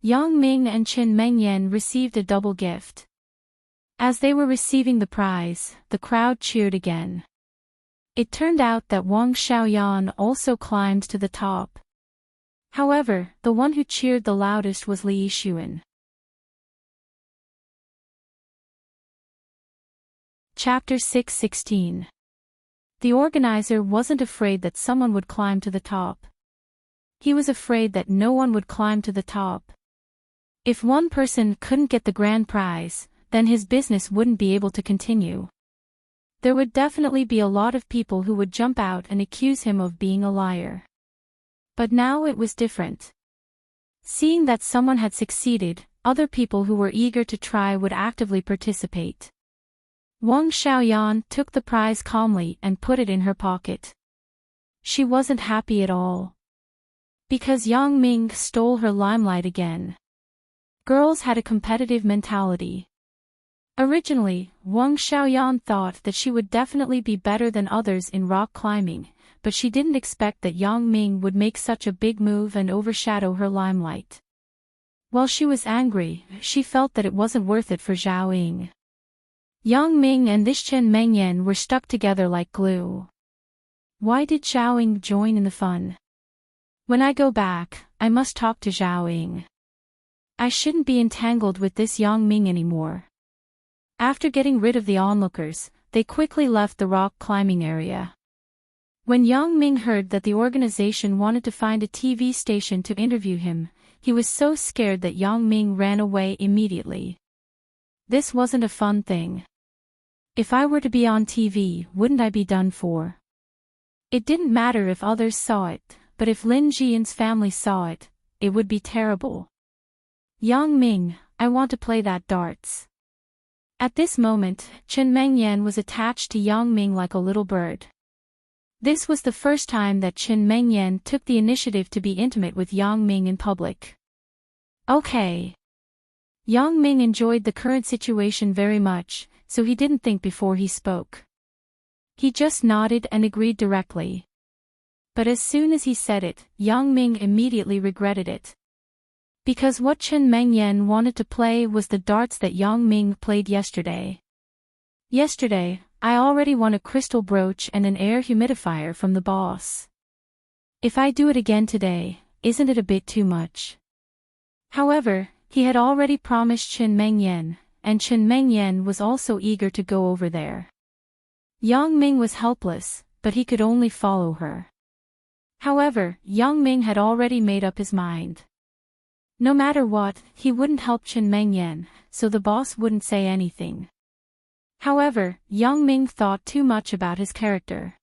Yang Ming and Chen Mengyan received a double gift. As they were receiving the prize, the crowd cheered again. It turned out that Wang Xiaoyan also climbed to the top. However, the one who cheered the loudest was Li Yixuan. Chapter 6:16. The organizer wasn't afraid that someone would climb to the top. He was afraid that no one would climb to the top. If one person couldn't get the grand prize, then his business wouldn't be able to continue. There would definitely be a lot of people who would jump out and accuse him of being a liar. But now it was different. Seeing that someone had succeeded, other people who were eager to try would actively participate. Wang Xiaoyan took the prize calmly and put it in her pocket. She wasn't happy at all. Because Yang Ming stole her limelight again. Girls had a competitive mentality. Originally, Wang Xiaoyan thought that she would definitely be better than others in rock climbing, but she didn't expect that Yang Ming would make such a big move and overshadow her limelight. While she was angry, she felt that it wasn't worth it for Zhao Ying. Yang Ming and this Chen Mengyan were stuck together like glue. Why did Zhao Ying join in the fun? When I go back, I must talk to Zhao Ying. I shouldn't be entangled with this Yang Ming anymore. After getting rid of the onlookers, they quickly left the rock climbing area. When Yang Ming heard that the organization wanted to find a TV station to interview him, he was so scared that Yang Ming ran away immediately. This wasn't a fun thing. If I were to be on TV, wouldn't I be done for? It didn't matter if others saw it, but if Lin Jian's family saw it, it would be terrible. Yang Ming, I want to play that darts. At this moment, Chen Mengyan was attached to Yang Ming like a little bird. This was the first time that Chen Mengyan took the initiative to be intimate with Yang Ming in public. Okay. Yang Ming enjoyed the current situation very much, so he didn't think before he spoke. He just nodded and agreed directly. But as soon as he said it, Yang Ming immediately regretted it. Because what Chen Mengyan wanted to play was the darts that Yang Ming played yesterday. Yesterday, I already won a crystal brooch and an air humidifier from the boss. If I do it again today, isn't it a bit too much? However, he had already promised Chen Mengyan, and Chen Mengyan was also eager to go over there. Yang Ming was helpless, but he could only follow her. However, Yang Ming had already made up his mind. No matter what, he wouldn't help Chen Mengyan, so the boss wouldn't say anything. However, Yang Ming thought too much about his character.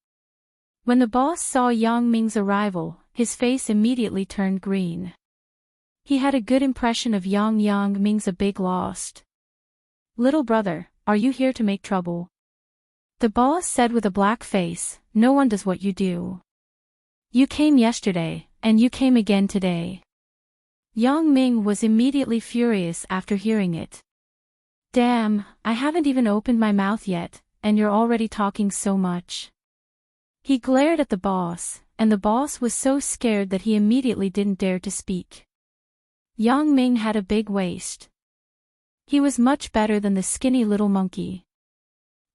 When the boss saw Yang Ming's arrival, his face immediately turned green. He had a good impression of Yang Ming's a big lost. Little brother, are you here to make trouble? The boss said with a black face, no one does what you do. You came yesterday, and you came again today. Yang Ming was immediately furious after hearing it. Damn, I haven't even opened my mouth yet, and you're already talking so much. He glared at the boss, and the boss was so scared that he immediately didn't dare to speak. Yang Ming had a big waist. He was much better than the skinny little monkey.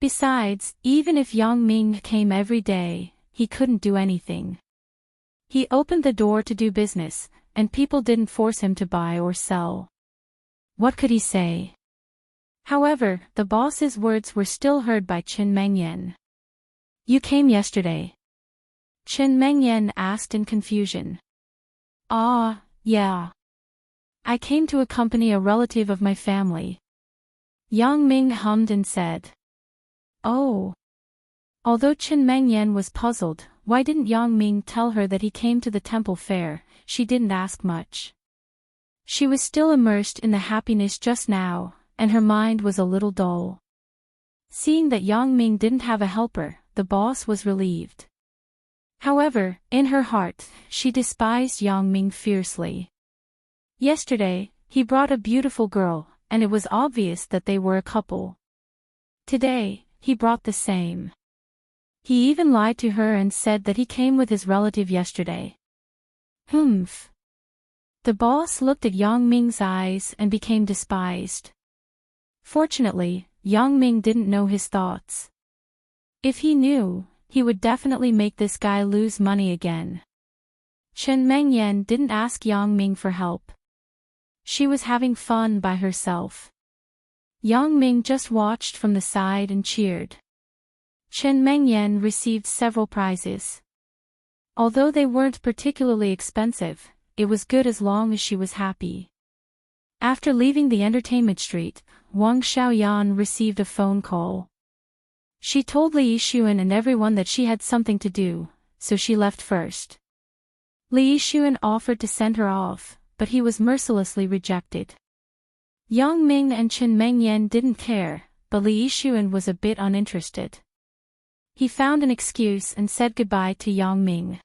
Besides, even if Yang Ming came every day, he couldn't do anything. He opened the door to do business, and people didn't force him to buy or sell. What could he say? However, the boss's words were still heard by Chen Mengyan. You came yesterday? Chen Mengyan asked in confusion. Ah, yeah. I came to accompany a relative of my family. Yang Ming hummed and said. Oh. Although Chen Mengyan was puzzled, why didn't Yang Ming tell her that he came to the temple fair? She didn't ask much. She was still immersed in the happiness just now, and her mind was a little dull. Seeing that Yang Ming didn't have a helper, the boss was relieved. However, in her heart, she despised Yang Ming fiercely. Yesterday, he brought a beautiful girl, and it was obvious that they were a couple. Today, he brought the same. He even lied to her and said that he came with his relative yesterday. Humph. The boss looked at Yang Ming's eyes and became despised. Fortunately, Yang Ming didn't know his thoughts. If he knew, he would definitely make this guy lose money again. Chen Mengyan didn't ask Yang Ming for help. She was having fun by herself. Yang Ming just watched from the side and cheered. Chen Mengyan received several prizes. Although they weren't particularly expensive, it was good as long as she was happy. After leaving the entertainment street, Wang Xiaoyan received a phone call. She told Li Yixuan and everyone that she had something to do, so she left first. Li Yixuan offered to send her off, but he was mercilessly rejected. Yang Ming and Chen Mengyan didn't care, but Li Yixuan was a bit uninterested. He found an excuse and said goodbye to Yang Ming.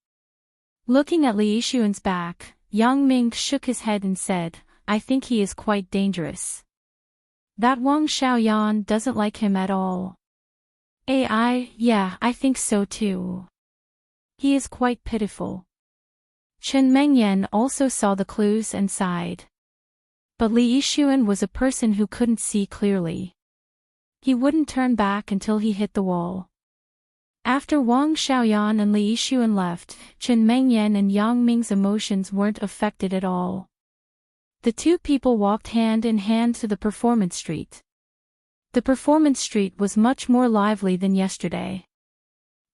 Looking at Li Yixuan's back, Yang Ming shook his head and said, "I think he is quite dangerous. That Wang Xiaoyan doesn't like him at all." Yeah, I think so too. He is quite pitiful. Chen Mengyan also saw the clues and sighed. But Li Yixuan was a person who couldn't see clearly. He wouldn't turn back until he hit the wall. After Wang Xiaoyan and Li Yixuan left, Chen Mengyan and Yang Ming's emotions weren't affected at all. The two people walked hand in hand to the performance street. The performance street was much more lively than yesterday.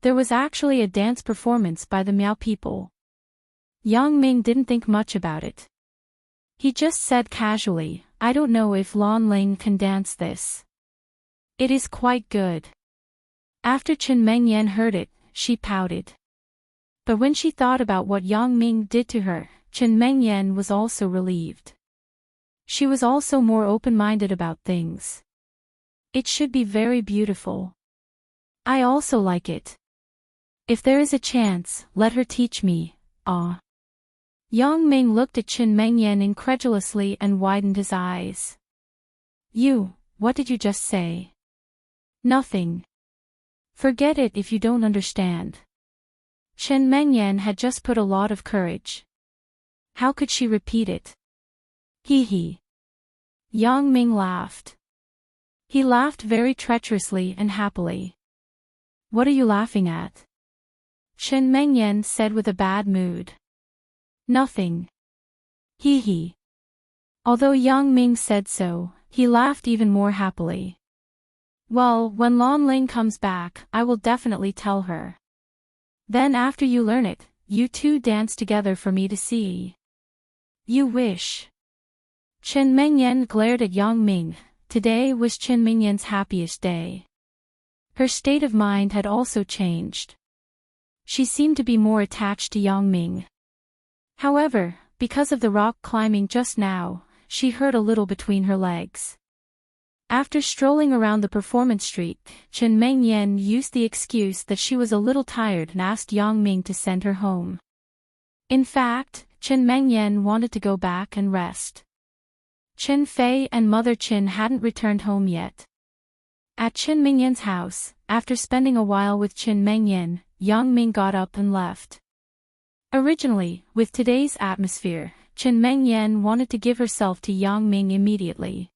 There was actually a dance performance by the Miao people. Yang Ming didn't think much about it. He just said casually, "I don't know if Lan Ling can dance this. It is quite good." After Chen Mengyan heard it, she pouted. But when she thought about what Yang Ming did to her, Chen Mengyan was also relieved. She was also more open-minded about things. It should be very beautiful. I also like it. If there is a chance, let her teach me. Yang Ming looked at Chen Mengyan incredulously and widened his eyes. What did you just say? Nothing. Forget it if you don't understand. Chen Mengyan had just put a lot of courage. How could she repeat it? Hee. Yang Ming laughed. He laughed very treacherously and happily. What are you laughing at? Chen Mengyan said with a bad mood. Nothing. Hee. Although Yang Ming said so, he laughed even more happily. Well, when Lan Ling comes back, I will definitely tell her. Then after you learn it, you two dance together for me to see. You wish. Chen Mengyan glared at Yang Ming. Today was Chen Mengyan's happiest day. Her state of mind had also changed. She seemed to be more attached to Yang Ming. However, because of the rock climbing just now, she hurt a little between her legs. After strolling around the performance street, Chen Mengyan used the excuse that she was a little tired and asked Yang Ming to send her home. In fact, Chen Mengyan wanted to go back and rest. Chen Fei and Mother Chen hadn't returned home yet. At Chen Mengyan's house, after spending a while with Chen Mengyan, Yang Ming got up and left. Originally, with today's atmosphere, Chen Mengyan wanted to give herself to Yang Ming immediately.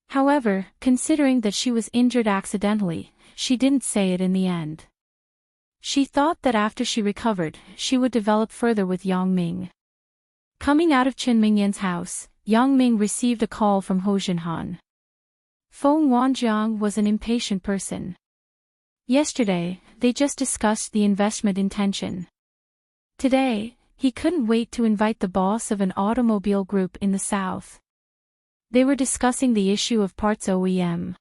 However, considering that she was injured accidentally, she didn't say it in the end. She thought that after she recovered, she would develop further with Yang Ming. Coming out of Chen Mengyan's house, Yang Ming received a call from Ho Jinhan. Feng Wanjiang was an impatient person. Yesterday, they just discussed the investment intention. Today, he couldn't wait to invite the boss of an automobile group in the south. They were discussing the issue of parts OEM.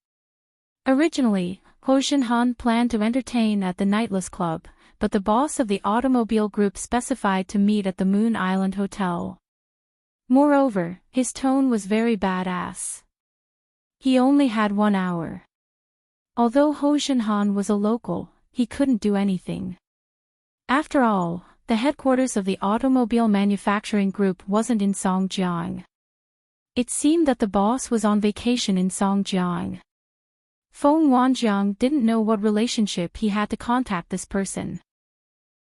Originally, Ho Jinhan planned to entertain at the Nightless Club, but the boss of the automobile group specified to meet at the Moon Island Hotel. Moreover, his tone was very badass. He only had 1 hour. Although Ho Jinhan was a local, he couldn't do anything. After all, the headquarters of the automobile manufacturing group wasn't in Songjiang. It seemed that the boss was on vacation in Songjiang. Feng Wanjiang didn't know what relationship he had to contact this person.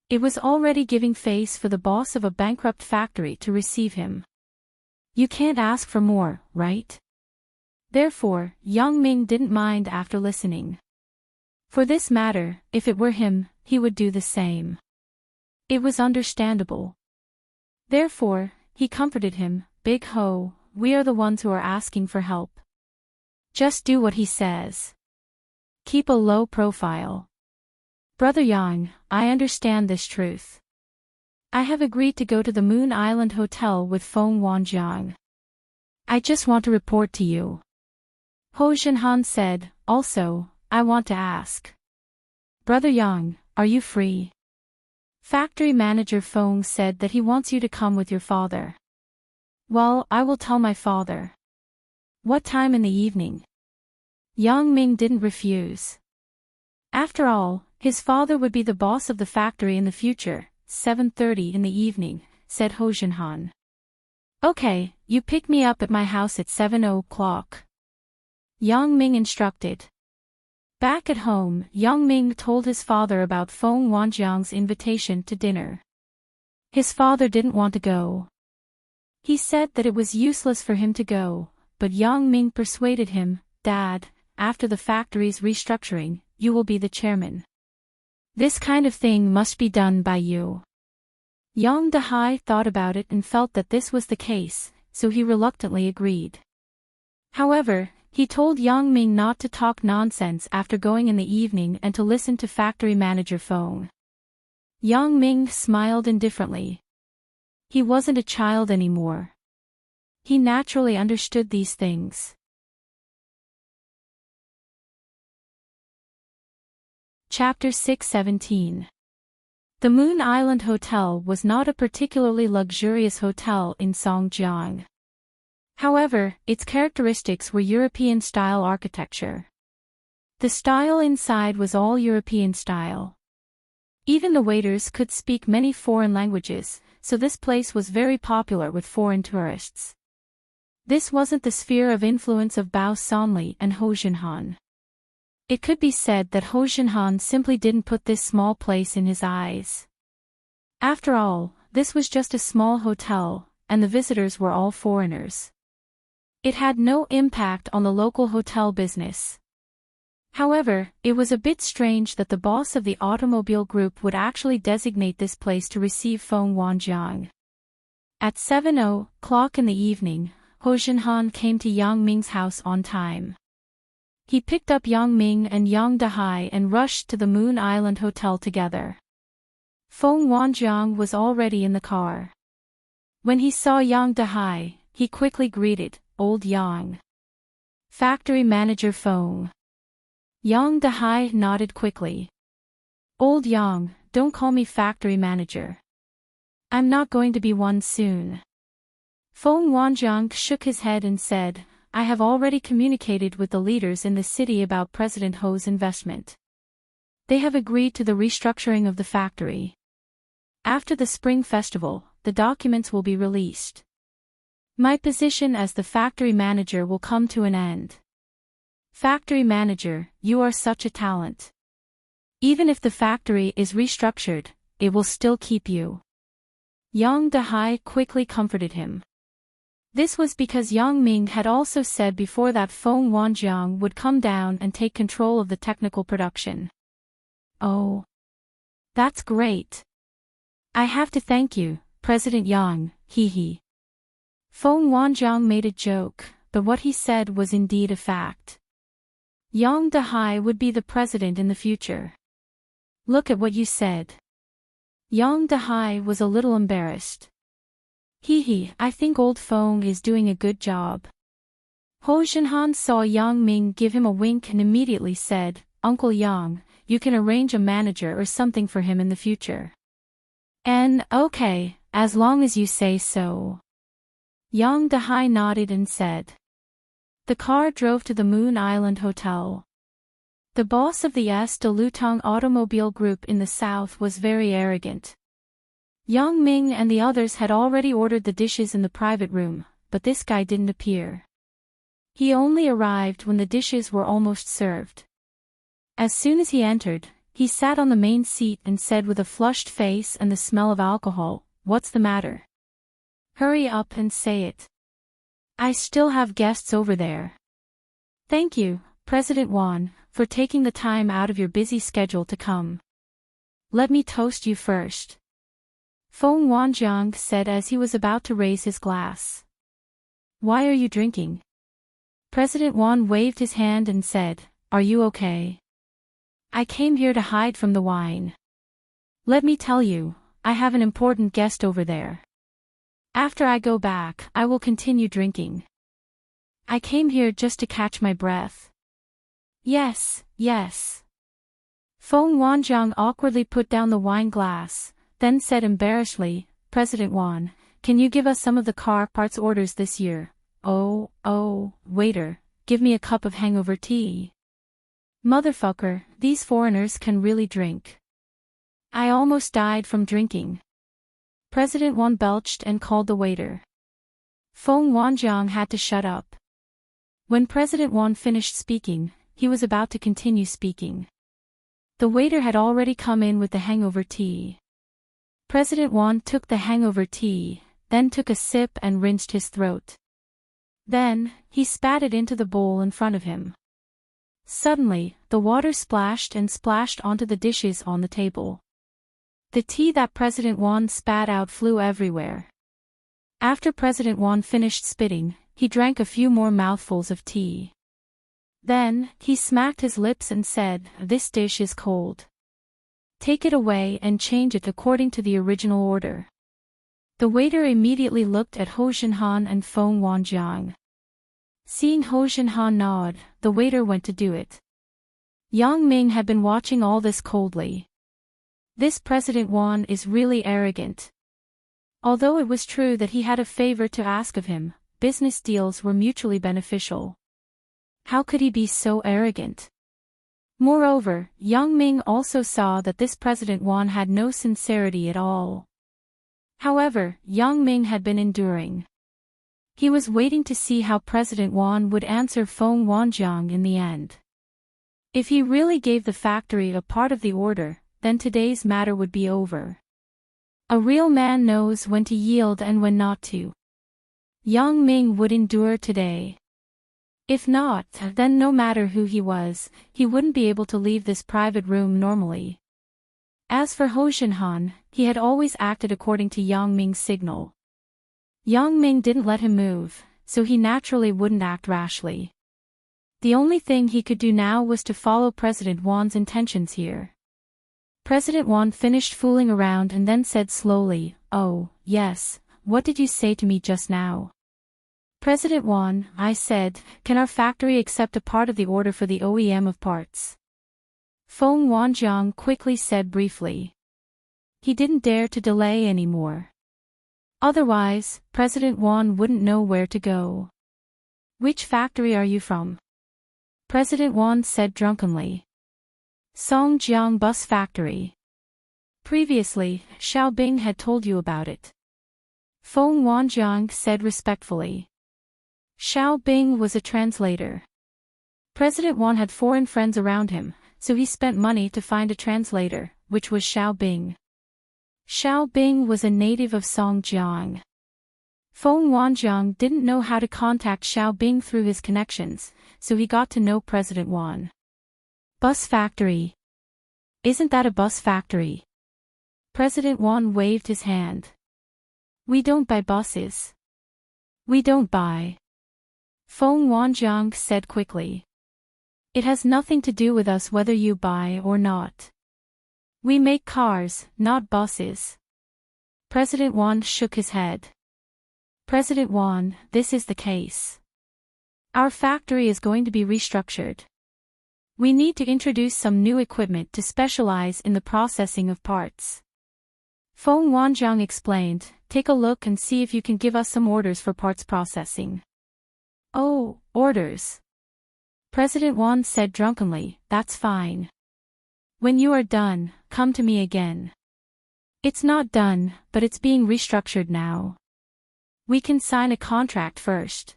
It was already giving face for the boss of a bankrupt factory to receive him. You can't ask for more, right? Therefore, young Ming didn't mind after listening. For this matter, if it were him, he would do the same. It was understandable. Therefore, he comforted him, Big Ho, we are the ones who are asking for help. Just do what he says. Keep a low profile. Brother Yang, I understand this truth. I have agreed to go to the Moon Island Hotel with Feng Wanjiang. I just want to report to you. Ho Xinhan said, also, I want to ask. Brother Yang, are you free? Factory manager Feng said that he wants you to come with your father. Well, I will tell my father. What time in the evening? Yang Ming didn't refuse. After all, his father would be the boss of the factory in the future. 7:30 in the evening, said Ho Xinhan. Okay, you pick me up at my house at 7 o'clock. Yang Ming instructed. Back at home, Yang Ming told his father about Feng Wanjiang's invitation to dinner. His father didn't want to go. He said that it was useless for him to go, but Yang Ming persuaded him, Dad, after the factory's restructuring, you will be the chairman. This kind of thing must be done by you. Yang Dahai thought about it and felt that this was the case, so he reluctantly agreed. However, he told Yang Ming not to talk nonsense after going in the evening and to listen to factory manager Feng. Yang Ming smiled indifferently. He wasn't a child anymore. He naturally understood these things. Chapter 6:17. The Moon Island Hotel was not a particularly luxurious hotel in Songjiang. However, its characteristics were European-style architecture. The style inside was all European style. Even the waiters could speak many foreign languages, so this place was very popular with foreign tourists. This wasn't the sphere of influence of Bao Sanli and Ho Xinhan. It could be said that Ho Xinhan simply didn't put this small place in his eyes. After all, this was just a small hotel, and the visitors were all foreigners. It had no impact on the local hotel business. However, it was a bit strange that the boss of the automobile group would actually designate this place to receive Feng Wanjiang. At 7 o'clock in the evening, Ho Xinhan came to Yang Ming's house on time. He picked up Yang Ming and Yang Dahai and rushed to the Moon Island Hotel together. Feng Wanjiang was already in the car. When he saw Yang Dahai, he quickly greeted, Old Yang. Factory manager Feng. Yang Dahai nodded quickly. Old Yang, don't call me factory manager. I'm not going to be one soon. Feng Wanjiang shook his head and said, I have already communicated with the leaders in the city about President Ho's investment. They have agreed to the restructuring of the factory. After the Spring Festival, the documents will be released. My position as the factory manager will come to an end. Factory manager, you are such a talent. Even if the factory is restructured, it will still keep you. Yang Dahai quickly comforted him. This was because Yang Ming had also said before that Feng Wanjiang would come down and take control of the technical production. Oh. That's great. I have to thank you, President Yang, hee. Feng Wanjiang made a joke, but what he said was indeed a fact. Yang Dahai would be the president in the future. Look at what you said. Yang Dahai was a little embarrassed. Hee, I think old Feng is doing a good job. Ho Xinhan saw Yang Ming give him a wink and immediately said, Uncle Yang, you can arrange a manager or something for him in the future. Okay, as long as you say so. Yang Dahai nodded and said. The car drove to the Moon Island Hotel. The boss of the S. de Lutong Automobile Group in the south was very arrogant. Yang Ming and the others had already ordered the dishes in the private room, but this guy didn't appear. He only arrived when the dishes were almost served. As soon as he entered, he sat on the main seat and said with a flushed face and the smell of alcohol, What's the matter? Hurry up and say it. I still have guests over there. Thank you, President Wan, for taking the time out of your busy schedule to come. Let me toast you first. Feng Wanjiang said as he was about to raise his glass. Why are you drinking? President Wan waved his hand and said, Are you okay? I came here to hide from the wine. Let me tell you, I have an important guest over there. After I go back, I will continue drinking. I came here just to catch my breath. Yes, yes. Feng Wanjiang awkwardly put down the wine glass, then said embarrassedly, President Wan, can you give us some of the car parts orders this year? Oh, waiter, give me a cup of hangover tea. Motherfucker, these foreigners can really drink. I almost died from drinking. President Wan belched and called the waiter. Feng Wanjiang had to shut up. When President Wan finished speaking, he was about to continue speaking. The waiter had already come in with the hangover tea. President Wan took the hangover tea, then took a sip and rinsed his throat. Then, he spat it into the bowl in front of him. Suddenly, the water splashed and splashed onto the dishes on the table. The tea that President Wan spat out flew everywhere. After President Wan finished spitting, he drank a few more mouthfuls of tea. Then, he smacked his lips and said, This dish is cold. Take it away and change it according to the original order. The waiter immediately looked at Ho Xinhan and Feng Wanjiang. Seeing Ho Xinhan nod, the waiter went to do it. Yang Ming had been watching all this coldly. This President Wan is really arrogant. Although it was true that he had a favor to ask of him, business deals were mutually beneficial. How could he be so arrogant? Moreover, Yang Ming also saw that this President Wan had no sincerity at all. However, Yang Ming had been enduring. He was waiting to see how President Wan would answer Feng Wanjiang in the end. If he really gave the factory a part of the order, then today's matter would be over. A real man knows when to yield and when not to. Yang Ming would endure today. If not, then no matter who he was, he wouldn't be able to leave this private room normally. As for Ho Xinhan, he had always acted according to Yang Ming's signal. Yang Ming didn't let him move, so he naturally wouldn't act rashly. The only thing he could do now was to follow President Wan's intentions here. President Wan finished fooling around and then said slowly, Oh, yes, what did you say to me just now? President Wan, I said, can our factory accept a part of the order for the OEM of parts? Feng Wanjiang quickly said briefly. He didn't dare to delay anymore. Otherwise, President Wan wouldn't know where to go. Which factory are you from? President Wan said drunkenly. Songjiang Bus Factory. Previously, Xiaobing had told you about it. Feng Wanjiang said respectfully. Xiaobing was a translator. President Wan had foreign friends around him, so he spent money to find a translator, which was Xiaobing. Xiaobing was a native of Songjiang. Feng Wanjiang didn't know how to contact Xiaobing through his connections, so he got to know President Wan. Bus factory. Isn't that a bus factory? President Wan waved his hand. We don't buy buses. We don't buy. Feng Wanjiang said quickly. It has nothing to do with us whether you buy or not. We make cars, not buses. President Wan shook his head. President Wan, this is the case. Our factory is going to be restructured. We need to introduce some new equipment to specialize in the processing of parts. Feng Wanjiang explained, take a look and see if you can give us some orders for parts processing. Oh, orders. President Wan said drunkenly, that's fine. When you are done, come to me again. It's not done, but it's being restructured now. We can sign a contract first.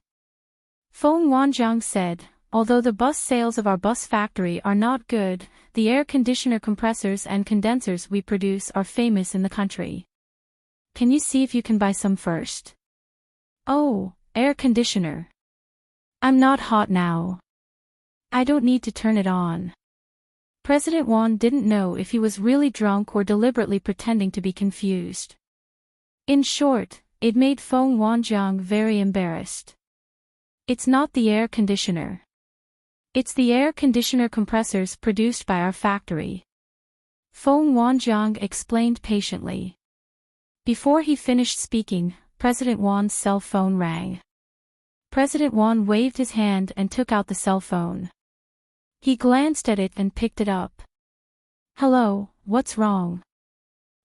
Feng Wanjiang said, although the bus sales of our bus factory are not good, the air conditioner compressors and condensers we produce are famous in the country. Can you see if you can buy some first? Oh, air conditioner. I'm not hot now. I don't need to turn it on. President Won didn't know if he was really drunk or deliberately pretending to be confused. In short, it made Feng Wanjiang very embarrassed. It's not the air conditioner. It's the air conditioner compressors produced by our factory. Feng Wanjiang explained patiently. Before he finished speaking, President Wan's cell phone rang. President Wan waved his hand and took out the cell phone. He glanced at it and picked it up. Hello, what's wrong?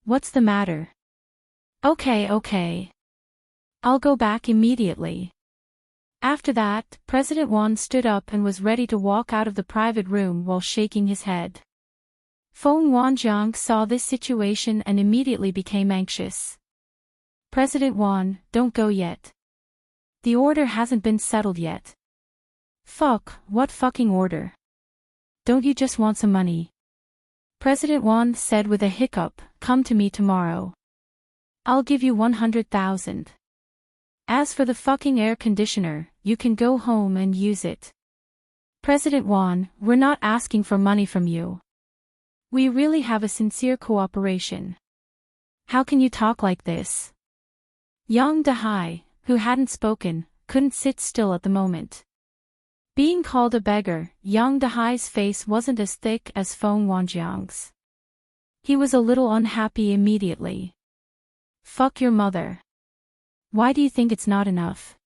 What's the matter? Okay. I'll go back immediately. After that, President Wan stood up and was ready to walk out of the private room while shaking his head. Feng Wanjiang saw this situation and immediately became anxious. President Wan, don't go yet. The order hasn't been settled yet. Fuck, what fucking order? Don't you just want some money? President Wan said with a hiccup, come to me tomorrow. I'll give you 100,000. As for the fucking air conditioner, you can go home and use it. President Wan, we're not asking for money from you. We really have a sincere cooperation. How can you talk like this? Yang Dehai, who hadn't spoken, couldn't sit still at the moment. Being called a beggar, Yang Dehai's face wasn't as thick as Feng Wanjiang's. He was a little unhappy immediately. Fuck your mother. Why do you think it's not enough?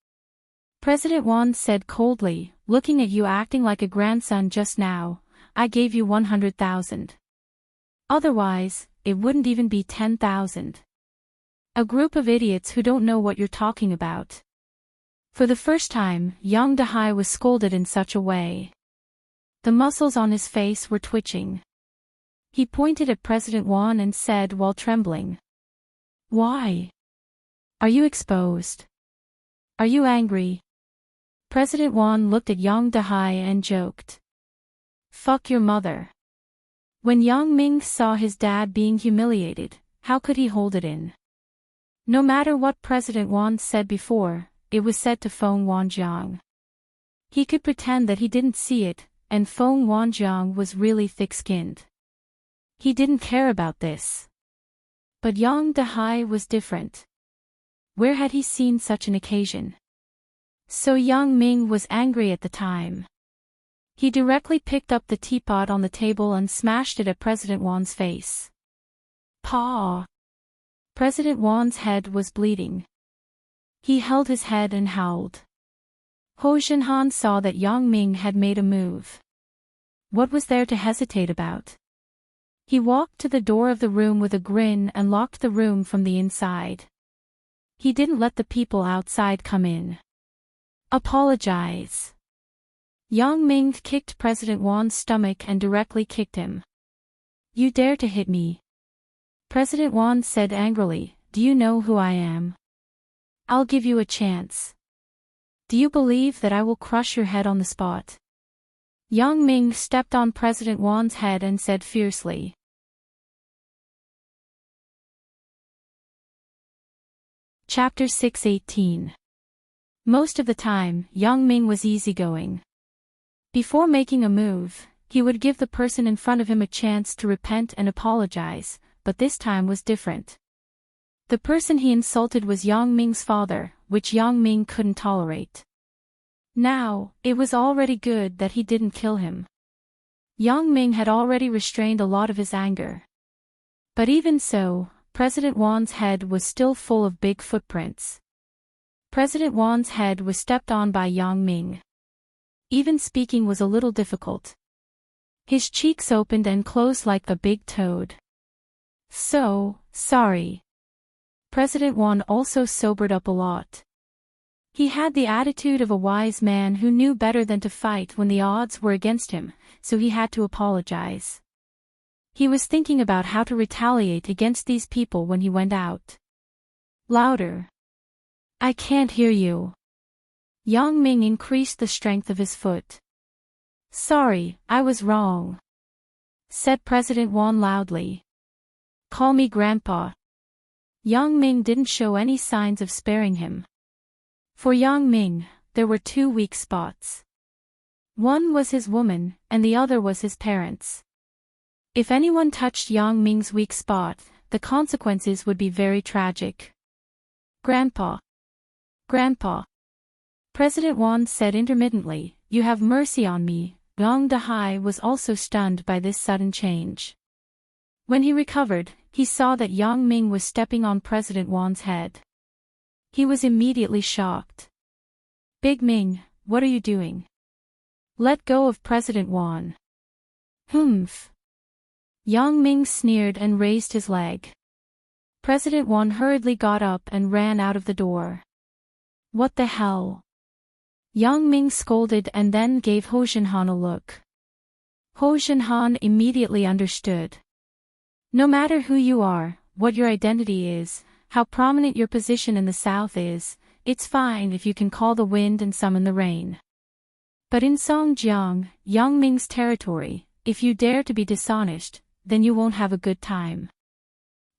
President Wan said coldly, looking at you acting like a grandson just now. I gave you 100,000. Otherwise, it wouldn't even be 10,000. A group of idiots who don't know what you're talking about. For the first time, Yang Dehai was scolded in such a way. The muscles on his face were twitching. He pointed at President Wan and said while trembling. Why? Are you exposed? Are you angry? President Wan looked at Yang Dehai and joked. Fuck your mother. When Yang Ming saw his dad being humiliated, how could he hold it in? No matter what President Wan said before, it was said to Feng Wanjiang. He could pretend that he didn't see it, and Feng Wanjiang was really thick-skinned. He didn't care about this. But Yang Dehai was different. Where had he seen such an occasion? So Yang Ming was angry at the time. He directly picked up the teapot on the table and smashed it at President Wan's face. Paw! President Wan's head was bleeding. He held his head and howled. Ho Shinhan saw that Yang Ming had made a move. What was there to hesitate about? He walked to the door of the room with a grin and locked the room from the inside. He didn't let the people outside come in. Apologize. Yang Ming kicked President Wan's stomach and directly kicked him. You dare to hit me? President Wan said angrily, do you know who I am? I'll give you a chance. Do you believe that I will crush your head on the spot? Yang Ming stepped on President Wan's head and said fiercely. Chapter 618. Most of the time, Yang Ming was easygoing. Before making a move, he would give the person in front of him a chance to repent and apologize, but this time was different. The person he insulted was Yang Ming's father, which Yang Ming couldn't tolerate. Now, it was already good that he didn't kill him. Yang Ming had already restrained a lot of his anger. But even so, President Wan's head was still full of big footprints. President Wan's head was stepped on by Yang Ming. Even speaking was a little difficult. His cheeks opened and closed like a big toad. So, sorry. President Wan also sobered up a lot. He had the attitude of a wise man who knew better than to fight when the odds were against him, so he had to apologize. He was thinking about how to retaliate against these people when he went out. Louder. I can't hear you. Yang Ming increased the strength of his foot. Sorry, I was wrong, said President Wan loudly. Call me Grandpa. Yang Ming didn't show any signs of sparing him. For Yang Ming, there were two weak spots. One was his woman, and the other was his parents. If anyone touched Yang Ming's weak spot, the consequences would be very tragic. Grandpa. Grandpa. President Wan said intermittently, "You have mercy on me." Yang Dahai was also stunned by this sudden change. When he recovered, he saw that Yang Ming was stepping on President Wan's head. He was immediately shocked. "Big Ming, what are you doing? Let go of President Wan." "Humph." Yang Ming sneered and raised his leg. President Wan hurriedly got up and ran out of the door. "What the hell?" Yang Ming scolded and then gave Ho Shinhan a look. Ho Shinhan immediately understood. No matter who you are, what your identity is, how prominent your position in the South is, it's fine if you can call the wind and summon the rain. But in Songjiang, Yang Ming's territory, if you dare to be dishonest, then you won't have a good time.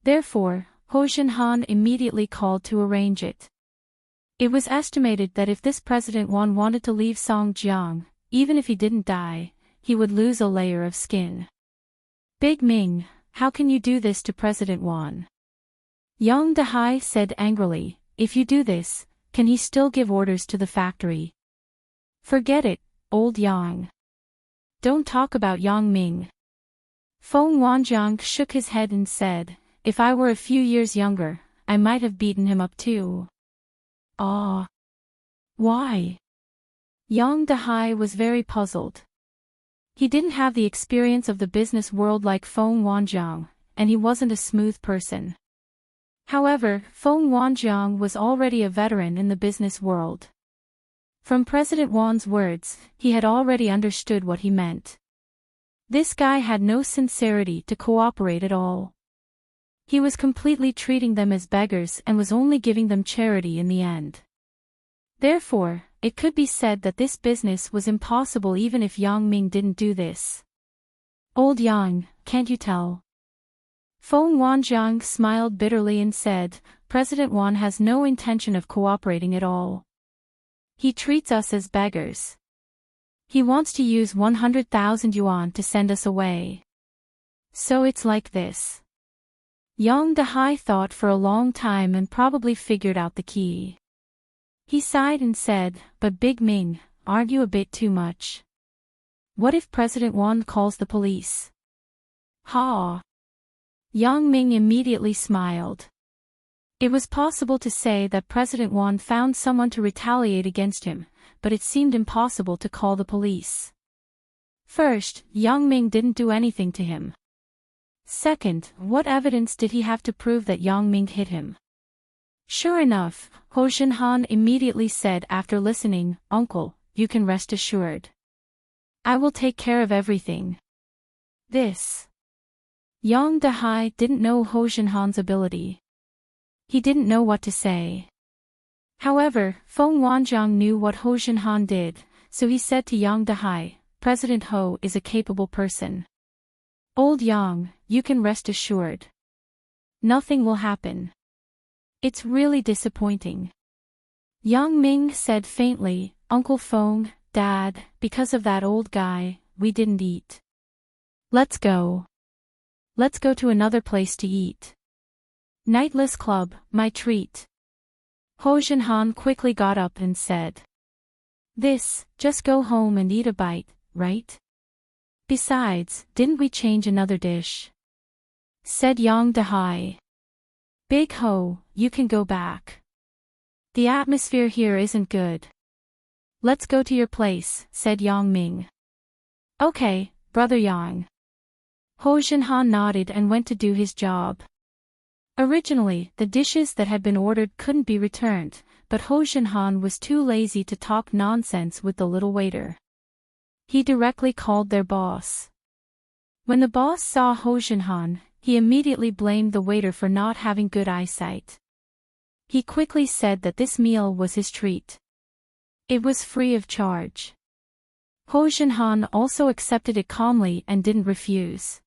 Therefore, Ho Shinhan immediately called to arrange it. It was estimated that if this President Wan wanted to leave Songjiang, even if he didn't die, he would lose a layer of skin. "Big Ming, how can you do this to President Wan?" Yang Dahai said angrily, "If you do this, can he still give orders to the factory?" "Forget it, old Yang. Don't talk about Yang Ming." Feng Wanjiang shook his head and said, "If I were a few years younger, I might have beaten him up too." "Ah. Why?" Yang Dahai was very puzzled. He didn't have the experience of the business world like Feng Wanjiang, and he wasn't a smooth person. However, Feng Wanjiang was already a veteran in the business world. From President Wan's words, he had already understood what he meant. This guy had no sincerity to cooperate at all. He was completely treating them as beggars and was only giving them charity in the end. Therefore, it could be said that this business was impossible even if Yang Ming didn't do this. "Old Yang, can't you tell?" Feng Wanjiang smiled bitterly and said, "President Wan has no intention of cooperating at all. He treats us as beggars. He wants to use 100,000 yuan to send us away. So it's like this." Yang Dahai thought for a long time and probably figured out the key. He sighed and said, "But Big Ming, aren't you a bit too much? What if President Wan calls the police?" "Ha!" Yang Ming immediately smiled. It was possible to say that President Wan found someone to retaliate against him, but it seemed impossible to call the police. First, Yang Ming didn't do anything to him. Second, what evidence did he have to prove that Yang Ming hit him? Sure enough, Ho Shinhan immediately said after listening, "Uncle, you can rest assured. I will take care of everything." This. Yang Dahai didn't know Ho Shinhan's ability. He didn't know what to say. However, Feng Wanjiang knew what Ho Shinhan did, so he said to Yang Dahai, "President Ho is a capable person. Old Yang, you can rest assured. Nothing will happen. It's really disappointing." Yang Ming said faintly, "Uncle Feng, Dad, because of that old guy, we didn't eat. Let's go. Let's go to another place to eat. Nightless club, my treat." Ho Shinhan quickly got up and said, Just go home and eat a bite, right? Besides, didn't we change another dish?" said Yang Dahai. "Big Ho, you can go back. The atmosphere here isn't good. Let's go to your place," said Yang Ming. "Okay, brother Yang." Ho Shinhan nodded and went to do his job. Originally, the dishes that had been ordered couldn't be returned, but Ho Shinhan was too lazy to talk nonsense with the little waiter. He directly called their boss. When the boss saw Ho Shinhan, he immediately blamed the waiter for not having good eyesight. He quickly said that this meal was his treat. It was free of charge. Ho Shinhan also accepted it calmly and didn't refuse.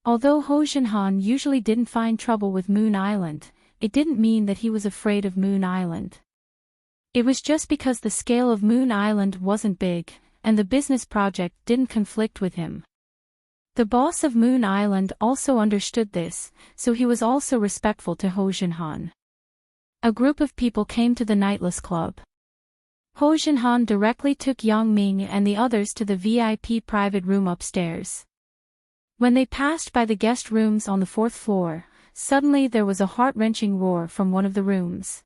Although Ho Shinhan usually didn't find trouble with Moon Island, it didn't mean that he was afraid of Moon Island. It was just because the scale of Moon Island wasn't big, and the business project didn't conflict with him. The boss of Moon Island also understood this, so he was also respectful to Ho Jinhan. A group of people came to the Nightless Club. Ho Jinhan directly took Yang Ming and the others to the VIP private room upstairs. When they passed by the guest rooms on the 4th floor, suddenly there was a heart-wrenching roar from one of the rooms.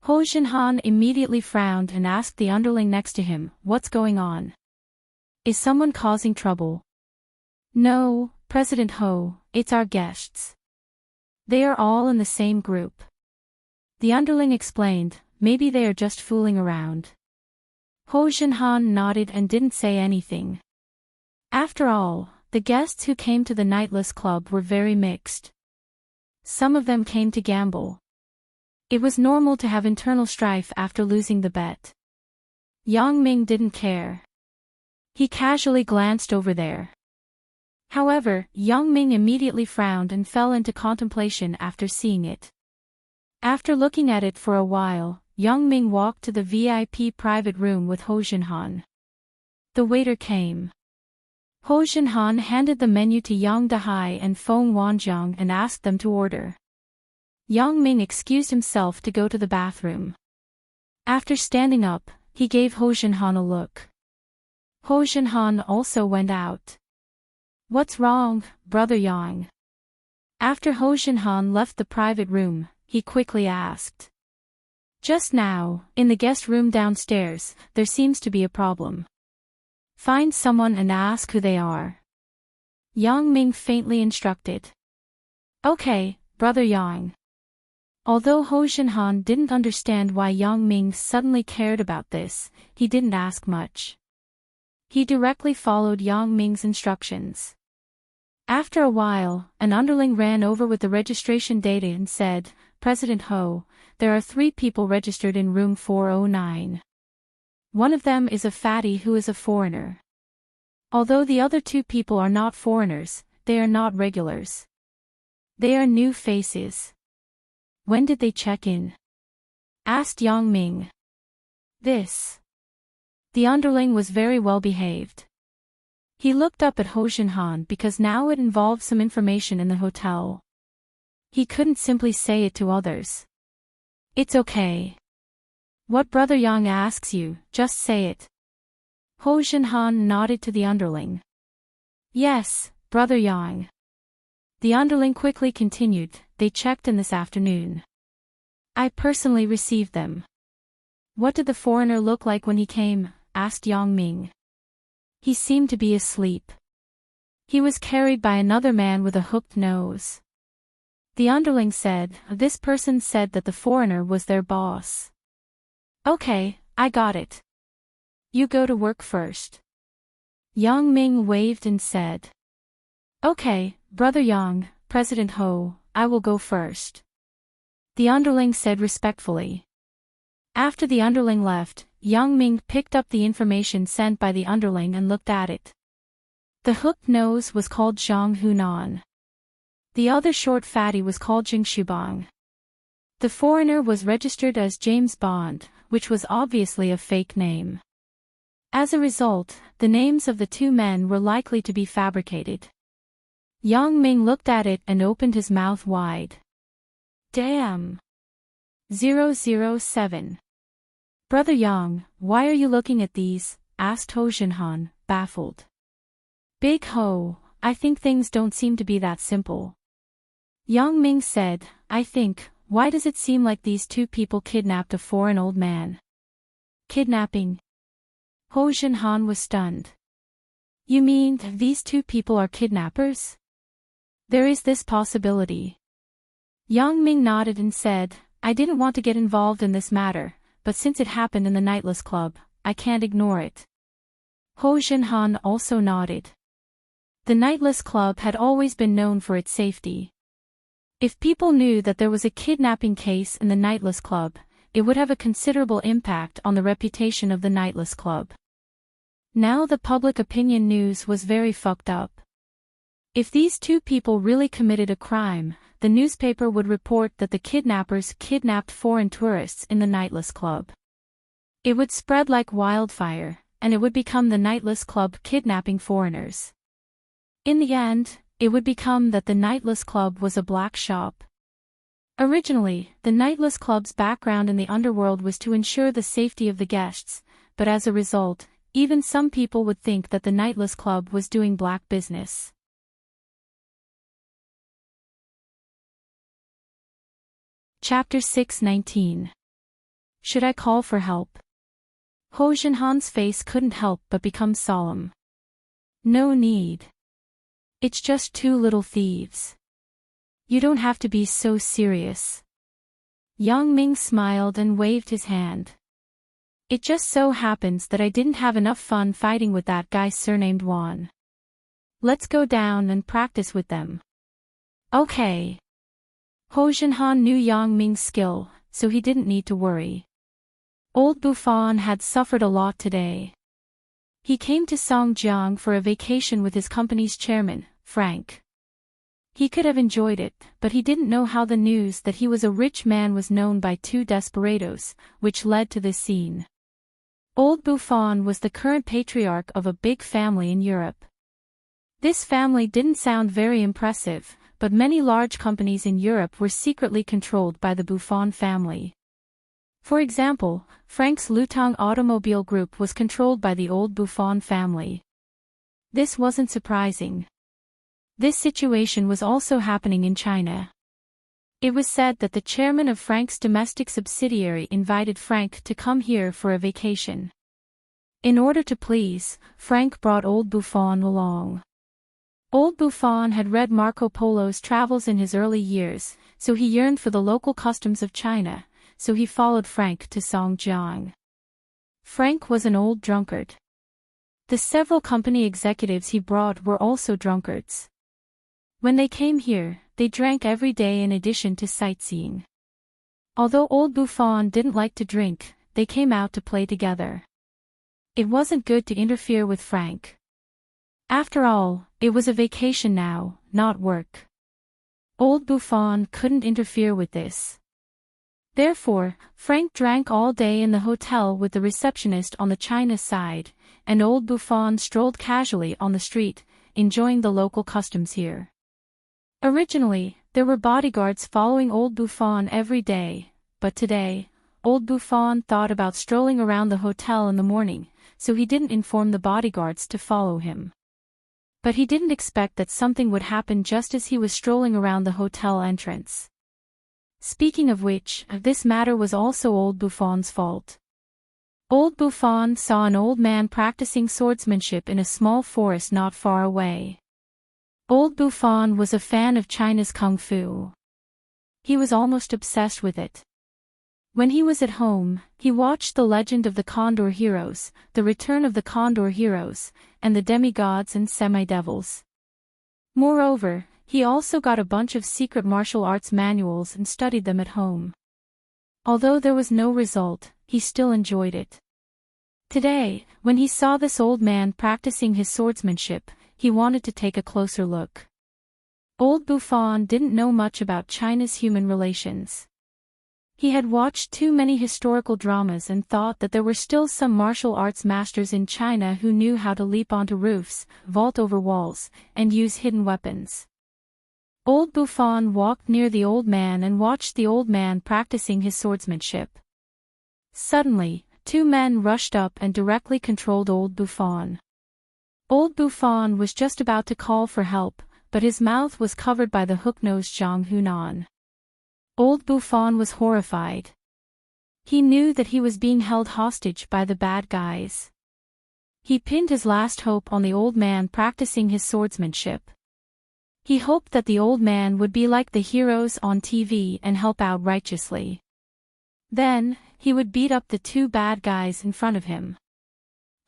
Ho Jinhan immediately frowned and asked the underling next to him, "What's going on? Is someone causing trouble?" "No, President Ho, it's our guests. They are all in the same group." The underling explained, "Maybe they are just fooling around." Ho Jinhan nodded and didn't say anything. After all, the guests who came to the Nightless Club were very mixed. Some of them came to gamble. It was normal to have internal strife after losing the bet. Yang Ming didn't care. He casually glanced over there. However, Yang Ming immediately frowned and fell into contemplation after seeing it. After looking at it for a while, Yang Ming walked to the VIP private room with Ho Jinhan. The waiter came. Ho Jinhan handed the menu to Yang Dehai and Feng Wanjiang and asked them to order. Yang Ming excused himself to go to the bathroom. After standing up, he gave Ho Jinhan a look. Ho Jinhan also went out. "What's wrong, Brother Yang?" After Ho Jinhan left the private room, he quickly asked. "Just now, in the guest room downstairs, there seems to be a problem. Find someone and ask who they are." Yang Ming faintly instructed. "Okay, Brother Yang." Although Ho Jinhan didn't understand why Yang Ming suddenly cared about this, he didn't ask much. He directly followed Yang Ming's instructions. After a while, an underling ran over with the registration data and said, "President Ho, there are 3 people registered in room 409. One of them is a fatty who is a foreigner. Although the other 2 people are not foreigners, they are not regulars. They are new faces." "When did they check in?" asked Yang Ming. The underling was very well behaved. He looked up at Ho Jinhan because now it involved some information in the hotel. He couldn't simply say it to others. "It's okay. What Brother Yang asks you, just say it." Ho Jinhan nodded to the underling. "Yes, Brother Yang." The underling quickly continued, "They checked in this afternoon. I personally received them." "What did the foreigner look like when he came?" asked Yang Ming. "He seemed to be asleep. He was carried by another man with a hooked nose." The underling said, "This person said that the foreigner was their boss." "Okay, I got it. You go to work first." Yang Ming waved and said. "Okay, Brother Yang, President Ho, I will go first." The underling said respectfully. After the underling left, Yang Ming picked up the information sent by the underling and looked at it. The hooked nose was called Zhang Hunan. The other short fatty was called Jing Shubang. The foreigner was registered as James Bond, which was obviously a fake name. As a result, the names of the 2 men were likely to be fabricated. Yang Ming looked at it and opened his mouth wide. "Damn. 007. "Brother Yang, why are you looking at these?" asked Ho Jinhan, baffled. "Big Ho, I think things don't seem to be that simple." Yang Ming said, "I think, why does it seem like these 2 people kidnapped a foreign old man?" "Kidnapping?" Ho Jinhan was stunned. "You mean these 2 people are kidnappers?" "There is this possibility." Yang Ming nodded and said, "I didn't want to get involved in this matter, but since it happened in the Nightless Club, I can't ignore it." Ho Jinhan also nodded. The Nightless Club had always been known for its safety. If people knew that there was a kidnapping case in the Nightless Club, it would have a considerable impact on the reputation of the Nightless Club. Now the public opinion news was very fucked up. If these 2 people really committed a crime, the newspaper would report that the kidnappers kidnapped foreign tourists in the Nightless Club. It would spread like wildfire, and it would become the Nightless Club kidnapping foreigners. In the end, it would become that the Nightless Club was a black shop. Originally, the Nightless Club's background in the underworld was to ensure the safety of the guests, but as a result, even some people would think that the Nightless Club was doing black business. Chapter 6:19. Should I call for help? Ho Jinhan's face couldn't help but become solemn. No need. It's just two little thieves. You don't have to be so serious. Yang Ming smiled and waved his hand. It just so happens that I didn't have enough fun fighting with that guy surnamed Wan. Let's go down and practice with them. Okay. Ho Jinhan knew Yang Ming's skill, so he didn't need to worry. Old Buffon had suffered a lot today. He came to Songjiang for a vacation with his company's chairman, Frank. He could have enjoyed it, but he didn't know how the news that he was a rich man was known by two desperados, which led to this scene. Old Buffon was the current patriarch of a big family in Europe. This family didn't sound very impressive, but many large companies in Europe were secretly controlled by the Buffon family. For example, Frank's Lutong Automobile Group was controlled by the old Buffon family. This wasn't surprising. This situation was also happening in China. It was said that the chairman of Frank's domestic subsidiary invited Frank to come here for a vacation. In order to please, Frank brought old Buffon along. Old Buffon had read Marco Polo's travels in his early years, so he yearned for the local customs of China, so he followed Frank to Songjiang. Frank was an old drunkard. The several company executives he brought were also drunkards. When they came here, they drank every day in addition to sightseeing. Although old Buffon didn't like to drink, they came out to play together. It wasn't good to interfere with Frank. After all, it was a vacation now, not work. Old Buffon couldn't interfere with this. Therefore, Frank drank all day in the hotel with the receptionist on the China side, and old Buffon strolled casually on the street, enjoying the local customs here. Originally, there were bodyguards following old Buffon every day, but today, old Buffon thought about strolling around the hotel in the morning, so he didn't inform the bodyguards to follow him. But he didn't expect that something would happen just as he was strolling around the hotel entrance. Speaking of which, this matter was also old Buffon's fault. Old Buffon saw an old man practicing swordsmanship in a small forest not far away. Old Buffon was a fan of China's kung fu. He was almost obsessed with it. When he was at home, he watched The Legend of the Condor Heroes, The Return of the Condor Heroes, and the Demigods and Semi-Devils. Moreover, he also got a bunch of secret martial arts manuals and studied them at home. Although there was no result, he still enjoyed it. Today, when he saw this old man practicing his swordsmanship, he wanted to take a closer look. Old Buffon didn't know much about China's human relations. He had watched too many historical dramas and thought that there were still some martial arts masters in China who knew how to leap onto roofs, vault over walls, and use hidden weapons. Old Buffon walked near the old man and watched the old man practicing his swordsmanship. Suddenly, two men rushed up and directly controlled old Buffon. Old Buffon was just about to call for help, but his mouth was covered by the hook-nosed Zhang Hunan. Old Buffon was horrified. He knew that he was being held hostage by the bad guys. He pinned his last hope on the old man practicing his swordsmanship. He hoped that the old man would be like the heroes on TV and help out righteously. Then, he would beat up the two bad guys in front of him.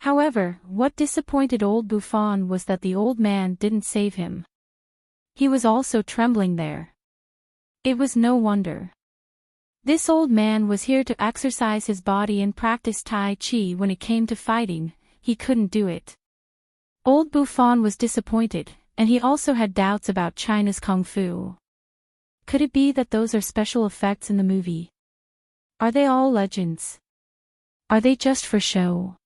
However, what disappointed old Buffon was that the old man didn't save him. He was also trembling there. It was no wonder. This old man was here to exercise his body and practice Tai Chi. When it came to fighting, he couldn't do it. Old Buffon was disappointed, and he also had doubts about China's kung fu. Could it be that those are special effects in the movie? Are they all legends? Are they just for show?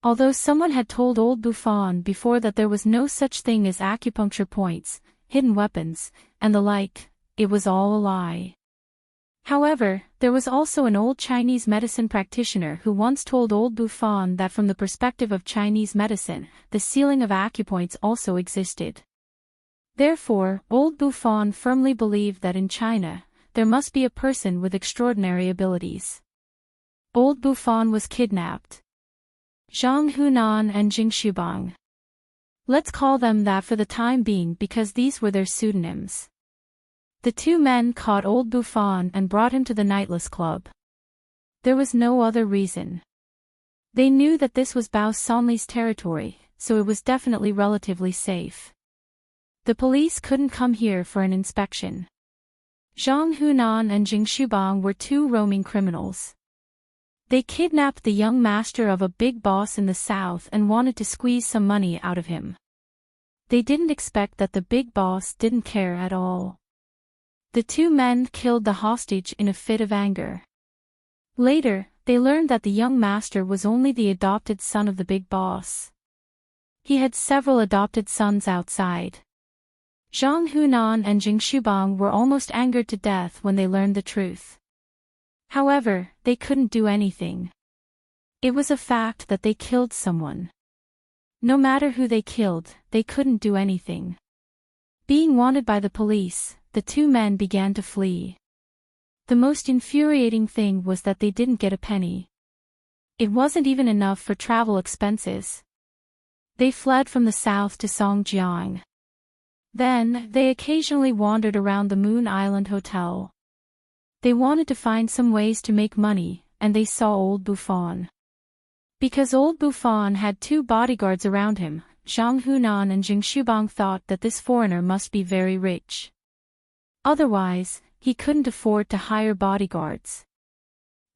Although someone had told old Buffon before that there was no such thing as acupuncture points, hidden weapons, and the like, it was all a lie. However, there was also an old Chinese medicine practitioner who once told old Buffon that from the perspective of Chinese medicine, the ceiling of acupoints also existed. Therefore, old Buffon firmly believed that in China, there must be a person with extraordinary abilities. Old Buffon was kidnapped. Zhang Hunan and Jing Shubang. Let's call them that for the time being because these were their pseudonyms. The two men caught old Buffon and brought him to the Nightless Club. There was no other reason. They knew that this was Bao Sanli's territory, so it was definitely relatively safe. The police couldn't come here for an inspection. Zhang Hunan and Jing Shubang were two roaming criminals. They kidnapped the young master of a big boss in the south and wanted to squeeze some money out of him. They didn't expect that the big boss didn't care at all. The two men killed the hostage in a fit of anger. Later, they learned that the young master was only the adopted son of the big boss. He had several adopted sons outside. Zhang Hunan and Jing Shubang were almost angered to death when they learned the truth. However, they couldn't do anything. It was a fact that they killed someone. No matter who they killed, they couldn't do anything. Being wanted by the police, the two men began to flee. The most infuriating thing was that they didn't get a penny. It wasn't even enough for travel expenses. They fled from the south to Songjiang. Then, they occasionally wandered around the Moon Island Hotel. They wanted to find some ways to make money, and they saw old Buffon. Because old Buffon had two bodyguards around him, Zhang Hunan and Jing Shubang thought that this foreigner must be very rich. Otherwise, he couldn't afford to hire bodyguards.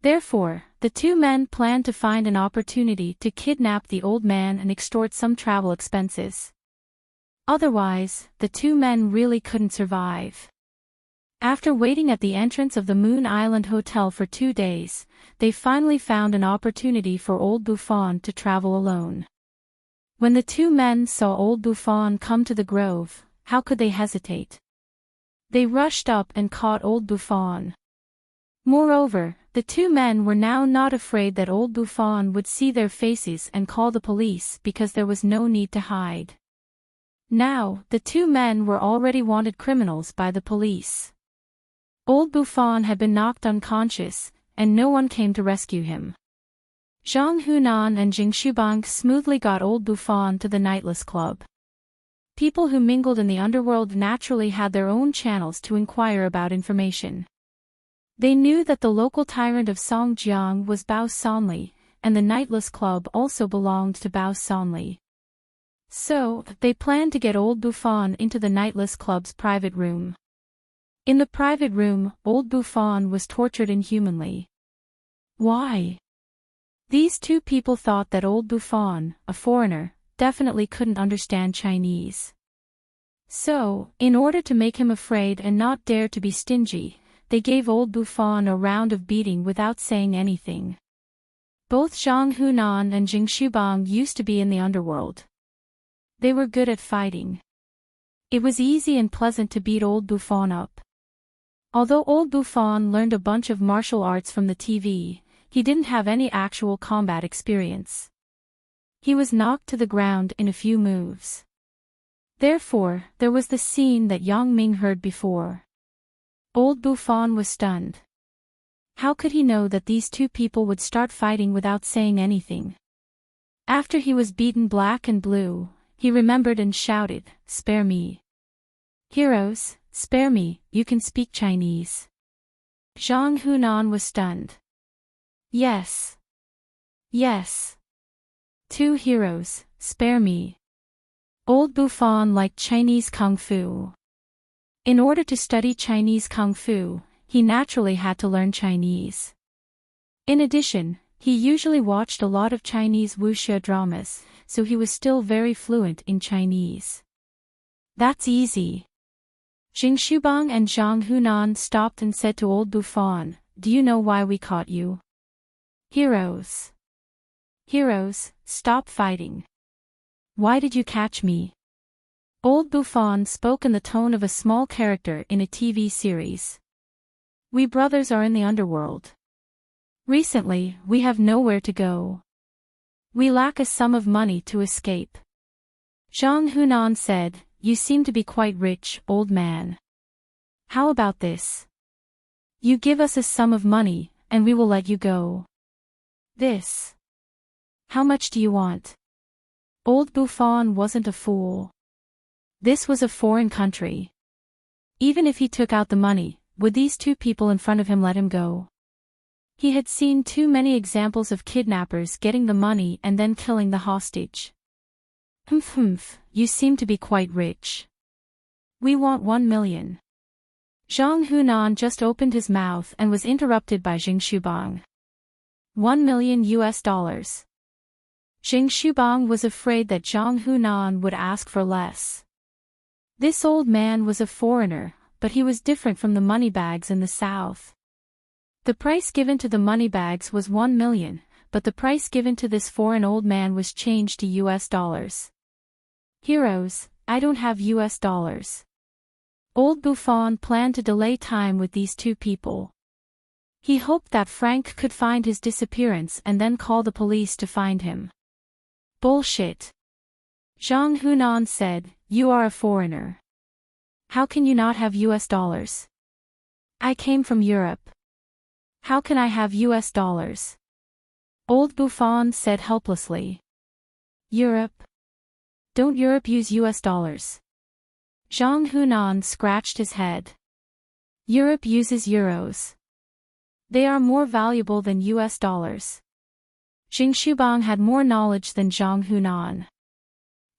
Therefore, the two men planned to find an opportunity to kidnap the old man and extort some travel expenses. Otherwise, the two men really couldn't survive. After waiting at the entrance of the Moon Island Hotel for 2 days, they finally found an opportunity for old Buffon to travel alone. When the two men saw old Buffon come to the grove, how could they hesitate? They rushed up and caught old Buffon. Moreover, the two men were now not afraid that old Buffon would see their faces and call the police because there was no need to hide. Now, the two men were already wanted criminals by the police. Old Buffon had been knocked unconscious, and no one came to rescue him. Zhang Hunan and Jing Shubang smoothly got old Buffon to the Nightless Club. People who mingled in the underworld naturally had their own channels to inquire about information. They knew that the local tyrant of Songjiang was Bao Sanli, and the Nightless Club also belonged to Bao Sanli. So, they planned to get old Buffon into the Nightless Club's private room. In the private room, old Buffon was tortured inhumanly. Why? These two people thought that old Buffon, a foreigner, definitely couldn't understand Chinese. So, in order to make him afraid and not dare to be stingy, they gave old Buffon a round of beating without saying anything. Both Zhang Hunan and Jing Shubang used to be in the underworld. They were good at fighting. It was easy and pleasant to beat old Buffon up. Although old Buffon learned a bunch of martial arts from the TV, he didn't have any actual combat experience. He was knocked to the ground in a few moves. Therefore, there was the scene that Yang Ming heard before. Old Buffon was stunned. How could he know that these two people would start fighting without saying anything? After he was beaten black and blue, he remembered and shouted, "Spare me. Heroes, spare me, you can speak Chinese." Zhang Hunan was stunned. Yes. Yes. Two heroes, spare me. Old Buffon liked Chinese Kung Fu. In order to study Chinese Kung Fu, he naturally had to learn Chinese. In addition, he usually watched a lot of Chinese wuxia dramas, so he was still very fluent in Chinese. That's easy. Jing Shubang and Zhang Hunan stopped and said to old Buffon, "Do you know why we caught you?" Heroes. Heroes, stop fighting. Why did you catch me? Old Buffon spoke in the tone of a small character in a TV series. We brothers are in the underworld. Recently, we have nowhere to go. We lack a sum of money to escape. Zhang Hunan said, You seem to be quite rich, old man. How about this? You give us a sum of money, and we will let you go. This. How much do you want? Old Buffon wasn't a fool. This was a foreign country. Even if he took out the money, would these two people in front of him let him go? He had seen too many examples of kidnappers getting the money and then killing the hostage. Humph, you seem to be quite rich. We want 1 million. Zhang Hunan just opened his mouth and was interrupted by Jing Shubang. $1 million. Jing Shubang was afraid that Zhang Hunan would ask for less. This old man was a foreigner, but he was different from the moneybags in the south. The price given to the moneybags was 1 million, but the price given to this foreign old man was changed to US dollars. Heroes, I don't have US dollars. Old Buffon planned to delay time with these two people. He hoped that Frank could find his disappearance and then call the police to find him. Bullshit. Zhang Hunan said, You are a foreigner. How can you not have US dollars? I came from Europe. How can I have US dollars? Old Buffon said helplessly. Europe? Don't Europe use US dollars? Zhang Hunan scratched his head. Europe uses euros. They are more valuable than US dollars. Jing Shubang had more knowledge than Zhang Hunan.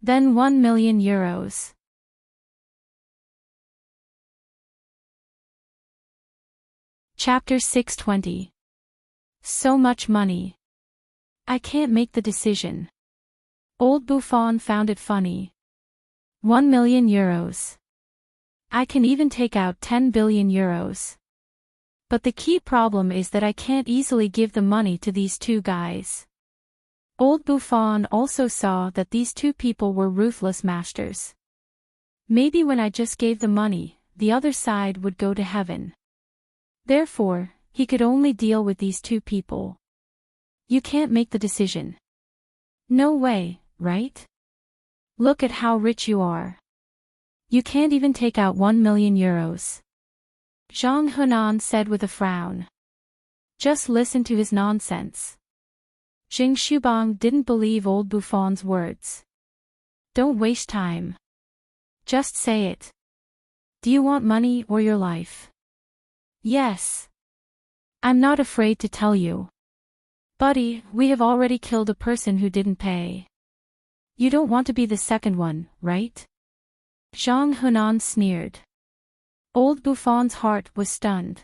Then 1 million euros. Chapter 620. So much money. I can't make the decision. Old Buffon found it funny. 1 million euros. I can even take out 10 billion euros. But the key problem is that I can't easily give the money to these two guys. Old Buffon also saw that these two people were ruthless masters. Maybe when I just gave the money, the other side would go to heaven. Therefore, he could only deal with these two people. You can't make the decision. No way, right? Look at how rich you are. You can't even take out 1 million euros. Zhang Hunan said with a frown. Just listen to his nonsense. Jing Shubang didn't believe old Buffon's words. Don't waste time. Just say it. Do you want money or your life? Yes. I'm not afraid to tell you. Buddy, we have already killed a person who didn't pay. You don't want to be the second one, right? Zhang Hunan sneered. Old Buffon's heart was stunned.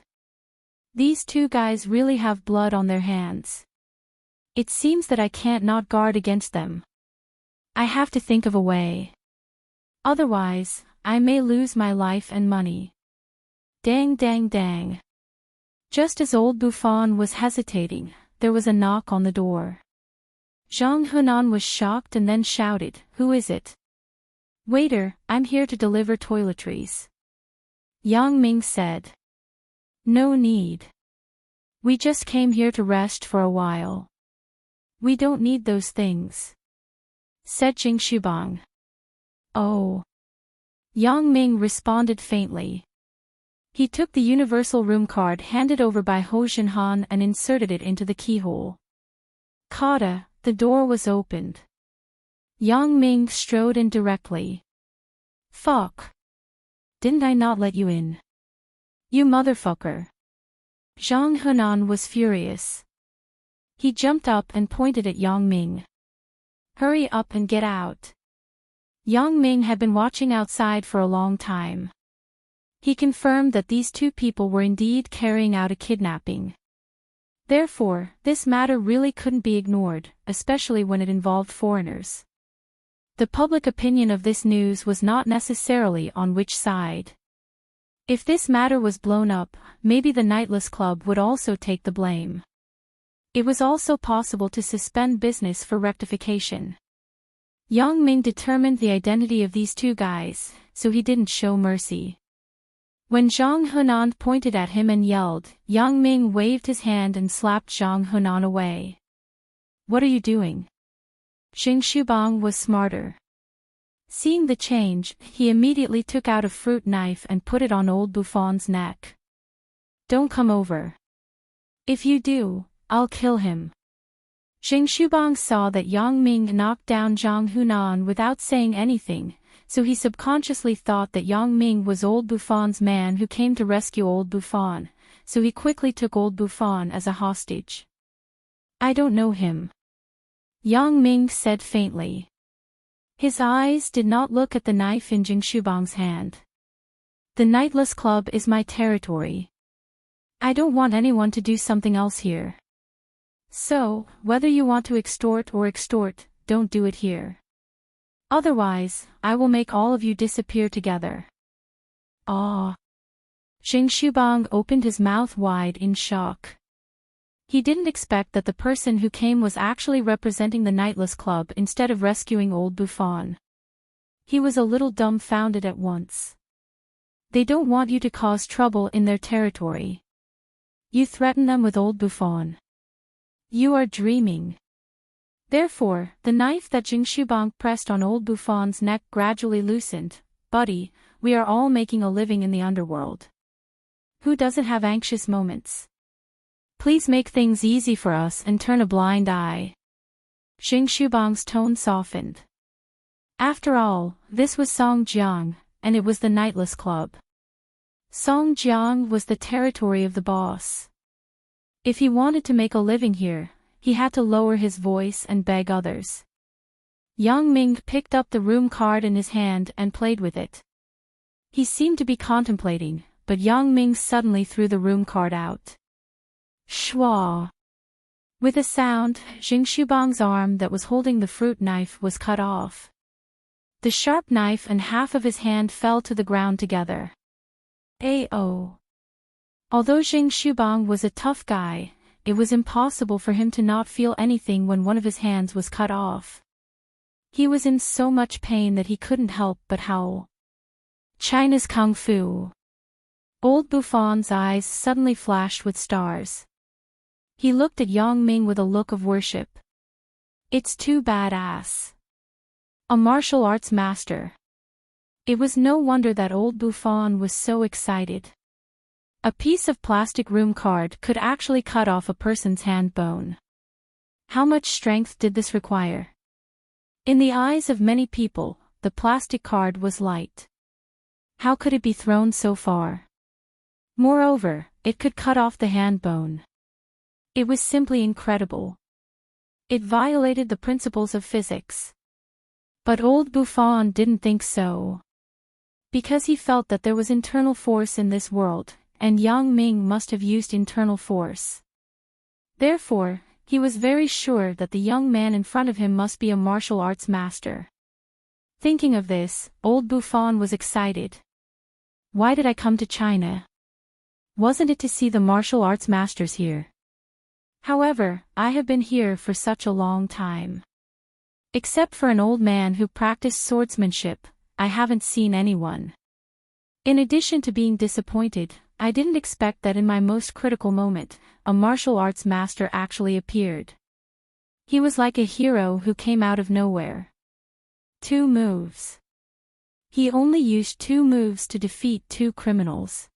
These two guys really have blood on their hands. It seems that I can't not guard against them. I have to think of a way. Otherwise, I may lose my life and money. Dang dang dang. Just as old Buffon was hesitating, there was a knock on the door. Zhang Hunan was shocked and then shouted, Who is it? Waiter, I'm here to deliver toiletries. Yang Ming said. No need. We just came here to rest for a while. We don't need those things, said Jing Shubang. Oh. Yang Ming responded faintly. He took the universal room card handed over by Ho Jinhan and inserted it into the keyhole. Kata, the door was opened. Yang Ming strode in directly. Fuck. Didn't I not let you in? You motherfucker. Zhang Hunan was furious. He jumped up and pointed at Yang Ming. Hurry up and get out. Yang Ming had been watching outside for a long time. He confirmed that these two people were indeed carrying out a kidnapping. Therefore, this matter really couldn't be ignored, especially when it involved foreigners. The public opinion of this news was not necessarily on which side. If this matter was blown up, maybe the Nightless Club would also take the blame. It was also possible to suspend business for rectification. Yang Ming determined the identity of these two guys, so he didn't show mercy. When Zhang Henan pointed at him and yelled, Yang Ming waved his hand and slapped Zhang Henan away. "What are you doing?" Xing Shubang was smarter. Seeing the change, he immediately took out a fruit knife and put it on old Buffon's neck. "Don't come over. If you do, I'll kill him." Xing Shubang saw that Yang Ming knocked down Zhang Henan without saying anything, so he subconsciously thought that Yang Ming was old Buffon's man who came to rescue old Buffon, so he quickly took old Buffon as a hostage. "I don't know him," Yang Ming said faintly. His eyes did not look at the knife in Xing Shubang's hand. "The Nightless Club is my territory. I don't want anyone to do something else here. So, whether you want to extort, don't do it here. Otherwise, I will make all of you disappear together." "Ah!" Xing Shubang opened his mouth wide in shock. He didn't expect that the person who came was actually representing the Nightless Club instead of rescuing old Buffon. He was a little dumbfounded at once. "They don't want you to cause trouble in their territory. You threaten them with old Buffon. You are dreaming." Therefore, the knife that Xing Shubang pressed on old Buffon's neck gradually loosened. "Buddy, we are all making a living in the underworld. Who doesn't have anxious moments? Please make things easy for us and turn a blind eye." Xing Shubang's tone softened. After all, this was Songjiang, and it was the Nightless Club. Songjiang was the territory of the boss. If he wanted to make a living here, he had to lower his voice and beg others. Yang Ming picked up the room card in his hand and played with it. He seemed to be contemplating, but Yang Ming suddenly threw the room card out. Shwa! With a sound, Xing Shubang's arm that was holding the fruit knife was cut off. The sharp knife and half of his hand fell to the ground together. Ao! Although Xing Shubang was a tough guy, it was impossible for him to not feel anything when one of his hands was cut off. He was in so much pain that he couldn't help but howl. China's Kung Fu! Old Buffon's eyes suddenly flashed with stars. He looked at Yang Ming with a look of worship. "It's too badass. A martial arts master." It was no wonder that old Buffon was so excited. A piece of plastic room card could actually cut off a person's hand bone. How much strength did this require? In the eyes of many people, the plastic card was light. How could it be thrown so far? Moreover, it could cut off the hand bone. It was simply incredible. It violated the principles of physics. But old Buffon didn't think so. Because he felt that there was internal force in this world, and Yang Ming must have used internal force. Therefore, he was very sure that the young man in front of him must be a martial arts master. Thinking of this, old Buffon was excited. Why did I come to China? Wasn't it to see the martial arts masters here? However, I have been here for such a long time. Except for an old man who practiced swordsmanship, I haven't seen anyone. In addition to being disappointed, I didn't expect that in my most critical moment, a martial arts master actually appeared. He was like a hero who came out of nowhere. 2 moves. He only used 2 moves to defeat 2 criminals.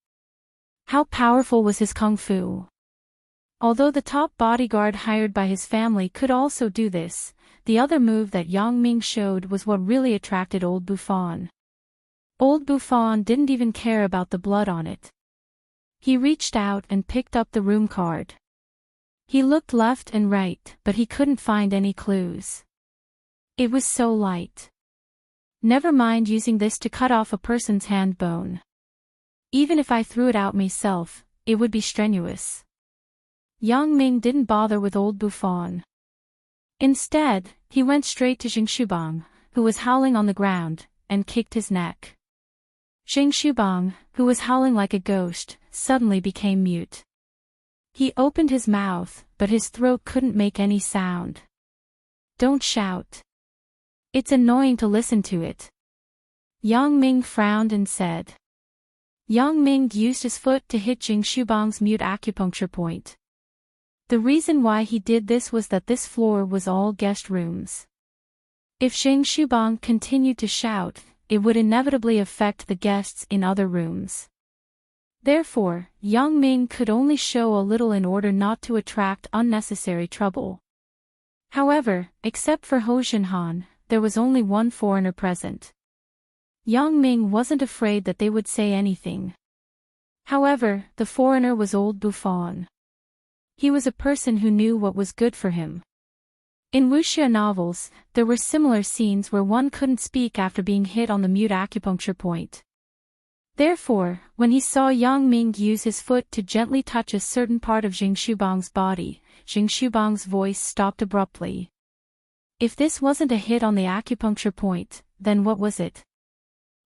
How powerful was his kung fu? Although the top bodyguard hired by his family could also do this, the other move that Yang Ming showed was what really attracted old Buffon. Old Buffon didn't even care about the blood on it. He reached out and picked up the room card. He looked left and right, but he couldn't find any clues. It was so light. Never mind using this to cut off a person's hand bone. Even if I threw it out myself, it would be strenuous. Yang Ming didn't bother with old Buffon. Instead, he went straight to Xing Shubang, who was howling on the ground, and kicked his neck. Xing Shubang, who was howling like a ghost, suddenly became mute. He opened his mouth, but his throat couldn't make any sound. Don't shout. It's annoying to listen to it. Yang Ming frowned and said. Yang Ming used his foot to hit Jing Shubang's mute acupuncture point. The reason why he did this was that this floor was all guest rooms. If Jing Shubang continued to shout, it would inevitably affect the guests in other rooms. Therefore, Yang Ming could only show a little in order not to attract unnecessary trouble. However, except for Ho Jinhan, there was only one foreigner present. Yang Ming wasn't afraid that they would say anything. However, the foreigner was old Buffon. He was a person who knew what was good for him. In wuxia novels, there were similar scenes where one couldn't speak after being hit on the mute acupuncture point. Therefore, when he saw Yang Ming use his foot to gently touch a certain part of Jing Shubang's body, Jing Shubang's voice stopped abruptly. If this wasn't a hit on the acupuncture point, then what was it?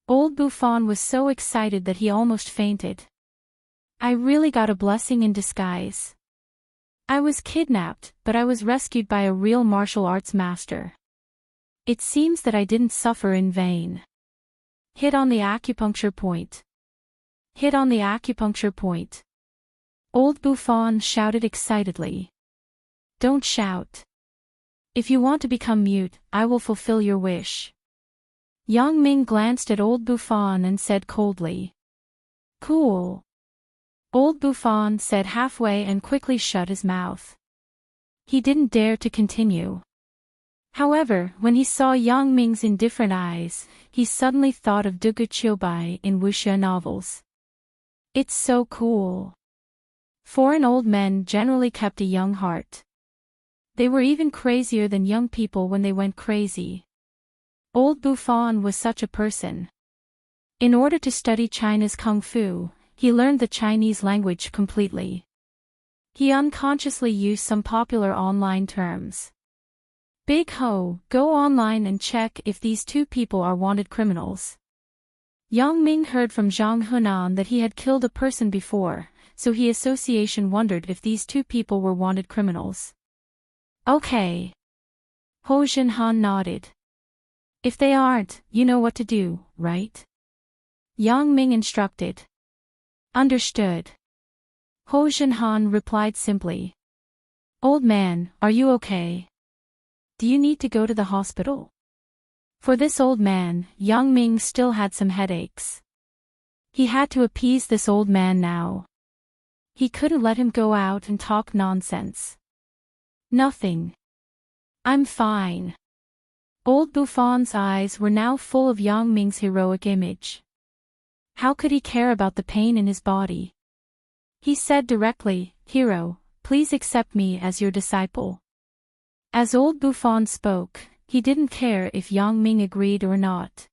Old Buffon was so excited that he almost fainted. I really got a blessing in disguise. I was kidnapped, but I was rescued by a real martial arts master. It seems that I didn't suffer in vain. Hit on the acupuncture point. Hit on the acupuncture point. Old Buffon shouted excitedly. Don't shout. If you want to become mute, I will fulfill your wish. Yang Ming glanced at old Buffon and said coldly. Cool. Old Buffon said halfway and quickly shut his mouth. He didn't dare to continue. However, when he saw Yang Ming's indifferent eyes, he suddenly thought of Dugu Qiubai in wuxia novels. It's so cool. Foreign old men generally kept a young heart. They were even crazier than young people when they went crazy. Old Buffon was such a person. In order to study China's kung fu, he learned the Chinese language completely. He unconsciously used some popular online terms. Big Ho, go online and check if these two people are wanted criminals. Yang Ming heard from Zhang Hunan that he had killed a person before, so he association wondered if these two people were wanted criminals. Okay. Ho Jinhan nodded. If they aren't, you know what to do, right? Yang Ming instructed. Understood. Ho Jinhan replied simply. Old man, are you okay? Do you need to go to the hospital? For this old man, Yang Ming still had some headaches. He had to appease this old man now. He couldn't let him go out and talk nonsense. Nothing. I'm fine. Old Buffon's eyes were now full of Yang Ming's heroic image. How could he care about the pain in his body? He said directly, Hero, please accept me as your disciple. As old Buffon spoke, he didn't care if Yang Ming agreed or not.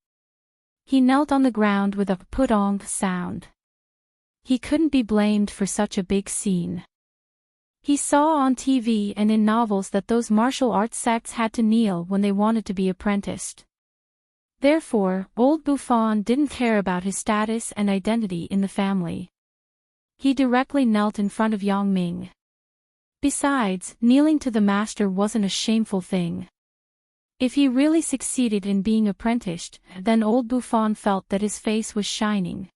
He knelt on the ground with a put-on sound. He couldn't be blamed for such a big scene. He saw on TV and in novels that those martial arts sects had to kneel when they wanted to be apprenticed. Therefore, old Buffon didn't care about his status and identity in the family. He directly knelt in front of Yang Ming. Besides, kneeling to the master wasn't a shameful thing. If he really succeeded in being apprenticed, then old Buffon felt that his face was shining.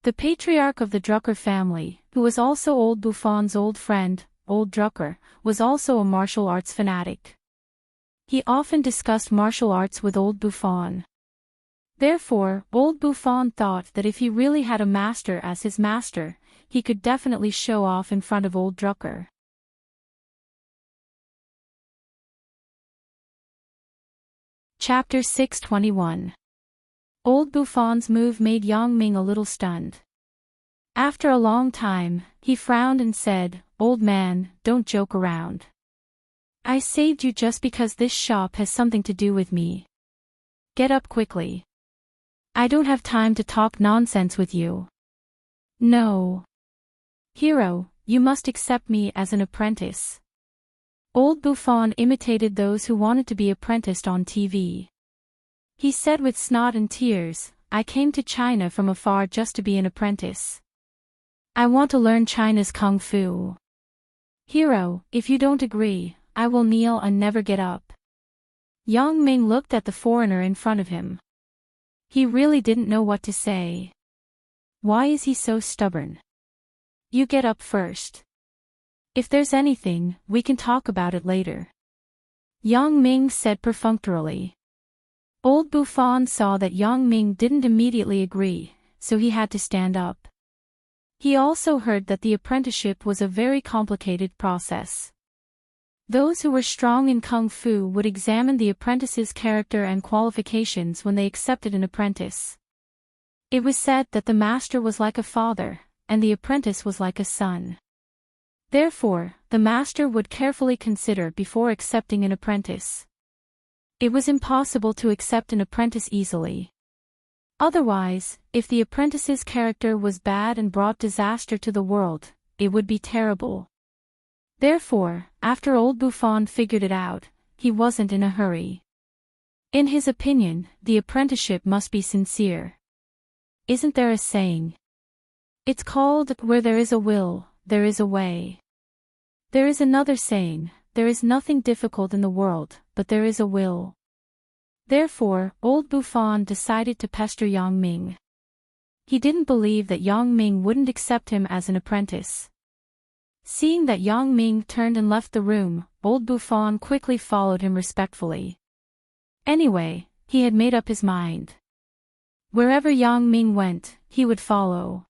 The patriarch of the Drucker family, who was also old Buffon's old friend, old Drucker, was also a martial arts fanatic. He often discussed martial arts with old Buffon. Therefore, old Buffon thought that if he really had a master as his master, he could definitely show off in front of old Drucker. Chapter 621. Old Buffon's move made Yang Ming a little stunned. After a long time, he frowned and said, Old man, don't joke around. I saved you just because this shop has something to do with me. Get up quickly. I don't have time to talk nonsense with you. No. Hero, you must accept me as an apprentice. Old Buffon imitated those who wanted to be apprenticed on TV. He said with snot and tears, I came to China from afar just to be an apprentice. I want to learn China's kung fu. Hero, if you don't agree, I will kneel and never get up. Yang Ming looked at the foreigner in front of him. He really didn't know what to say. Why is he so stubborn? You get up first. If there's anything, we can talk about it later. Yang Ming said perfunctorily. Old Buffon saw that Yang Ming didn't immediately agree, so he had to stand up. He also heard that the apprenticeship was a very complicated process. Those who were strong in Kung Fu would examine the apprentice's character and qualifications when they accepted an apprentice. It was said that the master was like a father, and the apprentice was like a son. Therefore, the master would carefully consider before accepting an apprentice. It was impossible to accept an apprentice easily. Otherwise, if the apprentice's character was bad and brought disaster to the world, it would be terrible. Therefore, after old Buffon figured it out, he wasn't in a hurry. In his opinion, the apprenticeship must be sincere. Isn't there a saying? It's called, where there is a will, there is a way. There is another saying, there is nothing difficult in the world, but there is a will. Therefore, old Buffon decided to pester Yang Ming. He didn't believe that Yang Ming wouldn't accept him as an apprentice. Seeing that Yang Ming turned and left the room, old Buffon quickly followed him respectfully. Anyway, he had made up his mind. Wherever Yang Ming went, he would follow.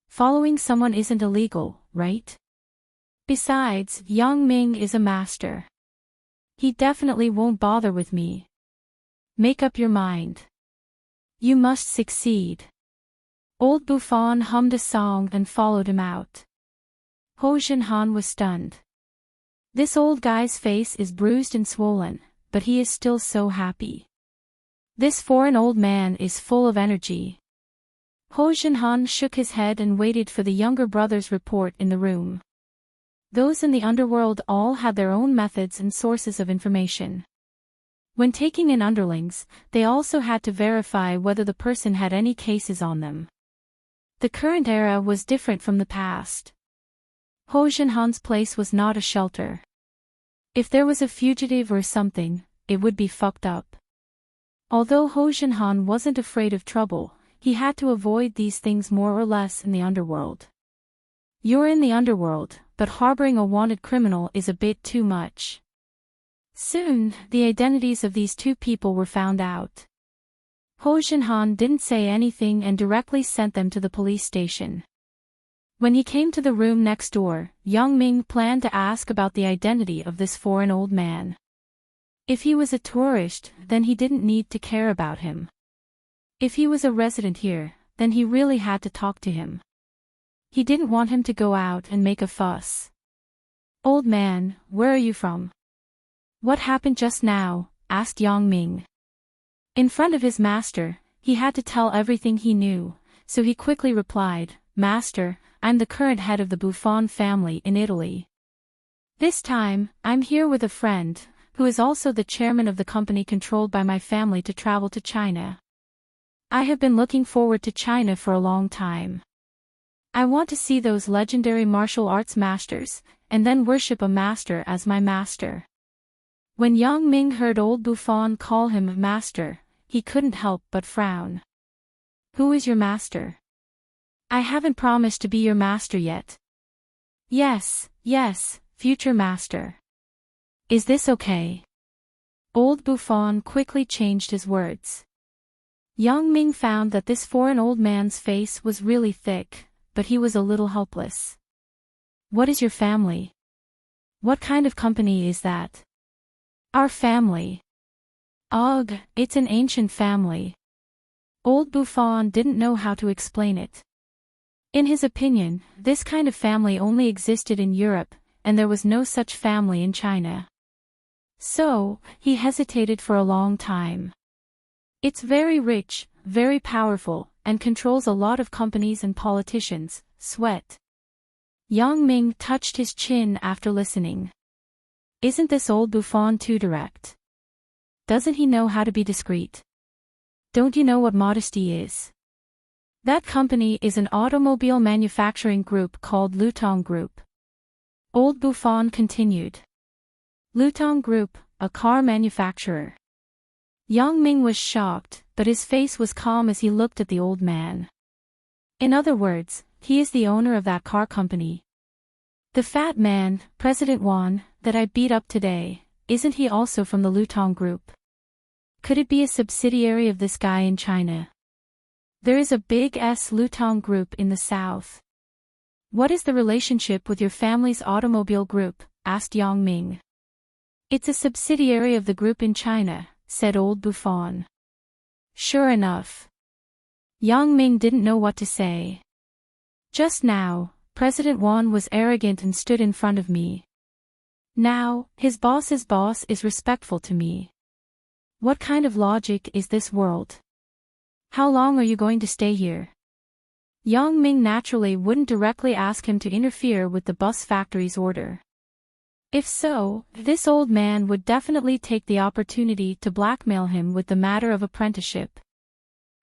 Following someone isn't illegal, right? Besides, Yang Ming is a master. He definitely won't bother with me. Make up your mind. You must succeed. Old Buffon hummed a song and followed him out. Ho Jinhan was stunned. This old guy's face is bruised and swollen, but he is still so happy. This foreign old man is full of energy. Ho Jinhan shook his head and waited for the younger brother's report in the room. Those in the underworld all had their own methods and sources of information. When taking in underlings, they also had to verify whether the person had any cases on them. The current era was different from the past. Ho Jinhan's place was not a shelter. If there was a fugitive or something, it would be fucked up. Although Ho Jinhan wasn't afraid of trouble, he had to avoid these things more or less in the underworld. You're in the underworld, but harboring a wanted criminal is a bit too much. Soon, the identities of these two people were found out. Ho Jinhan didn't say anything and directly sent them to the police station. When he came to the room next door, Yang Ming planned to ask about the identity of this foreign old man. If he was a tourist, then he didn't need to care about him. If he was a resident here, then he really had to talk to him. He didn't want him to go out and make a fuss. Old man, where are you from? What happened just now? Asked Yang Ming. In front of his master, he had to tell everything he knew, so he quickly replied, Master, I'm the current head of the Buffon family in Italy. This time, I'm here with a friend, who is also the chairman of the company controlled by my family to travel to China. I have been looking forward to China for a long time. I want to see those legendary martial arts masters, and then worship a master as my master. When Yang Ming heard old Buffon call him master, he couldn't help but frown. Who is your master? I haven't promised to be your master yet. Yes, future master. Is this okay? Old Buffon quickly changed his words. Yang Ming found that this foreign old man's face was really thick, but he was a little helpless. What is your family? What kind of company is that? Our family. Ugh, it's an ancient family. Old Buffon didn't know how to explain it. In his opinion, this kind of family only existed in Europe, and there was no such family in China. So, he hesitated for a long time. It's very rich, very powerful, and controls a lot of companies and politicians. Sweat. Yang Ming touched his chin after listening. Isn't this old Buffon too direct? Doesn't he know how to be discreet? Don't you know what modesty is? That company is an automobile manufacturing group called Lutong Group. Old Buffon continued. Lutong Group, a car manufacturer. Yang Ming was shocked, but his face was calm as he looked at the old man. In other words, he is the owner of that car company. The fat man, President Wan, that I beat up today, isn't he also from the Lutong Group? Could it be a subsidiary of this guy in China? There is a big Lutong Group in the south. What is the relationship with your family's automobile group? Asked Yang Ming. It's a subsidiary of the group in China, said Old Buffon. Sure enough. Yang Ming didn't know what to say. Just now, President Wan was arrogant and stood in front of me. Now, his boss's boss is respectful to me. What kind of logic is this world? How long are you going to stay here? Yang Ming naturally wouldn't directly ask him to interfere with the bus factory's order. If so, this old man would definitely take the opportunity to blackmail him with the matter of apprenticeship.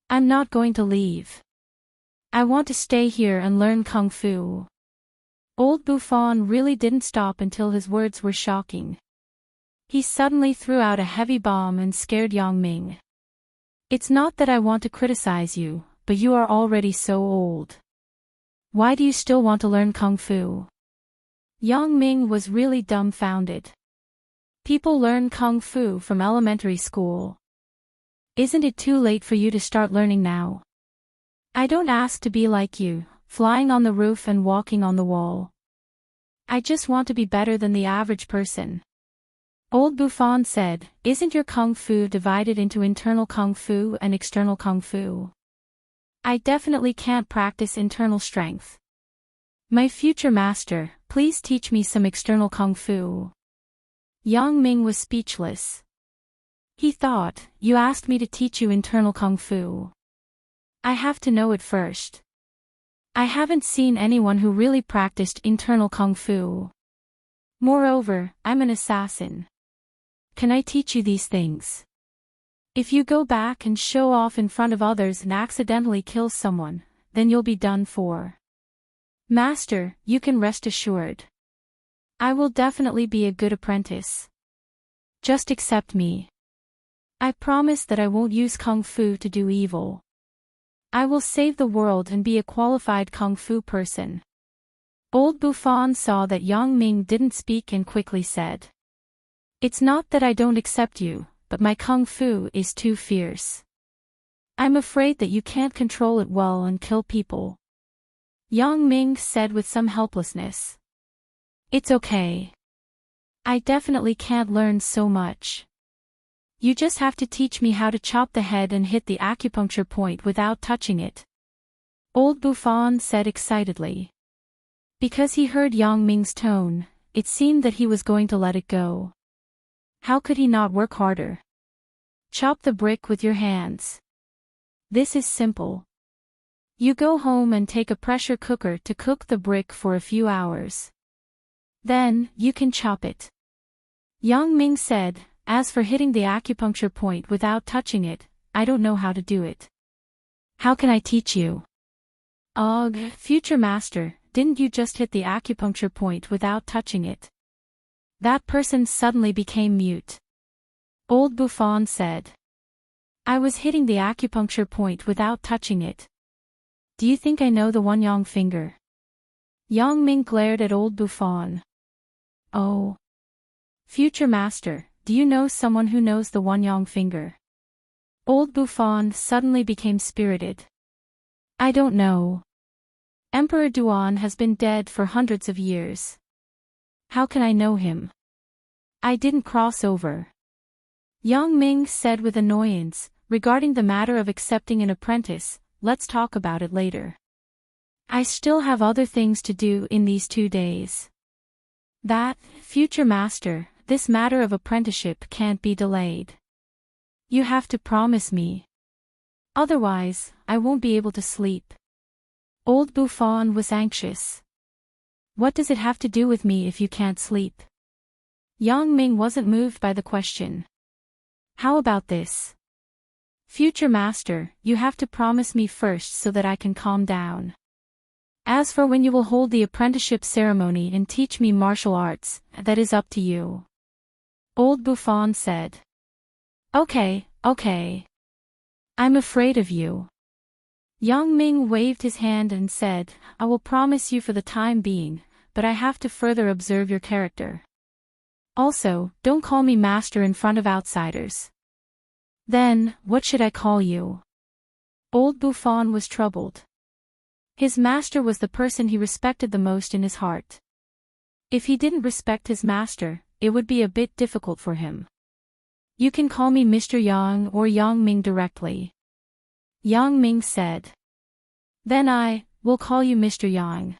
I'm not going to leave. I want to stay here and learn Kung Fu. Old Buffon really didn't stop until his words were shocking. He suddenly threw out a heavy bomb and scared Yang Ming. It's not that I want to criticize you, but you are already so old. Why do you still want to learn Kung Fu? Yang Ming was really dumbfounded. People learn Kung Fu from elementary school. Isn't it too late for you to start learning now? I don't ask to be like you, flying on the roof and walking on the wall. I just want to be better than the average person. Old Buffon said, isn't your Kung Fu divided into internal Kung Fu and external Kung Fu? I definitely can't practice internal strength. My future master, please teach me some external Kung Fu. Yang Ming was speechless. He thought, you asked me to teach you internal Kung Fu. I have to know it first. I haven't seen anyone who really practiced internal Kung Fu. Moreover, I'm an assassin. Can I teach you these things? If you go back and show off in front of others and accidentally kill someone, then you'll be done for. Master, you can rest assured. I will definitely be a good apprentice. Just accept me. I promise that I won't use Kung Fu to do evil. I will save the world and be a qualified Kung Fu person. Old Buffon saw that Yang Ming didn't speak and quickly said. It's not that I don't accept you, but my Kung Fu is too fierce. I'm afraid that you can't control it well and kill people. Yang Ming said with some helplessness. It's okay. I definitely can't learn so much. You just have to teach me how to chop the head and hit the acupuncture point without touching it. Old Buffon said excitedly. Because he heard Yang Ming's tone, it seemed that he was going to let it go. How could he not work harder? Chop the brick with your hands. This is simple. You go home and take a pressure cooker to cook the brick for a few hours. Then, you can chop it. Yang Ming said, as for hitting the acupuncture point without touching it, I don't know how to do it. How can I teach you? Ugh, future master, didn't you just hit the acupuncture point without touching it? That person suddenly became mute. Old Buffon said. I was hitting the acupuncture point without touching it. Do you think I know the Wanyang finger? Yang Ming glared at Old Buffon. Oh. Future master, do you know someone who knows the Wanyang finger? Old Buffon suddenly became spirited. I don't know. Emperor Duan has been dead for hundreds of years. How can I know him? I didn't cross over. Yang Ming said with annoyance, regarding the matter of accepting an apprentice, let's talk about it later. I still have other things to do in these 2 days. That, future master, this matter of apprenticeship can't be delayed. You have to promise me. Otherwise, I won't be able to sleep. Old Buffon was anxious. What does it have to do with me if you can't sleep? Yang Ming wasn't moved by the question. How about this? Future master, you have to promise me first so that I can calm down. As for when you will hold the apprenticeship ceremony and teach me martial arts, that is up to you. Old Buffon said. Okay. I'm afraid of you. Yang Ming waved his hand and said, I will promise you for the time being, but I have to further observe your character. Also, don't call me master in front of outsiders. Then, what should I call you? Old Buffon was troubled. His master was the person he respected the most in his heart. If he didn't respect his master, it would be a bit difficult for him. You can call me Mr. Yang or Yang Ming directly. Yang Ming said. Then I will call you Mr. Yang.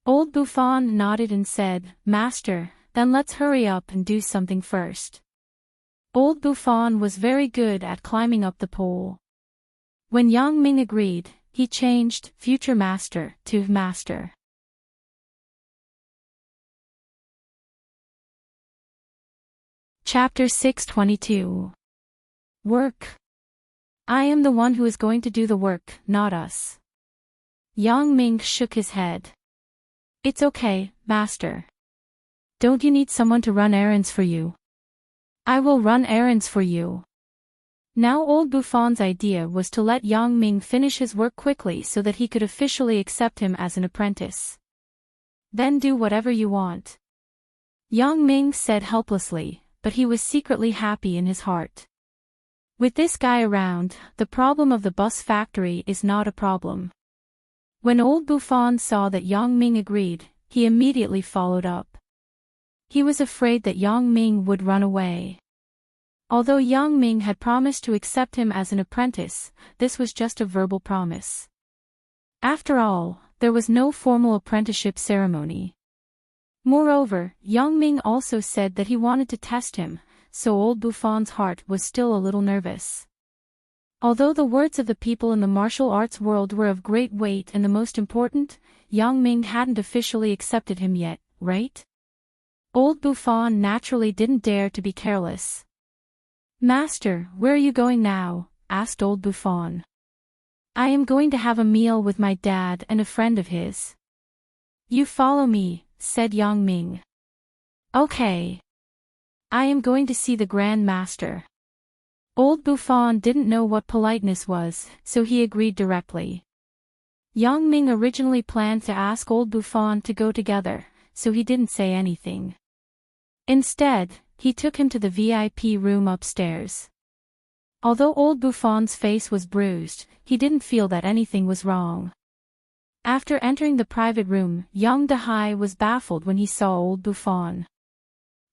Old Buffon nodded and said, Master, then let's hurry up and do something first. Old Buffon was very good at climbing up the pole. When Yang Ming agreed, he changed future master to master. Chapter 622. Work. I am the one who is going to do the work, not us. Yang Ming shook his head. It's okay, master. Don't you need someone to run errands for you? I will run errands for you. Now Old Buffon's idea was to let Yang Ming finish his work quickly so that he could officially accept him as an apprentice. Then do whatever you want. Yang Ming said helplessly, but he was secretly happy in his heart. With this guy around, the problem of the bus factory is not a problem. When Old Buffon saw that Yang Ming agreed, he immediately followed up. He was afraid that Yang Ming would run away. Although Yang Ming had promised to accept him as an apprentice, this was just a verbal promise. After all, there was no formal apprenticeship ceremony. Moreover, Yang Ming also said that he wanted to test him, so Old Buffon's heart was still a little nervous. Although the words of the people in the martial arts world were of great weight and the most important, Yang Ming hadn't officially accepted him yet, right? Old Buffon naturally didn't dare to be careless. Master, where are you going now? Asked Old Buffon. I am going to have a meal with my dad and a friend of his. You follow me, said Yang Ming. Okay. I am going to see the Grand Master. Old Buffon didn't know what politeness was, so he agreed directly. Yang Ming originally planned to ask Old Buffon to go together, so he didn't say anything. Instead, he took him to the VIP room upstairs. Although Old Buffon's face was bruised, he didn't feel that anything was wrong. After entering the private room, Yang Dehai was baffled when he saw Old Buffon.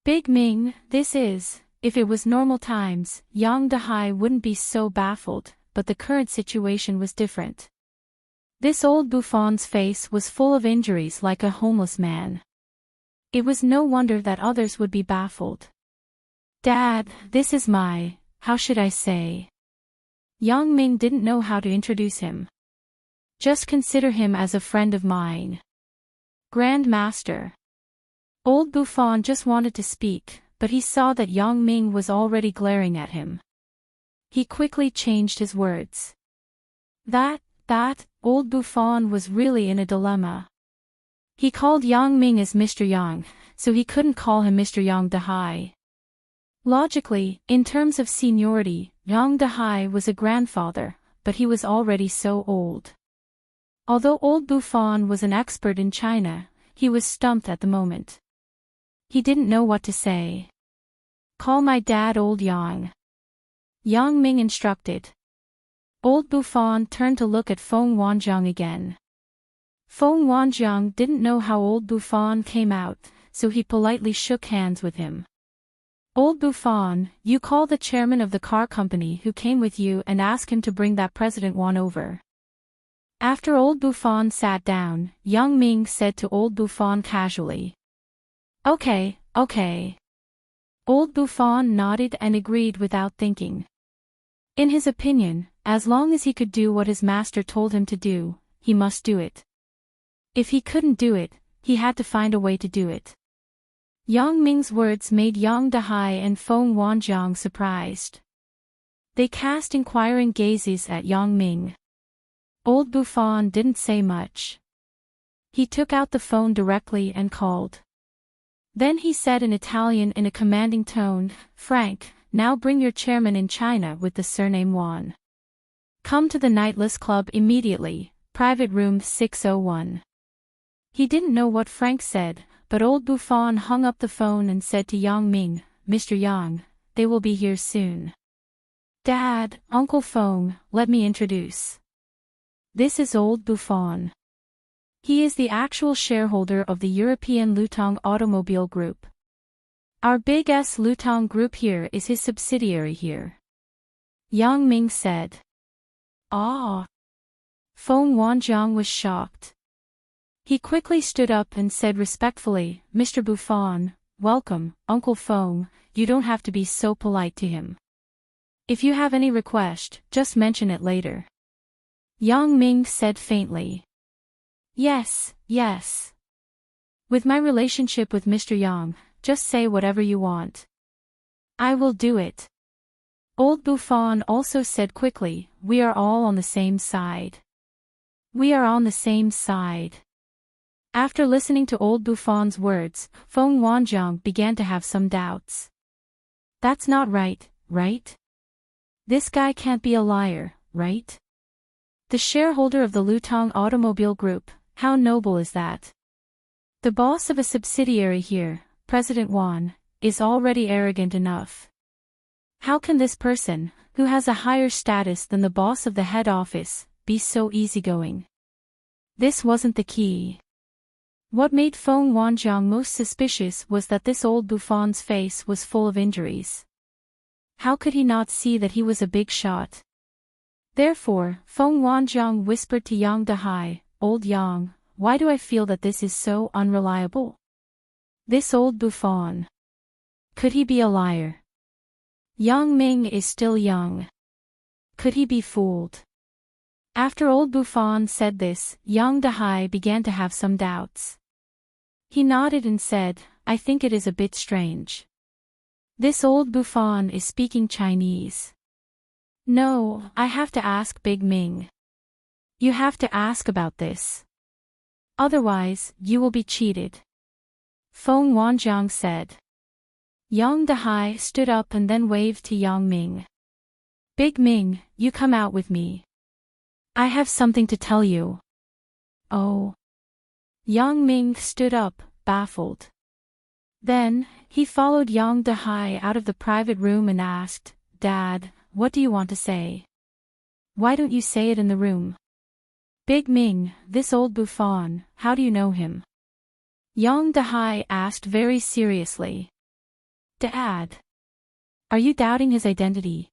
Big Ming, this is, if it was normal times, Yang Dehai wouldn't be so baffled, but the current situation was different. This Old Buffon's face was full of injuries like a homeless man. It was no wonder that others would be baffled. Dad, this is how should I say? Yang Ming didn't know how to introduce him. Just consider him as a friend of mine. Grand Master. Old Buffon just wanted to speak, but he saw that Yang Ming was already glaring at him. He quickly changed his words. Old Buffon was really in a dilemma. He called Yang Ming as Mr. Yang, so he couldn't call him Mr. Yang Dehai. Logically, in terms of seniority, Yang Dehai was a grandfather, but he was already so old. Although Old Buffon was an expert in China, he was stumped at the moment. He didn't know what to say. Call my dad Old Yang. Yang Ming instructed. Old Buffon turned to look at Feng Wanjiang again. Feng Wanjiang didn't know how Old Buffon came out, so he politely shook hands with him. Old Buffon, you call the chairman of the car company who came with you and ask him to bring that President Wan over. After Old Buffon sat down, Yang Ming said to Old Buffon casually. Okay. Old Buffon nodded and agreed without thinking. In his opinion, as long as he could do what his master told him to do, he must do it. If he couldn't do it, he had to find a way to do it. Yang Ming's words made Yang Dehai and Feng Wanjiang surprised. They cast inquiring gazes at Yang Ming. Old Buffon didn't say much. He took out the phone directly and called. Then he said in Italian in a commanding tone, "Frank, now bring your chairman in China with the surname Wan. Come to the Nightless Club immediately, private room 601. He didn't know what Frank said, but old Buffon hung up the phone and said to Yang Ming, "Mr. Yang, they will be here soon. Dad, Uncle Feng, let me introduce. This is old Buffon. He is the actual shareholder of the European Lutong Automobile Group. Our big S Lutong Group here is his subsidiary here." Yang Ming said. "Ah." Feng Wanjiang was shocked. He quickly stood up and said respectfully, "Mr. Buffon, welcome, Uncle Feng, you don't have to be so polite to him. If you have any request, just mention it later." Yang Ming said faintly. Yes. With my relationship with Mr. Yang, just say whatever you want. I will do it. Old Buffon also said quickly, "We are all on the same side. We are on the same side." After listening to old Buffon's words, Feng Wanjiang began to have some doubts. That's not right, right? This guy can't be a liar, right? The shareholder of the Lutong Automobile Group, how noble is that? The boss of a subsidiary here, President Wan, is already arrogant enough. How can this person, who has a higher status than the boss of the head office, be so easygoing? This wasn't the key. What made Feng Wanjiang most suspicious was that this old Buffon's face was full of injuries. How could he not see that he was a big shot? Therefore, Feng Wanjiang whispered to Yang Dehai, "Old Yang, why do I feel that this is so unreliable? This old Buffon. Could he be a liar? Yang Ming is still young. Could he be fooled?" After old Buffon said this, Yang Dehai began to have some doubts. He nodded and said, "I think it is a bit strange. This old Buffon is speaking Chinese. No, I have to ask Big Ming. You have to ask about this. Otherwise, you will be cheated." Feng Wanjiang said. Yang Dehai stood up and then waved to Yang Ming. "Big Ming, you come out with me. I have something to tell you." "Oh." Yang Ming stood up, baffled. Then, he followed Yang Dehai out of the private room and asked, "Dad, what do you want to say? Why don't you say it in the room?" "Big Ming, this old Buffon, how do you know him?" Yang Dehai asked very seriously. "Dad, are you doubting his identity?"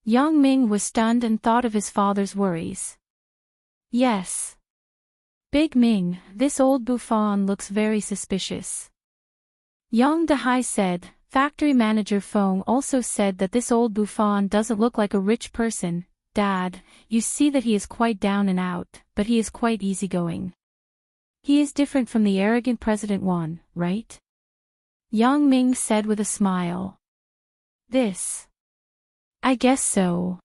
Yang Ming was stunned and thought of his father's worries. "Yes. Big Ming, this old Buffon looks very suspicious." Yang Dehai said, "Factory manager Feng also said that this old Buffon doesn't look like a rich person. Dad, you see that he is quite down and out, but he is quite easygoing. He is different from the arrogant President Wan, right?" Yang Ming said with a smile. "This. I guess so."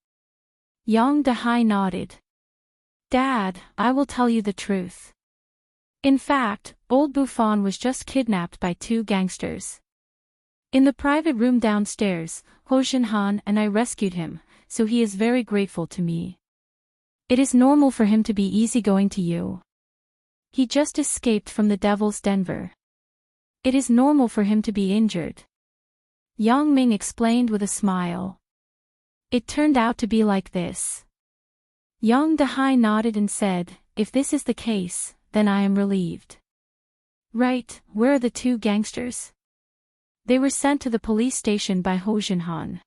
Yang Dehai nodded. "Dad, I will tell you the truth. In fact, old Buffon was just kidnapped by two gangsters. In the private room downstairs, Ho Jinhan and I rescued him, so he is very grateful to me. It is normal for him to be easygoing to you. He just escaped from the Devil's Denver. It is normal for him to be injured." Yang Ming explained with a smile. "It turned out to be like this." Yang Dehai nodded and said, "If this is the case, then I am relieved." "Right, where are the two gangsters?" "They were sent to the police station by Ho Jinhan."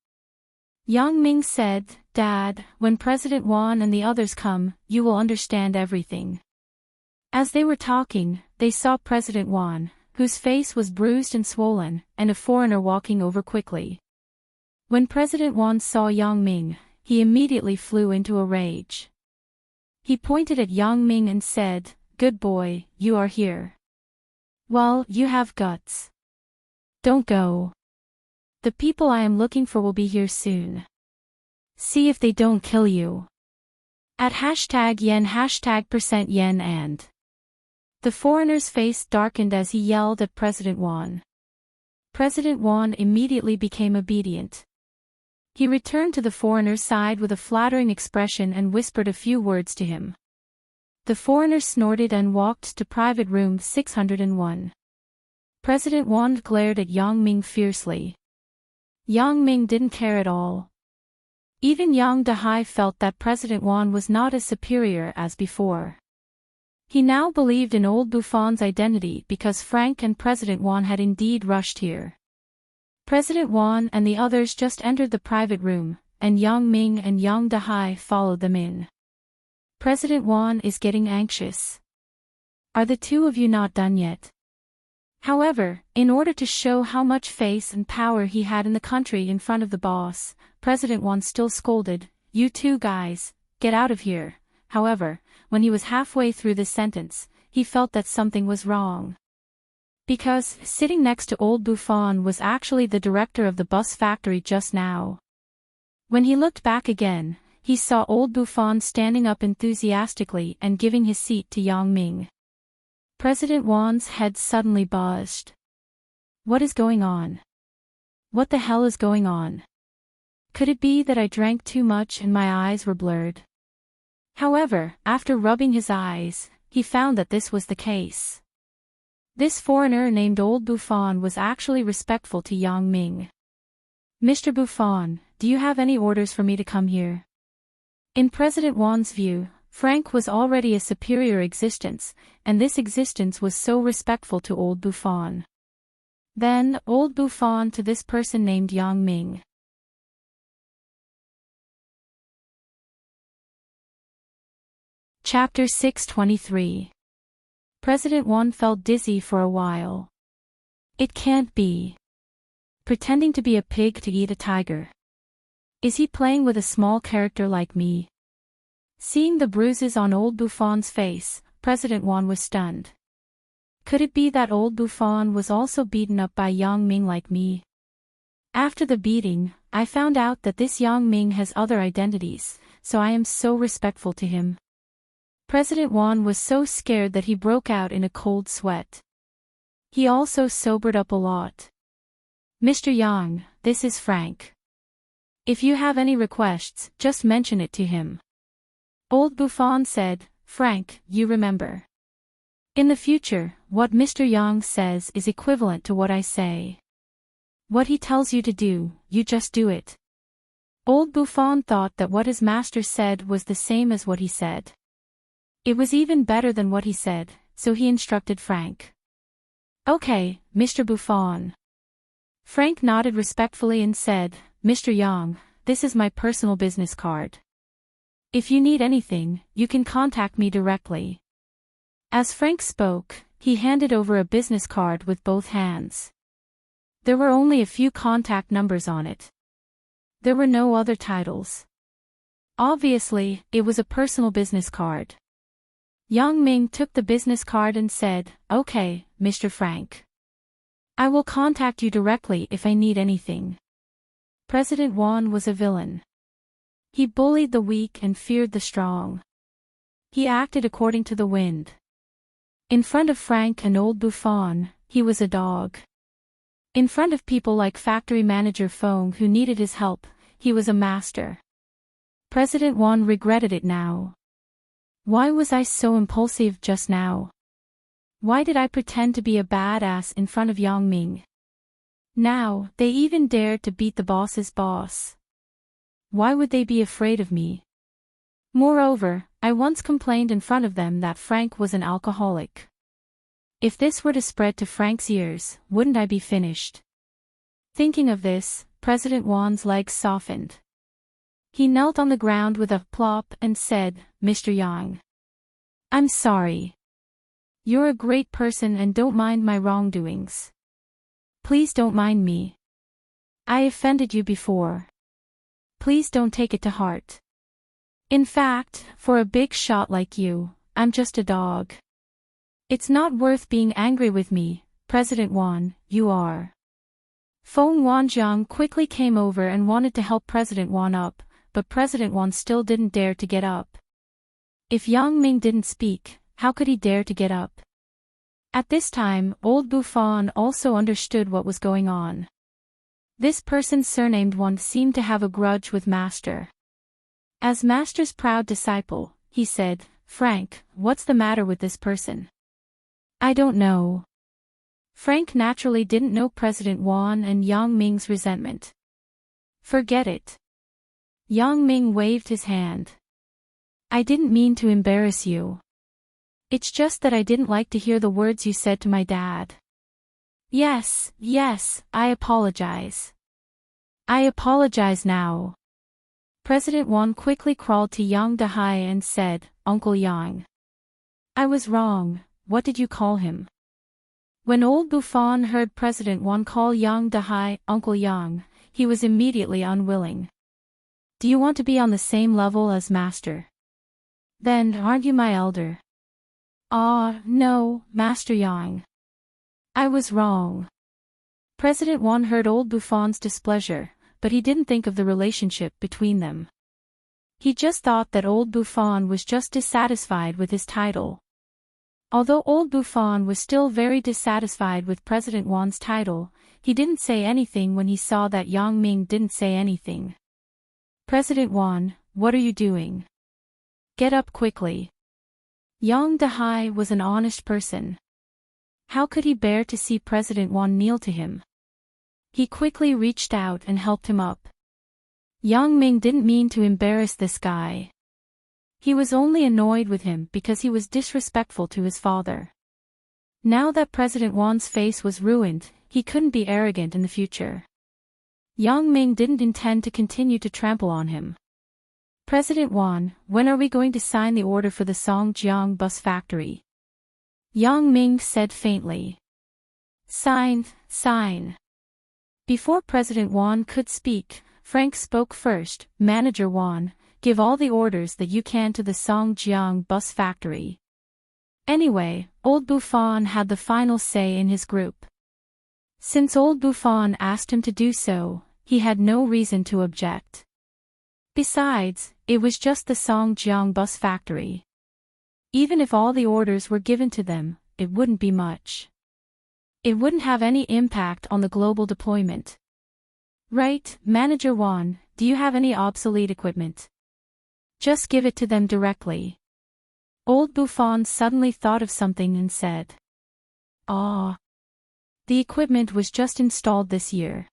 Yang Ming said, "Dad, when President Wan and the others come, you will understand everything." As they were talking, they saw President Wan, whose face was bruised and swollen, and a foreigner walking over quickly. When President Wan saw Yang Ming, he immediately flew into a rage. He pointed at Yang Ming and said, "Good boy, you are here. Well, you have guts. Don't go. The people I am looking for will be here soon. See if they don't kill you. At #yen %yen and." The foreigner's face darkened as he yelled at President Juan. President Juan immediately became obedient. He returned to the foreigner's side with a flattering expression and whispered a few words to him. The foreigner snorted and walked to private room 601. President Juan glared at Yang Ming fiercely. Yang Ming didn't care at all. Even Yang Dehai felt that President Juan was not as superior as before. He now believed in old Buffon's identity because Frank and President Juan had indeed rushed here. President Juan and the others just entered the private room, and Yang Ming and Yang Dehai followed them in. President Juan is getting anxious. Are the two of you not done yet? However, in order to show how much face and power he had in the country in front of the boss, President Juan still scolded, "You two guys, get out of here." However, when he was halfway through this sentence, he felt that something was wrong. Because, sitting next to old Buffon was actually the director of the bus factory just now. When he looked back again, he saw old Buffon standing up enthusiastically and giving his seat to Yang Ming. President Juan's head suddenly buzzed. What is going on? What the hell is going on? Could it be that I drank too much and my eyes were blurred? However, after rubbing his eyes, he found that this was the case. This foreigner named Old Buffon was actually respectful to Yang Ming. "Mr. Buffon, do you have any orders for me to come here?" In President Juan's view, Frank was already a superior existence, and this existence was so respectful to Old Buffon. Then, Old Buffon to this person named Yang Ming. Chapter 623. President Juan felt dizzy for a while. It can't be. Pretending to be a pig to eat a tiger. Is he playing with a small character like me? Seeing the bruises on old Buffon's face, President Juan was stunned. Could it be that old Buffon was also beaten up by Yang Ming like me? After the beating, I found out that this Yang Ming has other identities, so I am so respectful to him. President Juan was so scared that he broke out in a cold sweat. He also sobered up a lot. "Mr. Yang, this is Frank. If you have any requests, just mention it to him." Old Buffon said, "Frank, you remember. In the future, what Mr. Yang says is equivalent to what I say. What he tells you to do, you just do it." Old Buffon thought that what his master said was the same as what he said. It was even better than what he said, so he instructed Frank. "Okay, Mr. Buffon." Frank nodded respectfully and said, "Mr. Yang, this is my personal business card. If you need anything, you can contact me directly." As Frank spoke, he handed over a business card with both hands. There were only a few contact numbers on it. There were no other titles. Obviously, it was a personal business card. Yang Ming took the business card and said, "Okay, Mr. Frank. I will contact you directly if I need anything." President Juan was a villain. He bullied the weak and feared the strong. He acted according to the wind. In front of Frank and old Buffon, he was a dog. In front of people like factory manager Fong who needed his help, he was a master. President Juan regretted it now. Why was I so impulsive just now? Why did I pretend to be a badass in front of Yang Ming? Now, they even dared to beat the boss's boss. Why would they be afraid of me? Moreover, I once complained in front of them that Frank was an alcoholic. If this were to spread to Frank's ears, wouldn't I be finished? Thinking of this, President Juan's legs softened. He knelt on the ground with a plop and said, "Mr. Yang. I'm sorry. You're a great person and don't mind my wrongdoings. Please don't mind me. I offended you before. Please don't take it to heart. In fact, for a big shot like you, I'm just a dog. It's not worth being angry with me, President Juan, you are." Feng Wanjiang quickly came over and wanted to help President Juan up, but President Juan still didn't dare to get up. If Yang Ming didn't speak, how could he dare to get up? At this time, old Buffon also understood what was going on. This person surnamed One seemed to have a grudge with Master. As Master's proud disciple, he said, "Frank, what's the matter with this person?" "I don't know." Frank naturally didn't know President Wan and Yang Ming's resentment. "Forget it." Yang Ming waved his hand. "I didn't mean to embarrass you. It's just that I didn't like to hear the words you said to my dad." Yes, I apologize. I apologize now." President Wan quickly crawled to Yang Dahai and said, "Uncle Yang. I was wrong, what did you call him?" When old Buffon heard President Wan call Yang Dahai Uncle Yang, he was immediately unwilling. "Do you want to be on the same level as Master? Then aren't you my elder?" "Ah, no, Master Yang. I was wrong." President Wan heard old Buffon's displeasure, but he didn't think of the relationship between them. He just thought that old Buffon was just dissatisfied with his title. Although old Buffon was still very dissatisfied with President Wan's title, he didn't say anything when he saw that Yang Ming didn't say anything. "President Wan, what are you doing? Get up quickly." Yang Dahai was an honest person. How could he bear to see President Wan kneel to him? He quickly reached out and helped him up. Yang Ming didn't mean to embarrass this guy. He was only annoyed with him because he was disrespectful to his father. Now that President Wan's face was ruined, he couldn't be arrogant in the future. Yang Ming didn't intend to continue to trample on him. "President Wan, when are we going to sign the order for the Songjiang bus factory?" Yang Ming said faintly. Sign. Before President Wan could speak, Frank spoke first. "Manager Wan, give all the orders that you can to the Songjiang bus factory." Anyway, old Buffon had the final say in his group. Since old Buffon asked him to do so, he had no reason to object. Besides, it was just the Songjiang bus factory. Even if all the orders were given to them, it wouldn't be much. It wouldn't have any impact on the global deployment. "Right, Manager Wan, do you have any obsolete equipment? Just give it to them directly." Old Buffon suddenly thought of something and said, "Ah. The equipment was just installed this year,"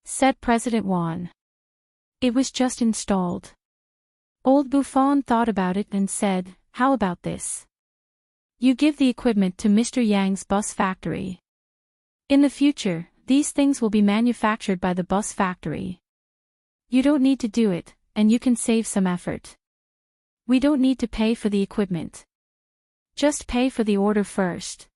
said President Wan. "It was just installed." Old Buffon thought about it and said, "How about this? You give the equipment to Mr. Yang's bus factory. In the future, these things will be manufactured by the bus factory. You don't need to do it, and you can save some effort. We don't need to pay for the equipment. Just pay for the order first."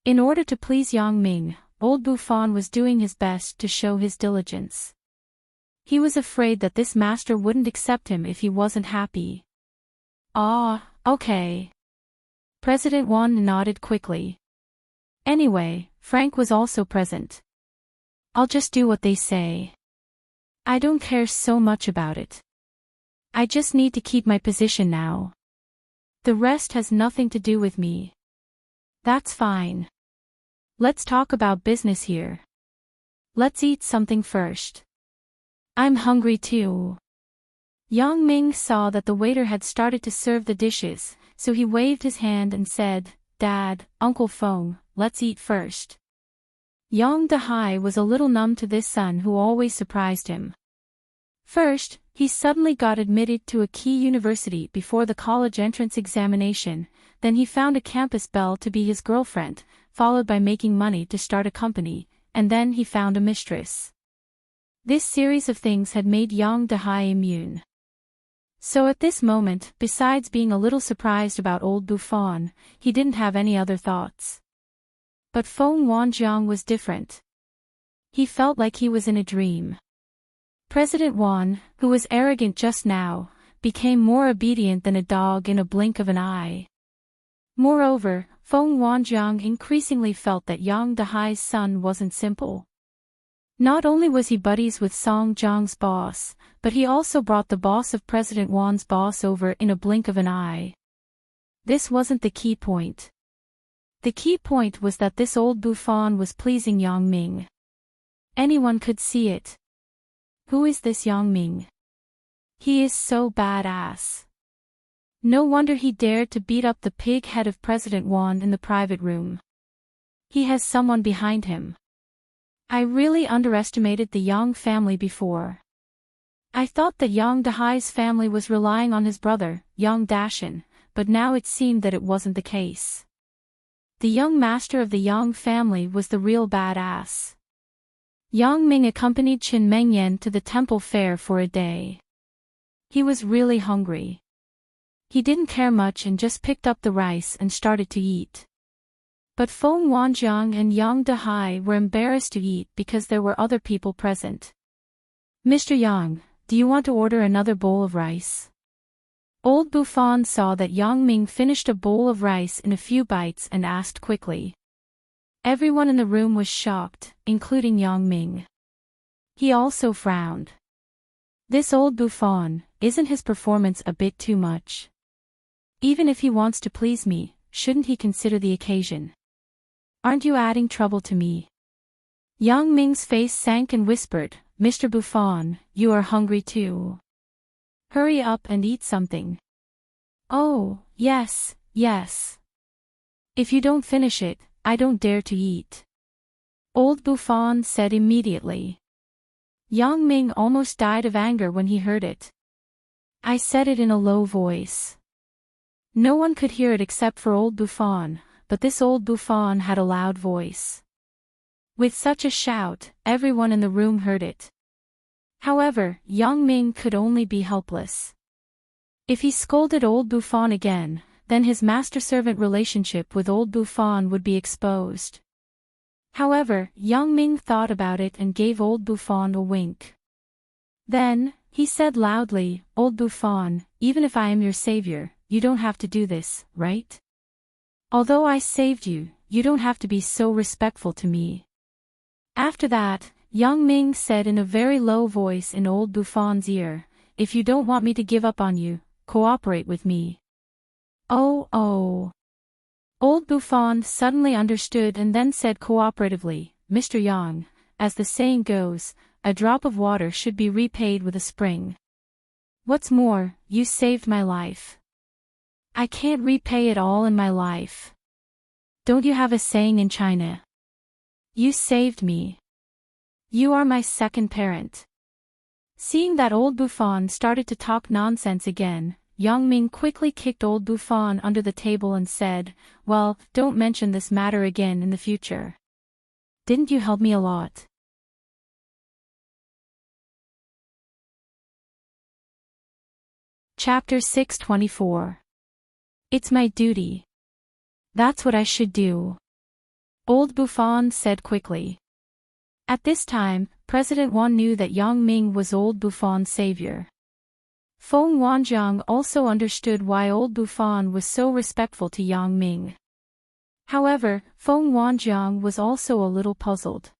In order to please Yang Ming, old Buffon was doing his best to show his diligence. He was afraid that this master wouldn't accept him if he wasn't happy. "Ah, okay." President Wan nodded quickly. Anyway, Frank was also present. "I'll just do what they say. I don't care so much about it. I just need to keep my position now. The rest has nothing to do with me." "That's fine. Let's talk about business here. Let's eat something first. I'm hungry too." Yang Ming saw that the waiter had started to serve the dishes, so he waved his hand and said, "Dad, Uncle Feng, let's eat first." Yang Dahai was a little numb to this son who always surprised him. First, he suddenly got admitted to a key university before the college entrance examination, then he found a campus belle to be his girlfriend, followed by making money to start a company, and then he found a mistress. This series of things had made Yang Dahai immune. So at this moment, besides being a little surprised about old Buffon, he didn't have any other thoughts. But Feng Wanjiang was different. He felt like he was in a dream. President Wan, who was arrogant just now, became more obedient than a dog in a blink of an eye. Moreover, Feng Wanjiang increasingly felt that Yang Dahai's son wasn't simple. Not only was he buddies with Song Jiang's boss, but he also brought the boss of President Wan's boss over in a blink of an eye. This wasn't the key point. The key point was that this old bouffon was pleasing Yang Ming. Anyone could see it. Who is this Yang Ming? He is so badass. No wonder he dared to beat up the pig head of President Wan in the private room. He has someone behind him. I really underestimated the Yang family before. I thought that Yang Dahai's family was relying on his brother, Yang Dashin, but now it seemed that it wasn't the case. The young master of the Yang family was the real badass. Yang Ming accompanied Qin Mengyan to the temple fair for a day. He was really hungry. He didn't care much and just picked up the rice and started to eat. But Feng Wanjiang and Yang Dahai were embarrassed to eat because there were other people present. Mr. Yang, do you want to order another bowl of rice? Old Bouffon saw that Yang Ming finished a bowl of rice in a few bites and asked quickly. Everyone in the room was shocked, including Yang Ming. He also frowned. This old Bouffon, isn't his performance a bit too much? Even if he wants to please me, shouldn't he consider the occasion? Aren't you adding trouble to me? Yang Ming's face sank and whispered, Mr. Bouffon, you are hungry too. Hurry up and eat something. Oh, yes, yes. If you don't finish it, I don't dare to eat. Old Bouffon said immediately. Yang Ming almost died of anger when he heard it. I said it in a low voice. No one could hear it except for old Bouffon, but this old Bouffon had a loud voice. With such a shout, everyone in the room heard it. However, Yang Ming could only be helpless. If he scolded old Bouffon again, then his master-servant relationship with old Bouffon would be exposed. However, Yang Ming thought about it and gave old Bouffon a wink. Then, he said loudly, Old Bouffon, even if I am your savior, you don't have to do this, right? Although I saved you, you don't have to be so respectful to me. After that, Yang Ming said in a very low voice in old Bouffon's ear, if you don't want me to give up on you, cooperate with me. Oh. Old Bouffon suddenly understood and then said cooperatively, Mr. Yang, as the saying goes, a drop of water should be repaid with a spring. What's more, you saved my life. I can't repay it all in my life. Don't you have a saying in China? You saved me. You are my second parent. Seeing that old Bouffon started to talk nonsense again, Yang Ming quickly kicked old Bouffon under the table and said, well, don't mention this matter again in the future. Didn't you help me a lot? Chapter 624. It's my duty. That's what I should do. Old Bouffon said quickly. At this time, President Wan knew that Yang Ming was old Bouffon's savior. Feng Wanjiang also understood why old Bouffon was so respectful to Yang Ming. However, Feng Wanjiang was also a little puzzled.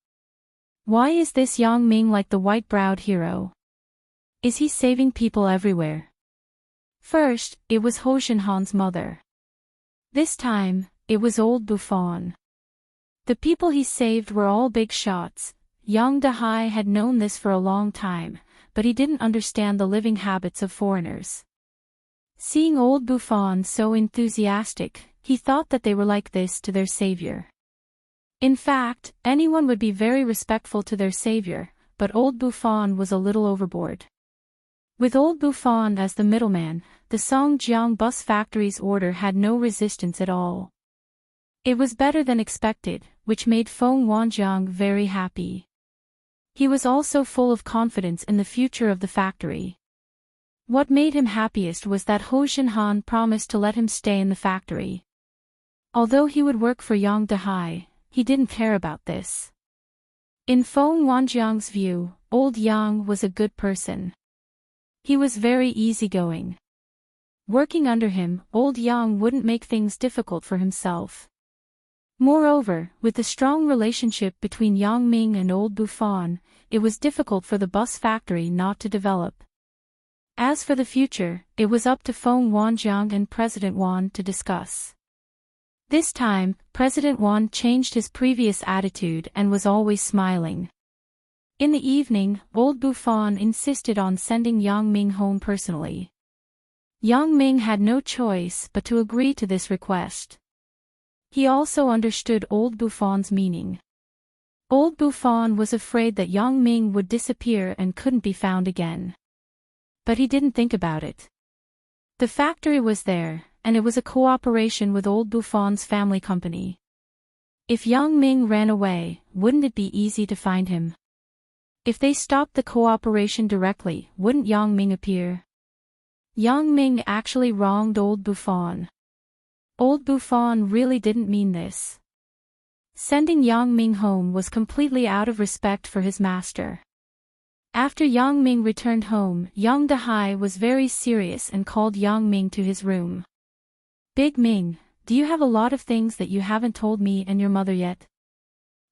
Why is this Yang Ming like the white-browed hero? Is he saving people everywhere? First, it was Ho Shinhan's mother. This time, it was old Bouffon. The people he saved were all big shots. Yang Dahai had known this for a long time, but he didn't understand the living habits of foreigners. Seeing old Bouffon so enthusiastic, he thought that they were like this to their savior. In fact, anyone would be very respectful to their savior, but old Bouffon was a little overboard. With old Bouffon as the middleman, the Songjiang bus factory's order had no resistance at all. It was better than expected, which made Feng Wanjiang very happy. He was also full of confidence in the future of the factory. What made him happiest was that Ho Shinhan promised to let him stay in the factory. Although he would work for Yang Dahai, he didn't care about this. In Feng Wanjiang's view, old Yang was a good person. He was very easygoing. Working under him, old Yang wouldn't make things difficult for himself. Moreover, with the strong relationship between Yang Ming and old Bouffon, it was difficult for the bus factory not to develop. As for the future, it was up to Feng Wanjiang and President Wan to discuss. This time, President Wan changed his previous attitude and was always smiling. In the evening, old Buffon insisted on sending Yang Ming home personally. Yang Ming had no choice but to agree to this request. He also understood old Buffon's meaning. Old Buffon was afraid that Yang Ming would disappear and couldn't be found again. But he didn't think about it. The factory was there, and it was a cooperation with old Buffon's family company. If Yang Ming ran away, wouldn't it be easy to find him? If they stopped the cooperation directly, wouldn't Yang Ming appear? Yang Ming actually wronged old Buffon. Old Buffon really didn't mean this. Sending Yang Ming home was completely out of respect for his master. After Yang Ming returned home, Yang Dehai was very serious and called Yang Ming to his room. Big Ming, do you have a lot of things that you haven't told me and your mother yet?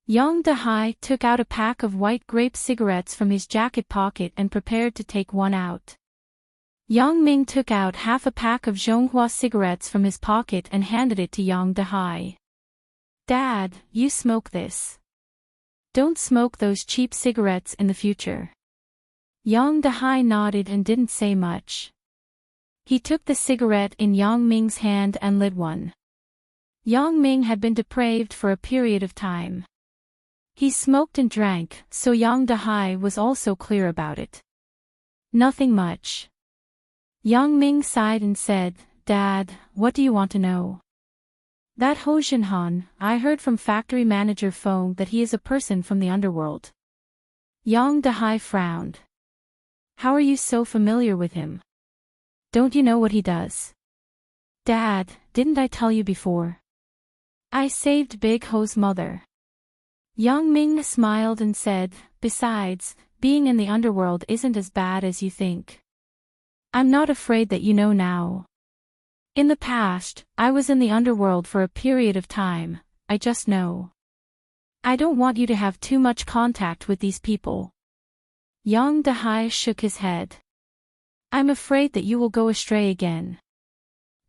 Yang Dehai took out a pack of white grape cigarettes from his jacket pocket and prepared to take one out. Yang Ming took out half a pack of Zhonghua cigarettes from his pocket and handed it to Yang Dehai. Dad, you smoke this. Don't smoke those cheap cigarettes in the future. Yang Dehai nodded and didn't say much. He took the cigarette in Yang Ming's hand and lit one. Yang Ming had been depraved for a period of time. He smoked and drank, so Yang Dehai was also clear about it. Nothing much. Yang Ming sighed and said, Dad, what do you want to know? That Ho Jinhan, I heard from factory manager Feng that he is a person from the underworld. Yang Dehai frowned. How are you so familiar with him? Don't you know what he does? Dad, didn't I tell you before? I saved Big Ho's mother. Yang Ming smiled and said, besides, being in the underworld isn't as bad as you think. I'm not afraid that you know now. In the past, I was in the underworld for a period of time, I just know. I don't want you to have too much contact with these people. Yang Dehai shook his head. I'm afraid that you will go astray again.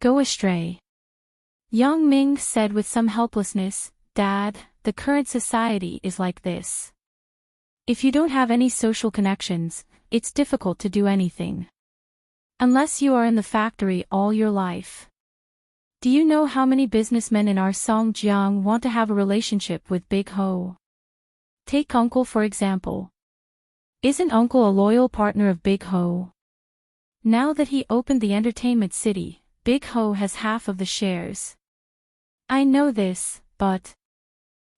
Go astray. Yang Ming said with some helplessness, Dad, the current society is like this. If you don't have any social connections, it's difficult to do anything. Unless you are in the factory all your life. Do you know how many businessmen in our Songjiang want to have a relationship with Big Ho? Take Uncle for example. Isn't Uncle a loyal partner of Big Ho? Now that he opened the entertainment city, Big Ho has half of the shares. I know this, but...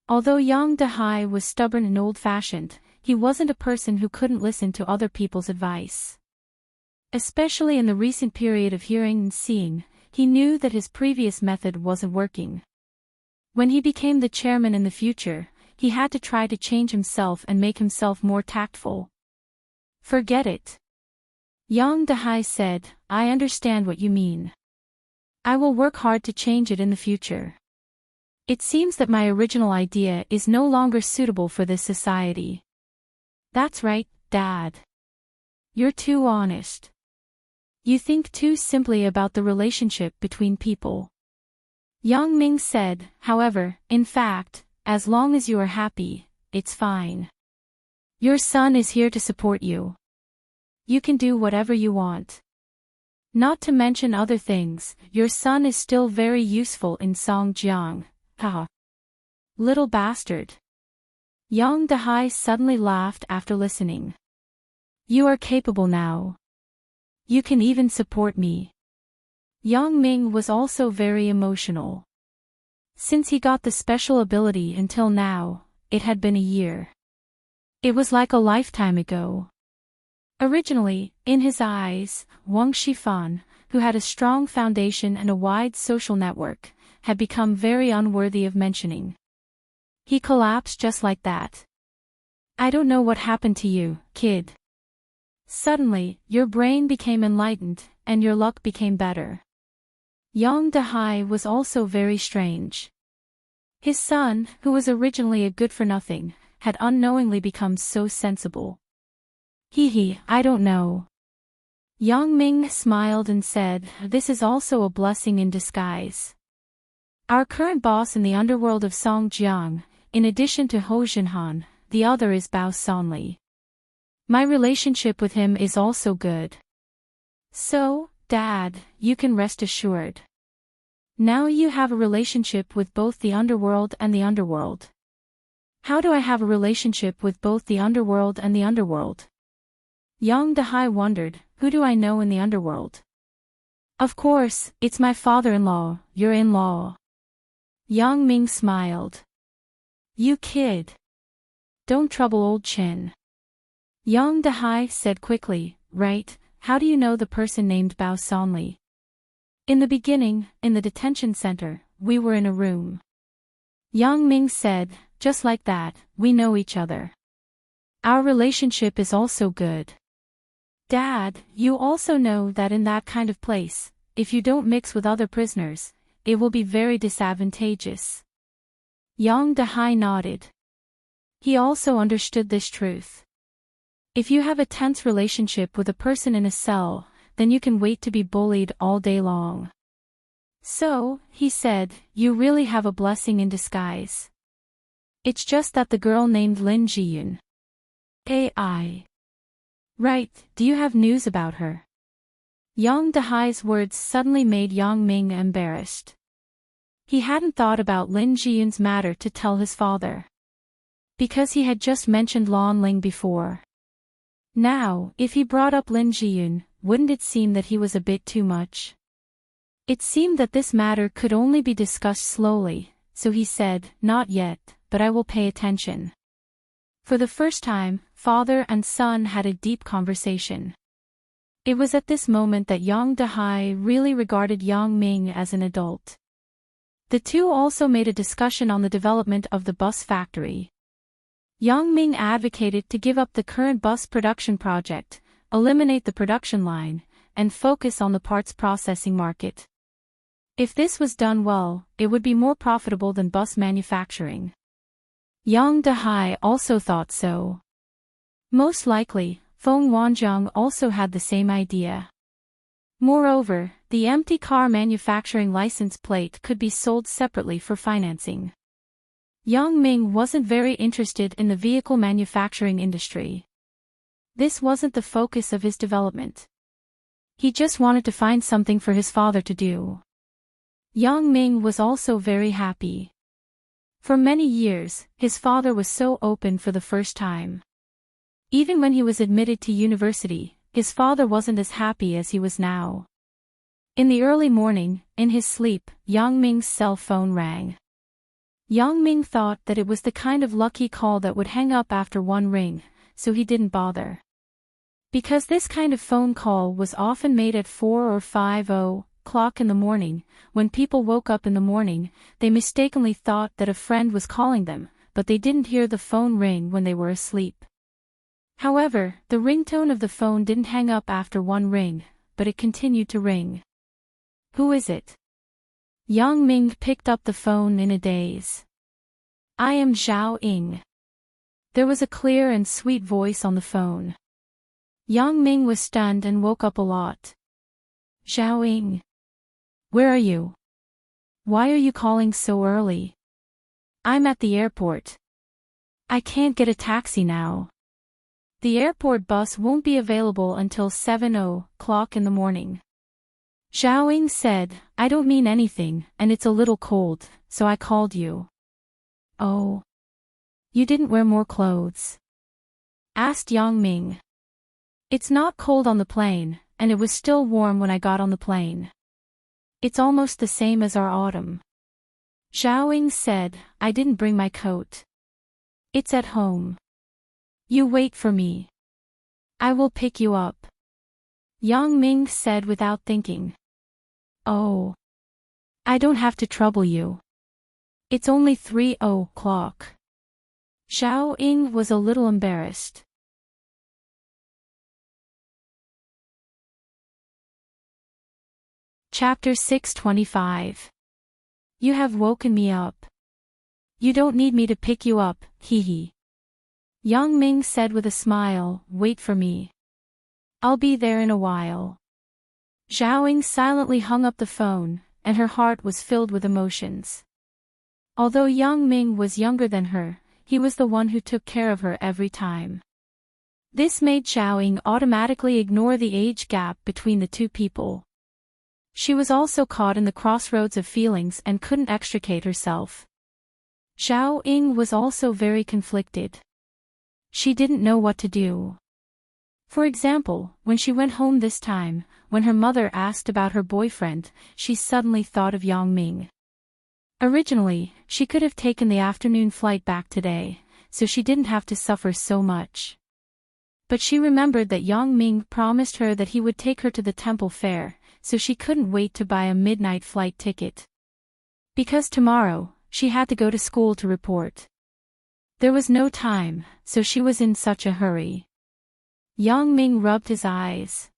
Although Yang Dehai was stubborn and old-fashioned, he wasn't a person who couldn't listen to other people's advice. Especially in the recent period of hearing and seeing, he knew that his previous method wasn't working. When he became the chairman in the future, he had to try to change himself and make himself more tactful. Forget it. Yang Dehai said, I understand what you mean. I will work hard to change it in the future. It seems that my original idea is no longer suitable for this society. That's right, Dad. You're too honest. You think too simply about the relationship between people. Yang Ming said, however, in fact, as long as you are happy, it's fine. Your son is here to support you. You can do whatever you want. Not to mention other things, your son is still very useful in Songjiang. Haha. Little bastard. Yang Dehai suddenly laughed after listening. You are capable now. You can even support me. Yang Ming was also very emotional. Since he got the special ability until now, it had been a year. It was like a lifetime ago. Originally, in his eyes, Wang Shifan, who had a strong foundation and a wide social network, had become very unworthy of mentioning. He collapsed just like that. I don't know what happened to you, kid. Suddenly, your brain became enlightened, and your luck became better. Yang Dehai was also very strange. His son, who was originally a good-for-nothing, had unknowingly become so sensible. I don't know. Yang Ming smiled and said, this is also a blessing in disguise. Our current boss in the underworld of Songjiang, in addition to Ho Jinhan, the other is Bao Sonli. My relationship with him is also good. So, Dad, you can rest assured. Now you have a relationship with both the underworld and the underworld. How do I have a relationship with both the underworld and the underworld? Yang Dehai wondered, who do I know in the underworld? Of course, it's my father-in-law, your in-law. Yang Ming smiled. You kid. Don't trouble old Chin. Yang Dehai said quickly, right, how do you know the person named Bao Sonli? In the beginning, in the detention center, we were in a room. Yang Ming said, just like that, we know each other. Our relationship is also good. Dad, you also know that in that kind of place, if you don't mix with other prisoners, it will be very disadvantageous. Yang Dehai nodded. He also understood this truth. If you have a tense relationship with a person in a cell, then you can wait to be bullied all day long. So, he said, you really have a blessing in disguise. It's just that the girl named Lin Jiyun. AI. Right, do you have news about her? Yang Dehai's words suddenly made Yang Ming embarrassed. He hadn't thought about Lin Jiyun's matter to tell his father. Because he had just mentioned Lan Ling before. Now, if he brought up Lin Jiyun, wouldn't it seem that he was a bit too much? It seemed that this matter could only be discussed slowly, so he said, not yet, but I will pay attention. For the first time, father and son had a deep conversation. It was at this moment that Yang Dehai really regarded Yang Ming as an adult. The two also made a discussion on the development of the bus factory. Yang Ming advocated to give up the current bus production project, eliminate the production line, and focus on the parts processing market. If this was done well, it would be more profitable than bus manufacturing. Yang Dehai also thought so. Most likely, Feng Wanjiang also had the same idea. Moreover, the empty car manufacturing license plate could be sold separately for financing. Yang Ming wasn't very interested in the vehicle manufacturing industry. This wasn't the focus of his development. He just wanted to find something for his father to do. Yang Ming was also very happy. For many years, his father was so open for the first time. Even when he was admitted to university, his father wasn't as happy as he was now. In the early morning, in his sleep, Yang Ming's cell phone rang. Yang Ming thought that it was the kind of lucky call that would hang up after one ring, so he didn't bother. Because this kind of phone call was often made at 4 or 5 o'clock in the morning, when people woke up in the morning, they mistakenly thought that a friend was calling them, but they didn't hear the phone ring when they were asleep. However, the ringtone of the phone didn't hang up after one ring, but it continued to ring. Who is it? Yang Ming picked up the phone in a daze. I am Zhao Ying. There was a clear and sweet voice on the phone. Yang Ming was stunned and woke up a lot. Zhao Ying. Where are you? Why are you calling so early? I'm at the airport. I can't get a taxi now. The airport bus won't be available until 7 o'clock in the morning. Zhao Ying said, I don't mean anything, and it's a little cold, so I called you. Oh. You didn't wear more clothes? Asked Yang Ming. It's not cold on the plane, and it was still warm when I got on the plane. It's almost the same as our autumn. Zhao Ying said, I didn't bring my coat. It's at home. You wait for me. I will pick you up. Yang Ming said without thinking. Oh. I don't have to trouble you. It's only 3 o'clock. Zhao Ying was a little embarrassed. Chapter 625. You have woken me up. You don't need me to pick you up, hee. Yang Ming said with a smile, wait for me. I'll be there in a while. Zhao Ying silently hung up the phone, and her heart was filled with emotions. Although Yang Ming was younger than her, he was the one who took care of her every time. This made Xiao Ying automatically ignore the age gap between the two people. She was also caught in the crossroads of feelings and couldn't extricate herself. Xiao Ying was also very conflicted. She didn't know what to do. For example, when she went home this time, when her mother asked about her boyfriend, she suddenly thought of Yang Ming. Originally, she could have taken the afternoon flight back today, so she didn't have to suffer so much. But she remembered that Yang Ming promised her that he would take her to the temple fair, so she couldn't wait to buy a midnight flight ticket. Because tomorrow, she had to go to school to report. There was no time, so she was in such a hurry. Yang Ming rubbed his eyes.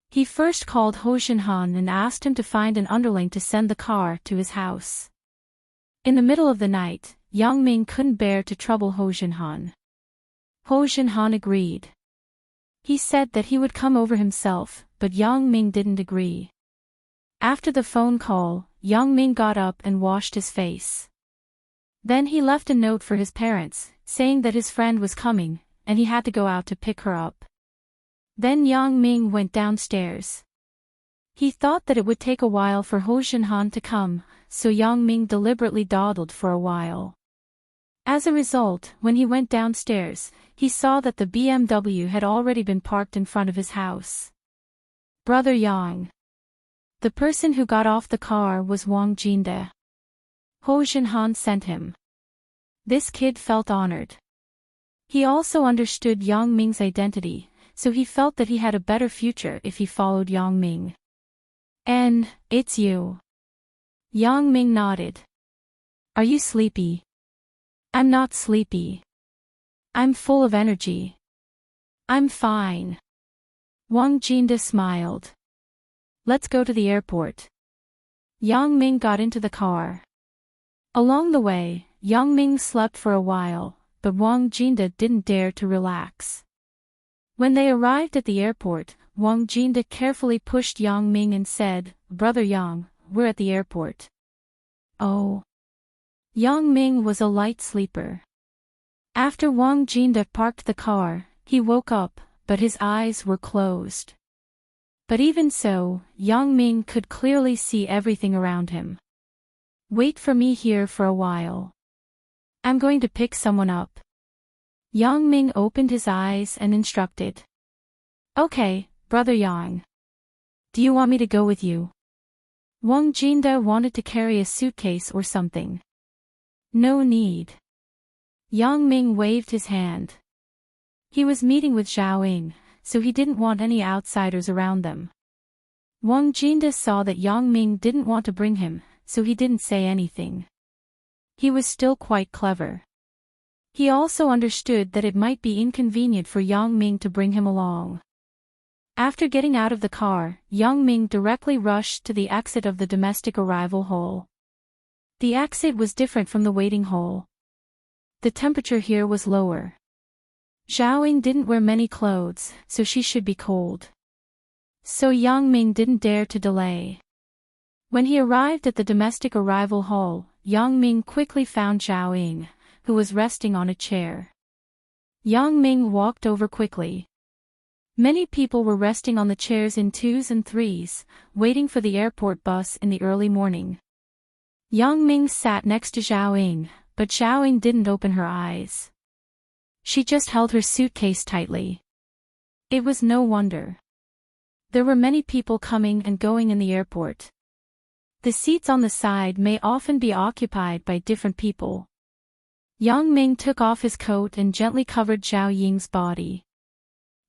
He first called Ho Shinhan and asked him to find an underling to send the car to his house. In the middle of the night, Yang Ming couldn't bear to trouble Ho Shinhan. Ho Shinhan agreed. He said that he would come over himself, but Yang Ming didn't agree. After the phone call, Yang Ming got up and washed his face. Then he left a note for his parents, saying that his friend was coming, and he had to go out to pick her up. Then Yang Ming went downstairs. He thought that it would take a while for Ho Shinhan to come, so Yang Ming deliberately dawdled for a while. As a result, when he went downstairs, he saw that the BMW had already been parked in front of his house. Brother Yang. The person who got off the car was Wang Jinda. Ho Shinhan sent him. This kid felt honored. He also understood Yang Ming's identity, so he felt that he had a better future if he followed Yang Ming. And, it's you. Yang Ming nodded. Are you sleepy? I'm not sleepy. I'm full of energy. I'm fine. Wang Jinda smiled. Let's go to the airport. Yang Ming got into the car. Along the way, Yang Ming slept for a while, but Wang Jinda didn't dare to relax. When they arrived at the airport, Wang Jinda carefully pushed Yang Ming and said, Brother Yang, we're at the airport. Oh. Yang Ming was a light sleeper. After Wang Jinda parked the car, he woke up, but his eyes were closed. But even so, Yang Ming could clearly see everything around him. Wait for me here for a while. I'm going to pick someone up. Yang Ming opened his eyes and instructed. Okay, Brother Yang. Do you want me to go with you? Wang Jinda wanted to carry a suitcase or something. No need. Yang Ming waved his hand. He was meeting with Xiao Ying, so he didn't want any outsiders around them. Wang Jinda saw that Yang Ming didn't want to bring him, so he didn't say anything. He was still quite clever. He also understood that it might be inconvenient for Yang Ming to bring him along. After getting out of the car, Yang Ming directly rushed to the exit of the domestic arrival hall. The exit was different from the waiting hall. The temperature here was lower. Xiao Ying didn't wear many clothes, so she should be cold. So Yang Ming didn't dare to delay. When he arrived at the domestic arrival hall, Yang Ming quickly found Xiao Ying, who was resting on a chair. Yang Ming walked over quickly. Many people were resting on the chairs in twos and threes, waiting for the airport bus in the early morning. Yang Ming sat next to Xiao Ying, but Xiao Ying didn't open her eyes. She just held her suitcase tightly. It was no wonder. There were many people coming and going in the airport. The seats on the side may often be occupied by different people. Yang Ming took off his coat and gently covered Xiao Ying's body.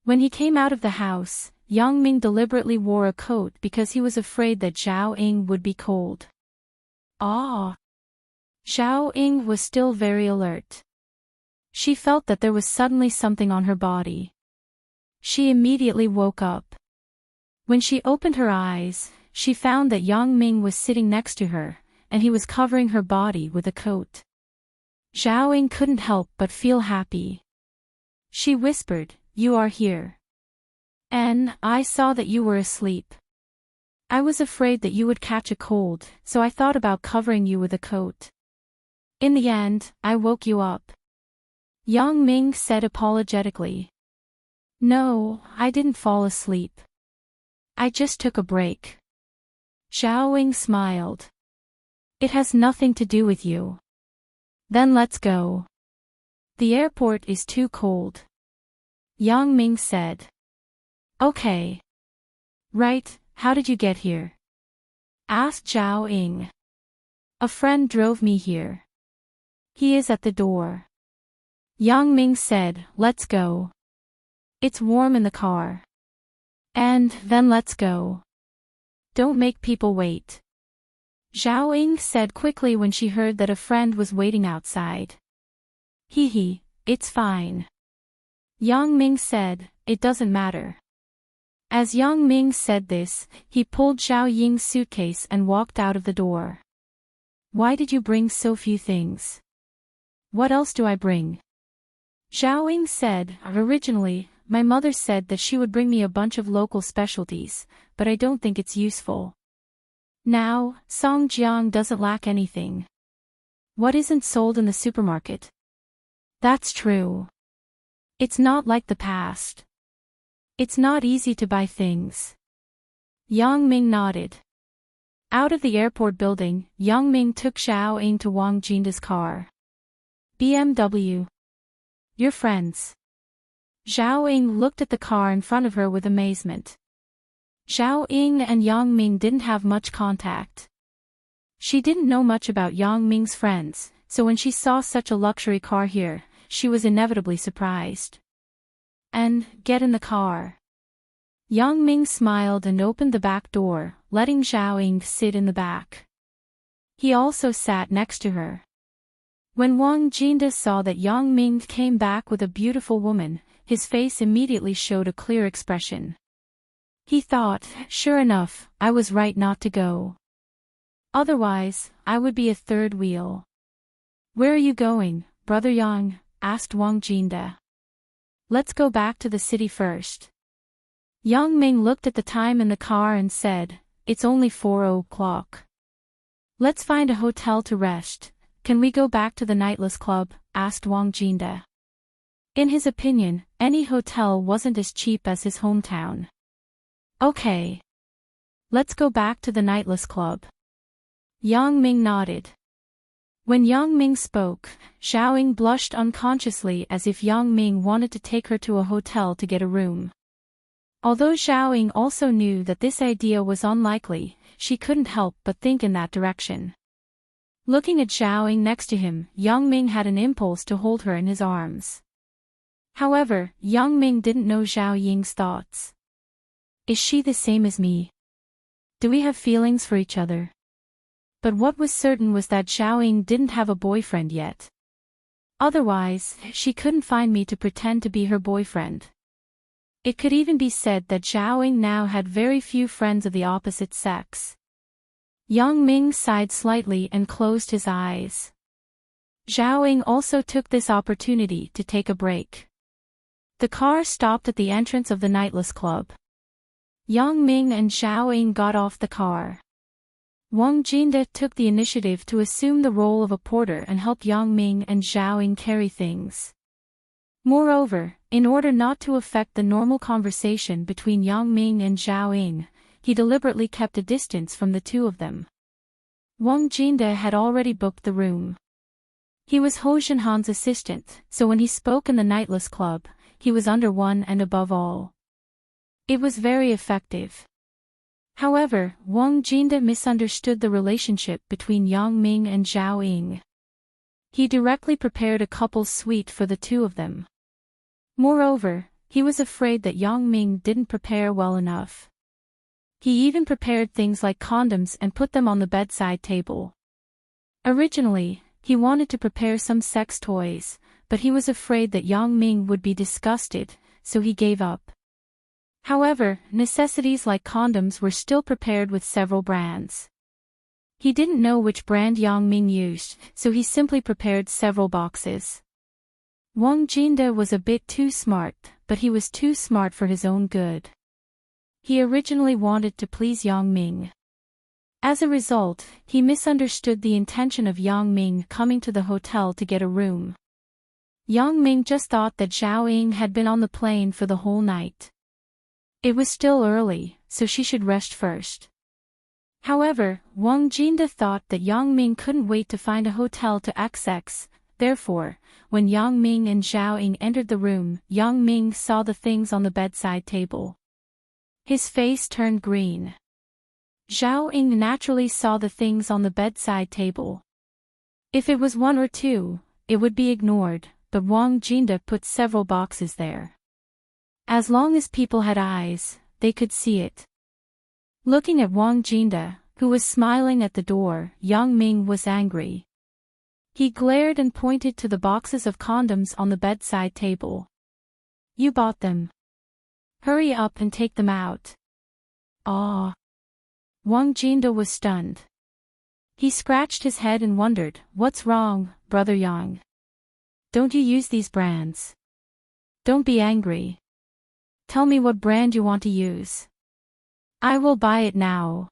When he came out of the house, Yang Ming deliberately wore a coat because he was afraid that Xiao Ying would be cold. Ah! Xiao Ying was still very alert. She felt that there was suddenly something on her body. She immediately woke up. When she opened her eyes, she found that Yang Ming was sitting next to her, and he was covering her body with a coat. Xiao Ying couldn't help but feel happy. She whispered, "You are here. And I saw that you were asleep. I was afraid that you would catch a cold, so I thought about covering you with a coat. In the end, I woke you up. Yang Ming said apologetically. No, I didn't fall asleep. I just took a break. Zhao Ying smiled. It has nothing to do with you. Then let's go. The airport is too cold. Yang Ming said. Okay. Right, how did you get here? Asked Zhao Ying. A friend drove me here. He is at the door. Yang Ming said, let's go. It's warm in the car. And then let's go. Don't make people wait. Zhao Ying said quickly when she heard that a friend was waiting outside. Hee, it's fine. Yang Ming said, it doesn't matter. As Yang Ming said this, he pulled Zhao Ying's suitcase and walked out of the door. Why did you bring so few things? What else do I bring? Zhao Ying said, originally, my mother said that she would bring me a bunch of local specialties, but I don't think it's useful. Now, Songjiang doesn't lack anything. What isn't sold in the supermarket? That's true. It's not like the past. It's not easy to buy things. Yang Ming nodded. Out of the airport building, Yang Ming took Zhao Ying to Wang Jinda's car. BMW. Your friends. Zhao Ying looked at the car in front of her with amazement. Zhao Ying and Yang Ming didn't have much contact. She didn't know much about Yang Ming's friends, so when she saw such a luxury car here, she was inevitably surprised. And, get in the car. Yang Ming smiled and opened the back door, letting Zhao Ying sit in the back. He also sat next to her. When Wang Jinda saw that Yang Ming came back with a beautiful woman, his face immediately showed a clear expression. He thought, sure enough, I was right not to go. Otherwise, I would be a third wheel. Where are you going, Brother Yang? Asked Wang Jinda. Let's go back to the city first. Yang Ming looked at the time in the car and said, it's only 4 o'clock. Let's find a hotel to rest. Can we go back to the Nightless Club? Asked Wang Jinda. In his opinion, any hotel wasn't as cheap as his hometown. Okay. Let's go back to the Nightless Club. Yang Ming nodded. When Yang Ming spoke, Zhao Ying blushed unconsciously as if Yang Ming wanted to take her to a hotel to get a room. Although Zhao Ying also knew that this idea was unlikely, she couldn't help but think in that direction. Looking at Zhao Ying next to him, Yang Ming had an impulse to hold her in his arms. However, Yang Ming didn't know Zhao Ying's thoughts. Is she the same as me? Do we have feelings for each other? But what was certain was that Zhao Ying didn't have a boyfriend yet. Otherwise, she couldn't find me to pretend to be her boyfriend. It could even be said that Zhao Ying now had very few friends of the opposite sex. Yang Ming sighed slightly and closed his eyes. Zhao Ying also took this opportunity to take a break. The car stopped at the entrance of the Nightless Club. Yang Ming and Zhao Ying got off the car. Wang Jinda took the initiative to assume the role of a porter and help Yang Ming and Zhao Ying carry things. Moreover, in order not to affect the normal conversation between Yang Ming and Zhao Ying, he deliberately kept a distance from the two of them. Wang Jinda had already booked the room. He was Ho Zhenhan's assistant, so when he spoke in the Nightless Club, he was under one and above all. It was very effective. However, Wang Jinda misunderstood the relationship between Yang Ming and Zhao Ying. He directly prepared a couple's suite for the two of them. Moreover, he was afraid that Yang Ming didn't prepare well enough. He even prepared things like condoms and put them on the bedside table. Originally, he wanted to prepare some sex toys, but he was afraid that Yang Ming would be disgusted, so he gave up. However, necessities like condoms were still prepared with several brands. He didn't know which brand Yang Ming used, so he simply prepared several boxes. Wang Jinda was a bit too smart, but he was too smart for his own good. He originally wanted to please Yang Ming. As a result, he misunderstood the intention of Yang Ming coming to the hotel to get a room. Yang Ming just thought that Zhao Ying had been on the plane for the whole night. It was still early, so she should rest first. However, Wang Jinda thought that Yang Ming couldn't wait to find a hotel to access. Therefore, when Yang Ming and Zhao Ying entered the room, Yang Ming saw the things on the bedside table. His face turned green. Zhao Ying naturally saw the things on the bedside table. If it was one or two, it would be ignored, but Wang Jinda put several boxes there. As long as people had eyes, they could see it. Looking at Wang Jinda, who was smiling at the door, Yang Ming was angry. He glared and pointed to the boxes of condoms on the bedside table. You bought them. Hurry up and take them out. Ah. Wang Jinda was stunned. He scratched his head and wondered, what's wrong, Brother Yang? Don't you use these brands? Don't be angry. Tell me what brand you want to use. I will buy it now.